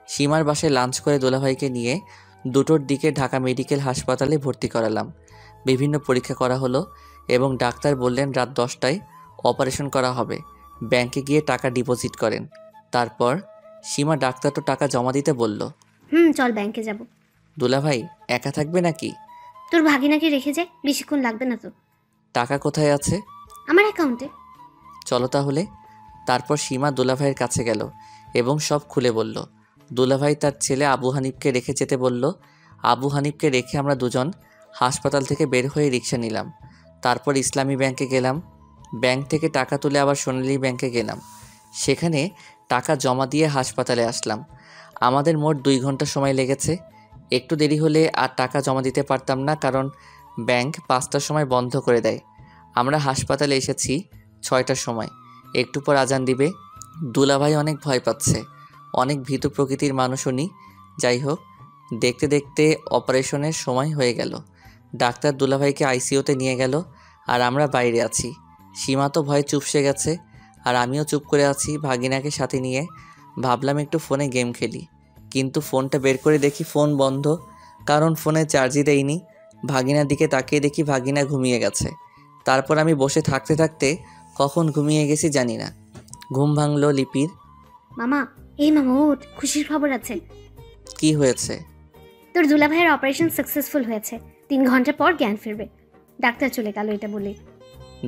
সীমার বাসায় লাঞ্চ করে দুলাভাইকে নিয়ে 2টোর দিকে ঢাকা মেডিকেল হাসপাতালে ভর্তি করালাম। বিভিন্ন পরীক্ষা করা হলো এবং ডাক্তার বললেন রাত 10টায় অপারেশন করা হবে, ব্যাংকে গিয়ে টাকা ডিপোজিট করেন। তারপর সীমা ডাক্তার তো টাকা জমা দিতে বলল। চল ব্যাংকে যাব। দুলাভাই একা থাকবে নাকি? তোর ভাগিনাকে রেখে যাই, বেশিক্ষণ লাগবে না তো। টাকা কোথায় আছে? আমার অ্যাকাউন্টে। চলো তাহলে। তারপর সীমা দুলাভাইয়ের কাছে গেল এবং সব খুলে বলল। দুলাভাই তার ছেলে আবু হানিফকে রেখে যেতে বলল। আবু হানিফকে রেখে আমরা দুজন হাসপাতাল থেকে বের হয়ে রিক্সা নিলাম। তারপর ইসলামী ব্যাংকে গেলাম। ব্যাংক থেকে টাকা তুলে আবার সোনালী ব্যাংকে গেলাম। সেখানে টাকা জমা দিয়ে হাসপাতালে আসলাম। আমাদের মোট 2 ঘন্টা সময় লেগেছে। একটু দেরি হলে আর টাকা জমা দিতে পারতাম না, কারণ ব্যাংক 5টার সময় বন্ধ করে দেয়। আমরা হাসপাতালে এসেছি 6টার সময়। একটু পর আজান দিবে। দুলাভাই অনেক ভয় পাচ্ছে, অনেক ভীতু প্রকৃতির মানুষ উনি। যাই হোক, দেখতে দেখতে অপারেশনের সময় হয়ে গেল। ডাক্তার দুলাভাইকে আইসিইউতে নিয়ে গেল, আর আমরা বাইরে আছি। সীমা তো ভয়ে চুপসে গেছে, আর আমিও চুপ করে আছি ভাগিনাকে সাথে নিয়ে। ভাবলাম একটু ফোনে গেম খেলি, কিন্তু ফোনটা বের করে দেখি ফোন বন্ধ, কারণ ফোনে চার্জই দেয়নি। ভাগিনার দিকে তাকিয়ে দেখি ভাগিনা ঘুমিয়ে গেছে। তারপর আমি বসে থাকতে থাকতে কখন ঘুমিয়ে গেছি জানি না। ঘুম ভাঙলো লিপির। মামা, এই মামা ওঠ, খুশির খবর আছে। কি হয়েছে? তোর দুলাভাইয়ের অপারেশন সাকসেসফুল হয়েছে। 3 ঘন্টা পর জ্ঞান ফিরবে। ডাক্তার চলে গেল এটা বলে।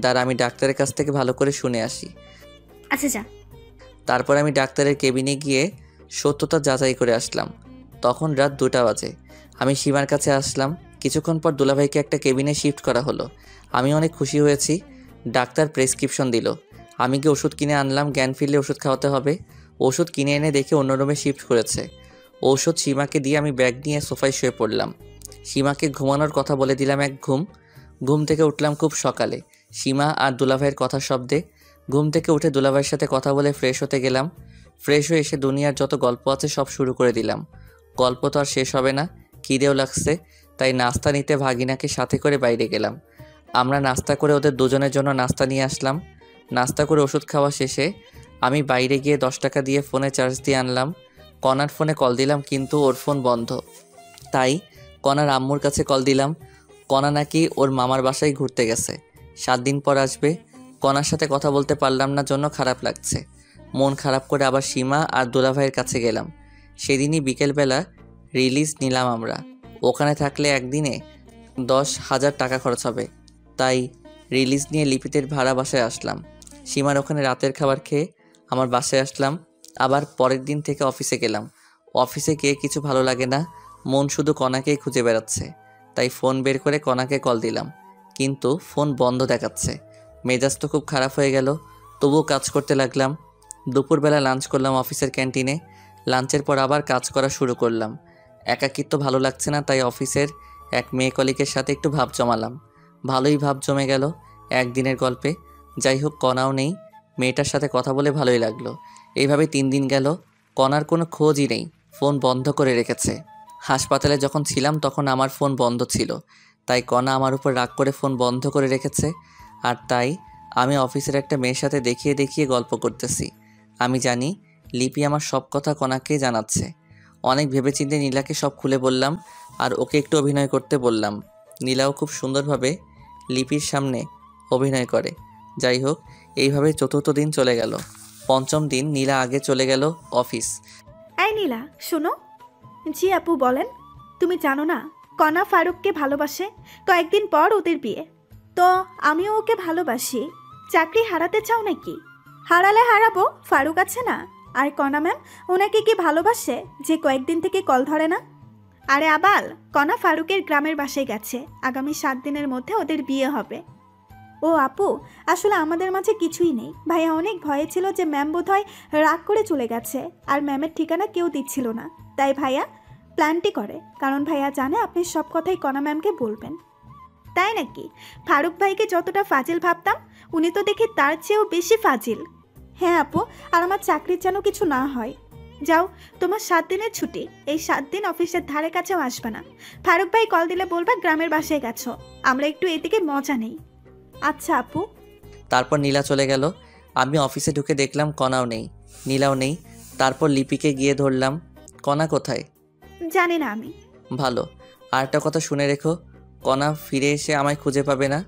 দাঁড়া, আমি ডাক্তারের কাছ থেকে ভালো করে শুনে আসি। আচ্ছা যা। তারপর আমি ডাক্তারের কেবিনে গিয়ে সত্যতা যাচাই করে আসলাম। তখন রাত 2টা বাজে। আমি সীমার কাছে আসলাম। কিছুক্ষণ পর দুলাভাইকে একটা কেবিনে শিফট করা হলো। আমি অনেক খুশি হয়েছি। ডাক্তার প্রেসক্রিপশন দিল। আমি গিয়ে ওষুধ কিনে আনলাম। জ্ঞান ফিরলে ওষুধ খাওয়াতে হবে। ওষুধ কিনে এনে দেখে অন্য রুমে শিফট করেছে। ঔষধ সীমাকে দিয়ে আমি ব্যাগ নিয়ে সোফায় শুয়ে পড়লাম। সীমাকে ঘুমানোর কথা বলে দিলাম এক ঘুম। ঘুম থেকে উঠলাম খুব সকালে, সীমা আর দুলাভাইয়ের কথা শব্দে। ঘুম থেকে উঠে দুলাভাইয়ের সাথে কথা বলে ফ্রেশ হতে গেলাম। ফ্রেশ হয়ে এসে দুনিয়ার যত গল্প আছে সব শুরু করে দিলাম। গল্প তো আর শেষ হবে না, খিদেও লাগছে, তাই নাস্তা নিতে ভাগিনাকে সাথে করে বাইরে গেলাম। আমরা নাস্তা করে ওদের দুজনের জন্য নাস্তা নিয়ে আসলাম। নাস্তা করে ওষুধ খাওয়া শেষে আমি বাইরে গিয়ে 10 টাকা দিয়ে ফোনে চার্জ দিয়ে আনলাম। কনার ফোনে কল দিলাম, কিন্তু ওর ফোন বন্ধ। তাই কনার আম্মুর কাছে কল দিলাম। কনা নাকি ওর মামার বাসায় ঘুরতে গেছে, 7 দিন পর আসবে। কনার সাথে কথা বলতে পারলাম না জন্য খারাপ লাগছে। মন খারাপ করে আবার সীমা আর দুলাভাইয়ের কাছে গেলাম। সেদিনই বিকেলবেলা রিলিজ নিলাম আমরা। ওখানে থাকলে একদিনে 10,000 টাকা খরচ হবে, তাই রিলিজ নিয়ে লিপিতের ভাড়া বাসায় আসলাম। সীমার ওখানে রাতের খাবার খেয়ে আমার বাসায় আসলাম। আবার পরের দিন থেকে অফিসে গেলাম। অফিসে গিয়ে কিছু ভালো লাগে না, মন শুধু কনাকেই খুঁজে বেড়াচ্ছে। তাই ফোন বের করে কনাকে কল দিলাম, কিন্তু ফোন বন্ধ দেখাচ্ছে। মেজাজ তো খুব খারাপ হয়ে গেল, তবুও কাজ করতে লাগলাম। দুপুরবেলা লাঞ্চ করলাম অফিসের ক্যান্টিনে। লাঞ্চের পর আবার কাজ করা শুরু করলাম। একাকিত্ব ভালো লাগছে না, তাই অফিসের এক মেয়ে কলিগের সাথে একটু ভাব জমালাম। ভালোই ভাব জমে গেল একদিনের গল্পে। যাই হোক, কনাও নেই। মেয়েটার সাথে কথা বলে ভালোই লাগলো। এইভাবে 3 দিন গেল। কনার কোনো খোঁজই নেই, ফোন বন্ধ করে রেখেছে। হাসপাতালে যখন ছিলাম তখন আমার ফোন বন্ধ ছিল, তাই কনা আমার উপর রাগ করে ফোন বন্ধ করে রেখেছে। আর তাই আমি অফিসের একটা মেয়ের সাথে দেখিয়ে দেখিয়ে গল্প করতেছি। আমি জানি লিপি আমার সব কথা কনাকে জানাচ্ছে। অনেক ভেবেচিন্তে নীলাকে সব খুলে বললাম, আর ওকে একটু অভিনয় করতে বললাম। নীলাও খুব সুন্দরভাবে লিপির সামনে অভিনয় করে। যাই হোক, এইভাবে 4র্থ দিন চলে গেল। 5ম দিন নীলা আগে চলে গেল অফিস। এই নীলা, শোনো। জি আপু বলেন। তুমি জানো না কনা ফারুককে ভালোবাসে? কয়েকদিন পর ওদের বিয়ে। তো আমিও ওকে ভালোবাসি। চাকরি হারাতে চাও নাকি? হারালে হারাবো, ফারুক আছে না। আর কনা ম্যাম, ওনাকে কি ভালোবাসে যে কয়েকদিন থেকে কল ধরে না? আরে আবাল, কনা ফারুকের গ্রামের বাসায় গেছে। আগামী 7 দিনের মধ্যে ওদের বিয়ে হবে। ও আপু, আসলে আমাদের মাঝে কিছুই নেই। ভাইয়া অনেক ভয়ে ছিল যে ম্যাম বোধহয় রাগ করে চলে গেছে, আর ম্যামের ঠিকানা কেউ দিচ্ছিল না। তাই ভাইয়া প্ল্যানটি করে, কারণ ভাইয়া জানে আপনি সব কথাই কনা ম্যামকে বলবেন। তাই নাকি? ফারুক ভাইকে যতটা ফাজিল ভাবতাম, উনি তো দেখি তার চেয়েও বেশি ফাজিল। হ্যাঁ আপু, আর আমার চাকরির যেন কিছু না হয়। যাও, তোমার 7 দিনের ছুটি। এই 7 দিন অফিসের ধারে কাছেও আসবে না। ফারুক ভাই কল দিলে বলবা গ্রামের বাসায় গেছো, আমরা একটু এদিকে মজা নেই। আচ্ছা আপু। তারপর নীলা চলে গেল। আমি অফিসে ঢুকে দেখলাম কনাও নেই, নীলাও নেই। তারপর লিপিকে গিয়ে ধরলাম। কনা কোথায়? জানি না আমি। ভালো। আর একটা কথা শুনে রেখো, কনা ফিরে এসে আমায় খুঁজে পাবে না।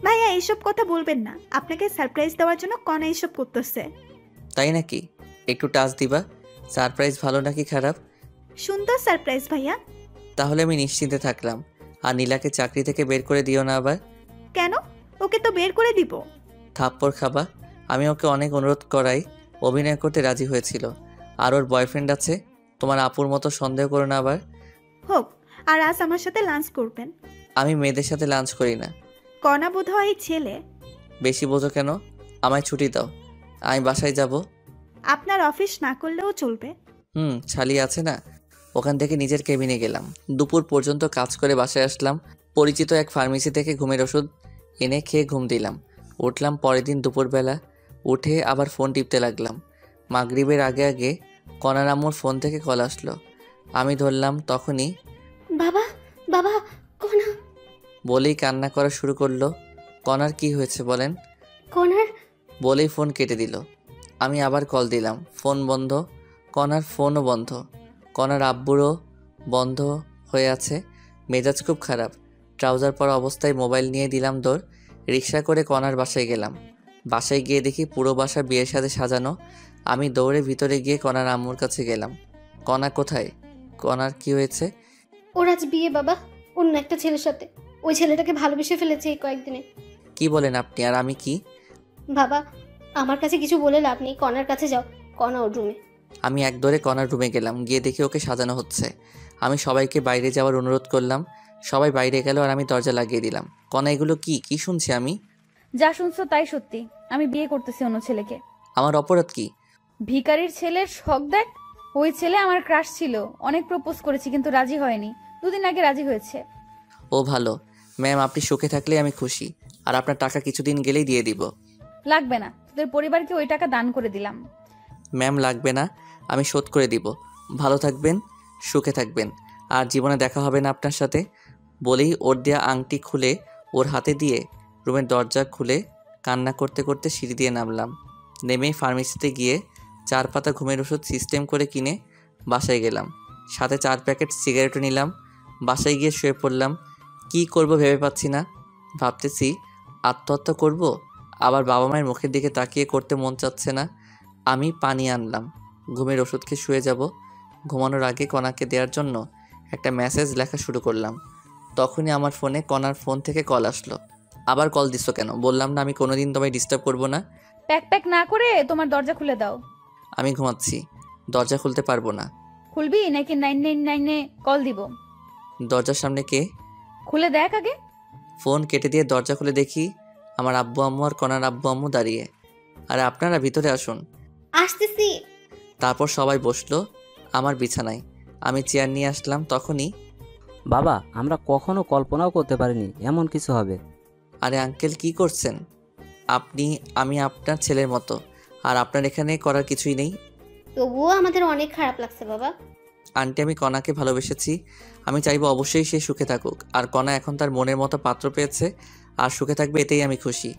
ভাইয়া এইসব কথা বলবেন না। আপনাকে সারপ্রাইজ দেওয়ার জন্য কনা এইসব করতেছে। তাই নাকি? একটু টাচ দিবা। সারপ্রাইজ ভালো নাকি খারাপ? সুন্দর সারপ্রাইজ ভাইয়া। তাহলে আমি নিশ্চিন্তে থাকলাম। আর নীলাকে চাকরি থেকে বের করে দিও না আবার। কেন? ওকে তো বের করে দিব। থাপ্পড় খাবা। আমি ওকে অনেক অনুরোধ করাই অভিনয় করতে রাজি হয়েছিল। আর ওর বয়ফ্রেন্ড আছে, তোমার আপুর মতো সন্দেহ করো না আবার। হোক, আর আজ আমার সাথে লাঞ্চ করবেন। আমি মেয়েদের সাথে লাঞ্চ করি না। কণা বোধহয় ছেলে। বেশি বোঝো কেন? আমায় ছুটি দাও, আমি বাসায় যাব। আপনার অফিস না করলেও চলবে। ছালি আছে না, ওখান থেকে নিজের কেবিনে গেলাম। দুপুর পর্যন্ত কাজ করে বাসায় আসলাম। পরিচিত এক ফার্মেসি থেকে ঘুমের ওষুধ এনে খেয়ে ঘুম দিলাম। উঠলাম পরের দিন দুপুরবেলা। উঠে আবার ফোন টিপতে লাগলাম। মাগরিবের আগে আগে কনার আম্মুর ফোন থেকে কল আসলো। আমি ধরলাম। তখনই বাবা, বাবা, কণা। বলেই কান্না করা শুরু করলো। কনার কি হয়েছে বলেন? কণার। বলেই ফোন কেটে দিল। আমি আবার কল দিলাম, ফোন বন্ধ। কনার ফোনও বন্ধ। কনার আব্বুরও বন্ধ হয়ে আছে। মেজাজ খুব খারাপ। ট্রাউজার পরা অবস্থায় মোবাইল নিয়ে দিলাম দৌড়। রিক্সা করে কনার বাসায় গেলাম। বাসায় গিয়ে দেখি পুরো বাসা বিয়ের সাথে সাজানো। আমি দৌড়ে ভিতরে গিয়ে কনার আম্মুর কাছে গেলাম। কণা কোথায়? কনার কি হয়েছে? ওর আজ বিয়ে বাবা, অন্য একটা ছেলের সাথে। ওই ছেলেটাকে ভালোবেসে ফেলেছে এই কয়েকদিনে। কি বলেন আপনি? আর আমি কি? বাবা, আমার কাছে কিছু বলে লাভ নেই, কণার কাছে যাও। কণা ওর রুমে। আমি এক দৌড়ে কনার রুমে গেলাম। গিয়ে দেখি ওকে সাজানো হচ্ছে। আমি সবাইকে বাইরে যাওয়ার অনুরোধ করলাম। সবাই বাইরে গেল আর আমি দরজা লাগিয়ে দিলাম। কণা, এগুলো কি শুনছি আমি? যা শুনছো তাই সত্যি। আমি বিয়ে করতেছি অন্য ছেলেকে। আমার অপরাধ কি? ভিখারির ছেলের শখ দেখ। ওই ছেলে আমার ক্রাশ ছিল, অনেক প্রপোজ করেছি কিন্তু রাজি হয়নি। 2 দিন আগে রাজি হয়েছে। ও ভালো। ম্যাম, আপনি সুখে থাকলে আমি খুশি। আর আপনার টাকা কিছুদিন গেলেই দিয়ে দিব। লাগবে না, তোদের পরিবারকে ওই টাকা দান করে দিলাম। ম্যাম, লাগবে না, আমি শোধ করে দিব। ভালো থাকবেন, সুখে থাকবেন, আর জীবনে দেখা হবে না আপনার সাথে। বলেই ওর দেয়া আংটি খুলে ওর হাতে দিয়ে রুমের দরজা খুলে কান্না করতে করতে সিঁড়ি দিয়ে নামলাম। নেমেই ফার্মেসিতে গিয়ে 4 পাতা ঘুমের ওষুধ সিস্টেম করে কিনে বাসায় গেলাম। সাথে 4 প্যাকেট সিগারেটও নিলাম। বাসায় গিয়ে শুয়ে পড়লাম। কি করব ভেবে পাচ্ছি না। ভাবতেছি আত্মহত্যা করব, আবার বাবা মায়ের মুখের দিকে তাকিয়ে করতে মন চাচ্ছে না। আমি পানি আনলাম। ঘুমের ওষুধ খেয়ে শুয়ে যাব। ঘুমানোর আগে কণাকে দেওয়ার জন্য একটা মেসেজ লেখা শুরু করলাম। তখনই আমার ফোনে কণার ফোন থেকে কল আসলো। আবার কল দিছো কেন? বললাম না আমি কোনোদিন তোমায় ডিস্টার্ব করব না। প্যাক না করে তোমার দরজা খুলে দাও। আমি ঘুমাচ্ছি, দরজা খুলতে পারবো না। খুলবি নাকি 999 কল দিব? দরজার সামনে কে? খুলে দেখ আগে। ফোন কেটে দিয়ে দরজা খুলে দেখি আমার আব্বু আম্মু আর কণার আব্বু আম্মু দাঁড়িয়ে। আরে আপনারা ভিতরে আসুন। আসতেছি। তারপর সবাই বসলো আমার বিছানায়। আমি চেয়ার নিয়ে আসলাম। তখনই বাবা, আমরা কখনো কল্পনাও করতে পারিনি এমন কিছু হবে। আরে আঙ্কেল, কি করছেন আপনি? আমি আপনার ছেলের মতো, আর আপনার এখানে করার কিছুই নেই। তবুও আমাদের অনেক খারাপ লাগছে বাবা। আন্টি, আমি কণাকে ভালোবেসেছি। আমি চাইবো অবশ্যই সে সুখে থাকুক। আর কণা এখন তার মনের মতো পাত্র পেয়েছে আর সুখে থাকবে, এতেই আমি খুশি।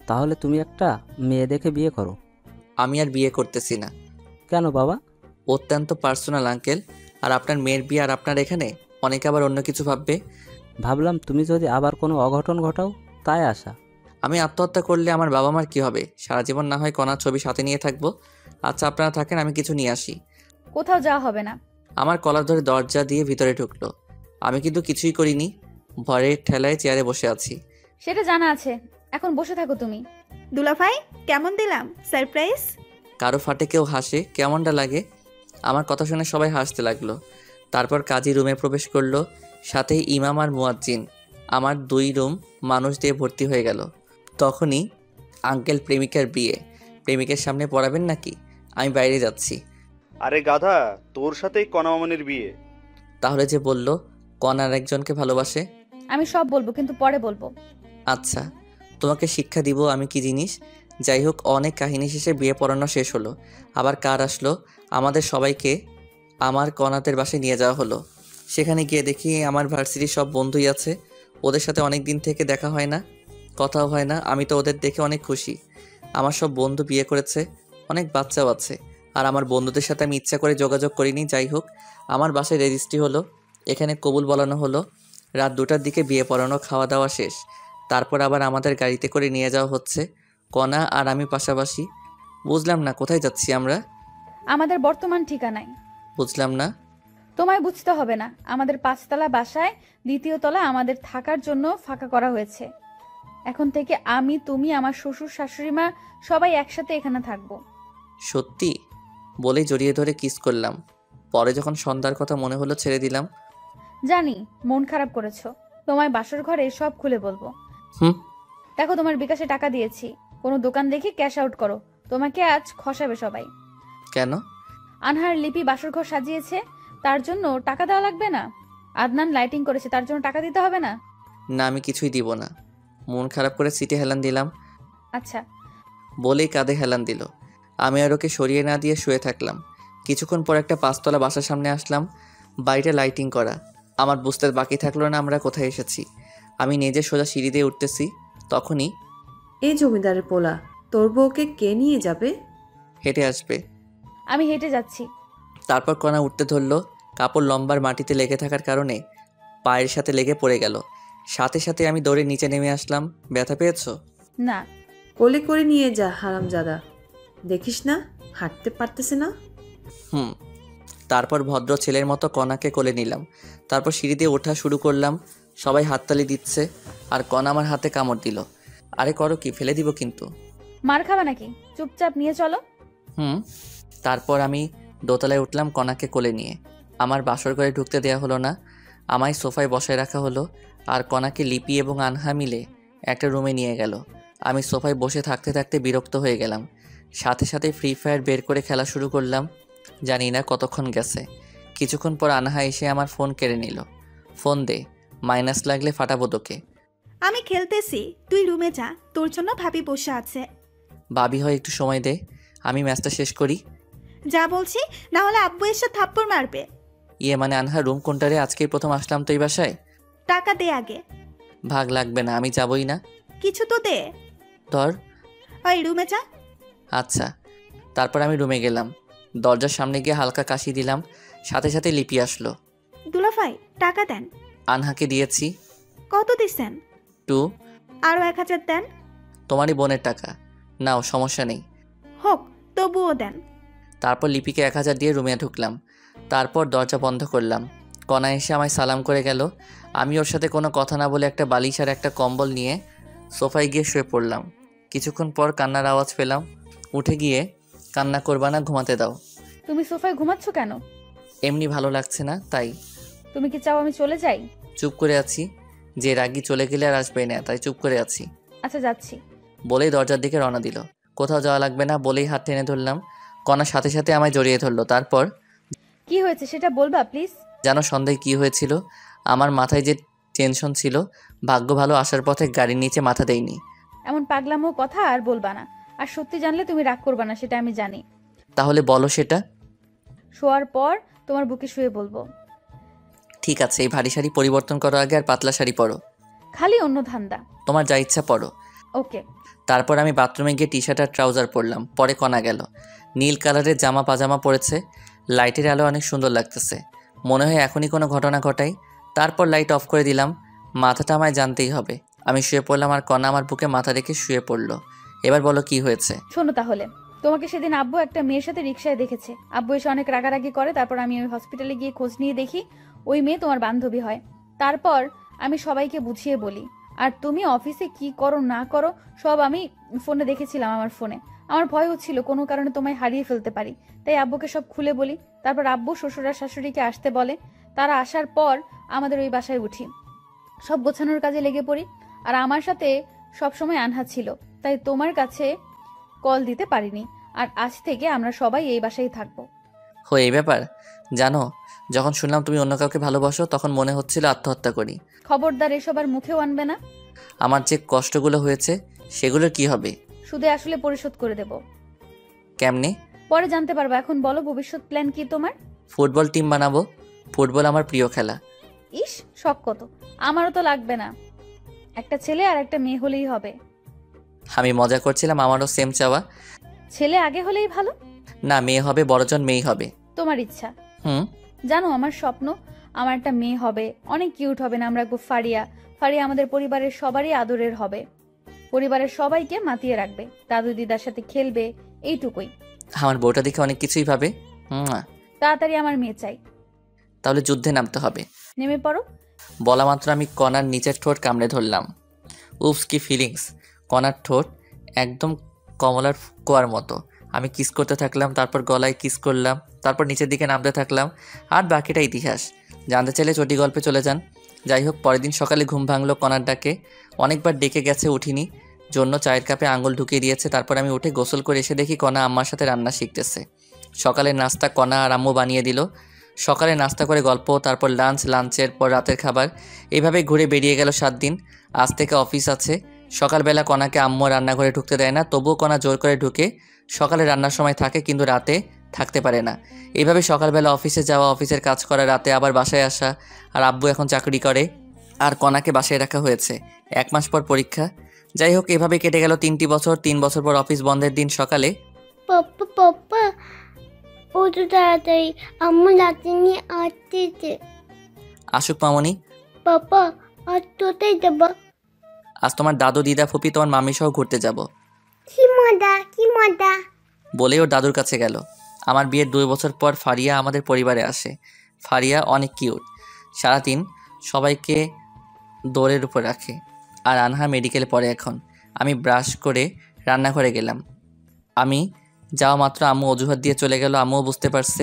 তাহলে তুমি একটা মেয়ে দেখে বিয়ে করো। আমি আর বিয়ে করতেছি না। কেন বাবা? অত্যন্ত পার্সোনাল আঙ্কেল। আর আপনার মেয়ের বিয়ে আর আপনার এখানে অনেকে আবার অন্য কিছু ভাববে। ভাবলাম তুমি যদি আবার কোনো অঘটন ঘটাও, তাই আশা। আমি আত্মহত্যা করলে আমার বাবা মার কী হবে? সারা জীবন না হয় কণার ছবি সাথে নিয়ে থাকবো। আচ্ছা, আপনারা থাকেন, আমি কিছু নিয়ে আসি। কোথাও যাওয়া হবে না। আমার কলার ধরে দরজা দিয়ে ভিতরে ঢুকলো। আমি কিন্তু কিছুই করিনি, ভয়ের ঠেলায় চেয়ারে বসে আছি। সেটা জানা আছে, এখন বসে থাকো তুমি। দুলাভাই, কেমন দিলাম সারপ্রাইজ? কারো ফাটে কেউ হাসে, কেমনটা লাগে? আমার কথা শুনে সবাই হাসতে লাগলো। তারপর কাজী রুমে প্রবেশ করলো, সাথে ইমাম আর মুয়াজ্জিন। আমার 2 রুম মানুষ দিয়ে ভর্তি হয়ে গেল। তখনই আঙ্কেল, প্রেমিকার বিয়ে, প্রেমিকের সামনে পড়াবেন নাকি? আমি বাইরে যাচ্ছি। আরে গাধা, তোর সাথেই কণা মামনির বিয়ে। তাহলে যে বলল কণার একজনকে ভালোবাসে। আমি সব বলবো, কিন্তু পরে বলবো। আচ্ছা, তোমাকে শিক্ষা দিব আমি কি জিনিস। যাই হোক, অনেক কাহিনী শেষে বিয়ে পড়ানো শেষ হলো। আবার কার আসলো, আমাদের সবাইকে আমার কণাদের বাসায় নিয়ে যাওয়া হলো। সেখানে গিয়ে দেখি আমার ভার্সিটির সব বন্ধুই আছে। ওদের সাথে অনেক দিন থেকে দেখা হয় না, কথাও হয় না। আমি তো ওদের দেখে অনেক খুশি। আমার সব বন্ধু বিয়ে করেছে, অনেক বাচ্চাও আছে। আর আমার বন্ধুদের সাথে আমি ইচ্ছা করে যোগাযোগ করিনি। যাই হোক, আমার বাসায় রেজিস্ট্রি হলো, এখানে কবুল বলানো হলো। রাত 2টার দিকে বিয়ে পড়ানো, খাওয়া দাওয়া শেষ। তারপর আবার আমাদের গাড়িতে করে নিয়ে যাওয়া হচ্ছে, কণা আর আমি পাশাপাশি। বুঝলাম না কোথায় যাচ্ছি আমরা। আমাদের বর্তমান ঠিকানায়। বুঝলাম না। তোমায় বুঝতে হবে না। আমাদের 5তলা বাসায় 2য় তলা আমাদের থাকার জন্য ফাঁকা করা হয়েছে। এখন থেকে আমি, তুমি, আমার শ্বশুর শাশুড়ি মা সবাই একসাথে এখানে থাকবো। সত্যি? বলেই জড়িয়ে ধরে কিস করলাম। পরে যখন সন্ধ্যার কথা মনে হলো ছেড়ে দিলাম। জানি মন খারাপ করেছো, তোমায় বাসর ঘরে সব খুলে বলবো। হুম। দেখো তোমার বিকাশে টাকা দিয়েছি, কোনো দোকান দেখে ক্যাশ আউট করো, তোমাকে আজ খসাবে সবাই। কেন? আনহার লিপি বাসর ঘর সাজিয়েছে, তার জন্য টাকা দেওয়া লাগবে না? আদনান লাইটিং করেছে, তার জন্য টাকা দিতে হবে না? না, আমি কিছুই দিব না। মন খারাপ করে সিটে হেলান দিলাম। আচ্ছা। বলেই কাঁধে হেলান দিল। আমি আর ওকে সরিয়ে না দিয়ে শুয়ে থাকলাম। কিছুক্ষণ পর একটা 5তলা বাসার সামনে আসলাম। বাইরে লাইটিং করা। আমার বুঝতে বাকি থাকলো না আমরা কোথায় এসেছি। আমি নিজে সোজা সিঁড়ি দিয়ে উঠতেছি, তখনই এই জমিদারের পোলা, তোর বউকে কে নিয়ে যাবে? হেঁটে আসবে। আমি হেঁটে যাচ্ছি। তারপর কণা উঠতে ধরলো। কাপড় লম্বার মাটিতে লেগে থাকার কারণে পায়ের সাথে লেগে পড়ে গেল। সাথে সাথে আমি দৌড়ে নিচে নেমে আসলাম। ব্যথা পেয়েছো? না। কোলে করে নিয়ে যা হারামজাদা, দেখিস না হাঁটতে পারতেছে না। হুম। তারপর ভদ্র ছেলের মতো কণাকে কোলে নিলাম। তারপর সিঁড়ি দিয়ে ওঠা শুরু করলাম। সবাই হাততালি দিচ্ছে আর কণা আমার হাতে কামড় দিল। আরে করো কি, ফেলে দিব কিন্তু। মার খাবা নাকি? চুপচাপ নিয়ে চলো। হুম। তারপর আমি দোতলায় উঠলাম কণাকে কোলে নিয়ে। আমার বাসর ঘরে ঢুকতে দেওয়া হলো না। আমায় সোফায় বসায় রাখা হলো আর কণাকে লিপি এবং আনহা মিলে একটা রুমে নিয়ে গেল। আমি সোফায় বসে থাকতে থাকতে বিরক্ত হয়ে গেলাম। সাথে সাথে ফ্রি ফায়ার বের করে খেলা শুরু করলাম। জানি না কতক্ষণ গেছে। কিছুক্ষণ পর আনহা এসে আমার ফোন কেড়ে নিল। ফোন দে, মাইনাস লাগলে ফাটাবো তোকে। আমি খেলতেছি, তুই রুমে যা, তোর জন্য ভাবি বসে আছে। ভাবি হয় একটু সময় দে, আমি ম্যাচটা শেষ করি। যা বলছি, না হলে আব্বু এসে থাপ্পড় মারবে। ইয়ে মানে আনহা, রুম কোনটারে? আজকেই প্রথম আসলাম তো এই বাসায়। টাকা দে আগে। ভাগ লাগবে না, আমি যাবই না। কিছু তো দে। ধর। ওই রুমে যা। আচ্ছা। তারপর আমি রুমে গেলাম। দরজার সামনে গিয়ে হালকা কাশি দিলাম। সাথে সাথে লিপি আসলো। দুলাভাই টাকা দেন। আনহাকে দিয়েছি। কত দিছেন? 2। আরো 1000 দেন। তোমারই বোনের টাকা, নাও, সমস্যা নেই। হোক, তবুও দেন। তারপর লিপিকে 1000 দিয়ে রুমে ঢুকলাম। তারপর দরজা বন্ধ করলাম। কণা এসে আমায় সালাম করে গেল। আমি ওর সাথে কোনো কথা না বলে একটা বালিশ আর একটা কম্বল নিয়ে সোফায় গিয়ে শুয়ে পড়লাম। কিছুক্ষণ পর কান্নার আওয়াজ পেলাম। উঠে গিয়ে, কান্না করবা না, ঘুমাতে দাও। তুমি সোফায় ঘুমাচ্ছ কেন? এমনি ভালো লাগছে না তাই। তুমি কি চাও আমি চলে যাই? চুপ করে আছি, যে রাগী চলে গেলে আর আসবে না, তাই চুপ করে আছি। আচ্ছা যাচ্ছি। বলেই দরজার দিকে রওনা দিল। কোথাও যাওয়া লাগবে না বলেই হাত টেনে ধরলাম। কণার সাথে সাথে আমায় জড়িয়ে ধরলো। তারপর কি হয়েছে সেটা বলবা প্লিজ? জানো সন্ধ্যায় কী হয়েছিল? আমার মাথায় যে টেনশন ছিল, ভাগ্য ভালো আসার পথে গাড়ির নিচে মাথা দেয়নি। এমন পাগলামো কথা আর বলবা না। আর সত্যি জানলে তুমি রাগ করবা না, সেটা আমি জানি। তাহলে বলো সেটা। শোয়ার পর তোমার বুকে শুয়ে বলবো। ঠিক আছে, এই ভারী শাড়ি পরিবর্তন করো আগে আর পাতলা শাড়ি পরো। খালি অন্য ধান্দা। তোমার যা ইচ্ছা পরো। ওকে। তারপর আমি বাথরুমে গিয়ে টি শার্ট আর ট্রাউজার পরলাম। পরে কণা গেল। নীল কালারের জামা পাজামা পরেছে। লাইটের আলো অনেক সুন্দর লাগতেছে। মনে হয় এখনই কোনো ঘটনা ঘটাই। তারপর লাইট অফ করে দিলাম। মাথাটা আমায় জানতেই হবে। আমি শুয়ে পড়লাম আর কণা আমার বুকে মাথা রেখে শুয়ে পড়লো। এবার বলো কি হয়েছে। শোনো তাহলে, তোমাকে সেদিন আব্বু একটা মেয়ের সাথে রিকশায় দেখেছে। আব্বু এসে অনেক রাগারাগি করে। তারপর আমি ওই হসপিটালে গিয়ে খোঁজ নিয়ে দেখি ওই মেয়ে তোমার বান্ধবী হয়। তারপর আমি সবাইকে বুঝিয়ে বলি। আর তুমি অফিসে কি করো না করো সব আমি ফোনে দেখেছিলাম। আমার ফোনে আমার ভয় হচ্ছিল কোনো কারণে তোমায় হারিয়ে ফেলতে পারি, তাই আব্বুকে সব খুলে বলি। তারপর আব্বু শ্বশুর আর শাশুড়িকে আসতে বলে। তারা আসার পর আমাদের ওই বাসায় উঠি, সব গোছানোর কাজে লেগে পড়ি। আর আমার সাথে সবসময় আনহা ছিল, তাই তোমার কাছে কল দিতে পারিনি। আর আজ থেকে আমরা সবাই এই বাসায় থাকবো। এই ব্যাপার। জানো, যখন শুনলাম তুমি অন্য কাউকে ভালোবাসো তখন মনে হচ্ছিল আত্মহত্যা করি। খবরদার এসব আর মুখেও আনবে না। আমার যে কষ্টগুলো হয়েছে সেগুলোর কি হবে? সুদে আসলে পরিশোধ করে দেব। কেমনে? পরে জানতে পারবো। এখন বলো ভবিষ্যৎ প্ল্যান কি তোমার? ফুটবল টিম বানাবো। ফুটবল আমার প্রিয় খেলা। ইস, শখ কত! আমারও তো লাগবে না, একটা ছেলে আর একটা মেয়ে হলেই হবে। আমি মজা করছিলাম, আমারও সেম চাওয়া। ছেলে আগে হলেই ভালো। না, মেয়ে হবে, বড়জন মেয়ে হবে। তোমার ইচ্ছা। হুম। জানো আমার স্বপ্ন, আমার একটা মেয়ে হবে, অনেক কিউট হবে। নাম রাখবো ফারিয়া। ফারিয়া আমাদের পরিবারের সবারই আদরের হবে। পরিবারের সবাইকে মাতিয়ে রাখবে, দাদু দিদার সাথে খেলবে, এইটুকুই। আমার বউটা দেখে অনেক কিছুই ভাবে। তাড়াতাড়ি আমার মেয়ে চাই। তাহলে যুদ্ধে নামতে হবে। নেমে পড়ো। বলা মাত্র আমি কণার নিচের ঠোঁট কামড়ে ধরলাম। উপস কি ফিলিংস! কণার ঠোঁট একদম কমলার কোয়ার মতো। আমি কিস করতে থাকলাম, তারপর গলায় কিস করলাম, তারপর নিচের দিকে নামতে থাকলাম। আর বাকিটা ইতিহাস। জানতে চাইলে চটি গল্পে চলে যান। যাই হোক, পরের দিন সকালে ঘুম ভাঙলো কনার ডাকে। অনেকবার ডেকে গেছে, উঠিনি জন্য চায়ের কাপে আঙুল ঢুকিয়ে দিয়েছে। তারপর আমি উঠে গোসল করে এসে দেখি কণা আম্মার সাথে রান্না শিখতেছে। সকালের নাস্তা কণা আর আম্মু বানিয়ে দিল। সকালে নাস্তা করে গল্প, তারপর লাঞ্চ, লাঞ্চের পর রাতের খাবার। এইভাবে ঘুরে বেরিয়ে গেল 7 দিন। আজ থেকে অফিস আছে। সকালবেলা কণাকে আম্মু রান্নাঘরে ঢুকতে দেয় না, তবুও কণা জোর করে ঢুকে। সকালে রান্নার সময় থাকে, কিন্তু রাতে থাকতে পারে না। এইভাবে সকালবেলা অফিসে যাওয়া, অফিসের কাজ করা, রাতে আবার বাসায় আসা। আর আব্বু এখন চাকরি করে, আর কণাকে বাসায় রাখা হয়েছে। 1 মাস পর পরীক্ষা। যাই হোক, এভাবে কেটে গেল 3টি বছর। 3 বছর পর অফিস বন্ধের দিন সকালে। পাপ্পা পাপ্পা ও তো তাড়াতাড়ি, আম্মু রাতে নিয়ে আসতেছে। আসুক মামনি। পাপ্পা আজ কোথায় যাব? আজ তোমার দাদু, দিদা, ফুপি, তোমার মামি সহ ঘুরতে যাব। কি মজা, কি মজা। বলে ওর দাদুর কাছে গেল। আমার বিয়ের 2 বছর পর ফারিয়া আমাদের পরিবারে আসে। ফারিয়া অনেক কিউট। সারাদিন সবাইকে দৌড়ের উপর রাখে। আর আনহা মেডিকেলে পড়ে এখন। আমি ব্রাশ করে রান্নাঘরে গেলাম। আমি যাওয়া মাত্র আম্মু অজুহাত দিয়ে চলে গেল। আম্মুও বুঝতে পারছে।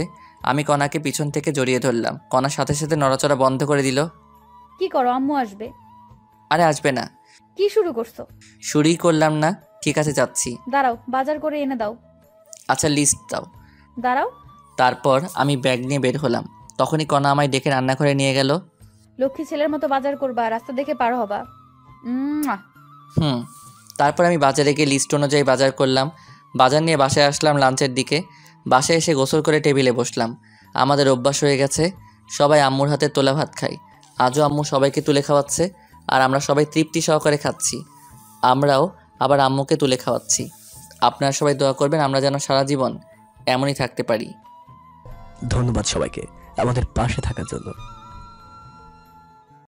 আমি কণাকে পিছন থেকে জড়িয়ে ধরলাম। কণার সাথে সাথে নড়াচড়া বন্ধ করে দিল। কি করো, আম্মু আসবে। আরে আসবে না। কি শুরু করছো? শুরুই করলাম না। ঠিক আছে, যাচ্ছি। দাঁড়াও, বাজার করে এনে দাও। আচ্ছা, লিস্ট দাও। দাঁড়াও। তারপর আমি ব্যাগ নিয়ে বের হলাম। তখনই কণা আমায় ডেকে রান্নাঘরে নিয়ে গেল। লক্ষ্মী ছেলের মতো বাজার করবা, রাস্তা দেখে পার হবা। তারপর আমি বাজারে গিয়ে লিস্ট অনুযায়ী বাজার করলাম। বাজার নিয়ে বাসায় আসলাম লাঞ্চের দিকে। বাসায় এসে গোসল করে টেবিলে বসলাম। আমাদের অভ্যাস হয়ে গেছে, সবাই আম্মুর হাতে তোলা ভাত খাই। আজও আম্মু সবাইকে তুলে খাওয়াচ্ছে, আর আমরা সবাই তৃপ্তি সহকারে খাচ্ছি। আমরাও আবার আম্মুকে তুলে খাওয়াচ্ছি। আপনারা সবাই দোয়া করবেন আমরা যেন সারা জীবন এমনই থাকতে পারি। ধন্যবাদ সবাইকে আমাদের পাশে থাকার জন্য।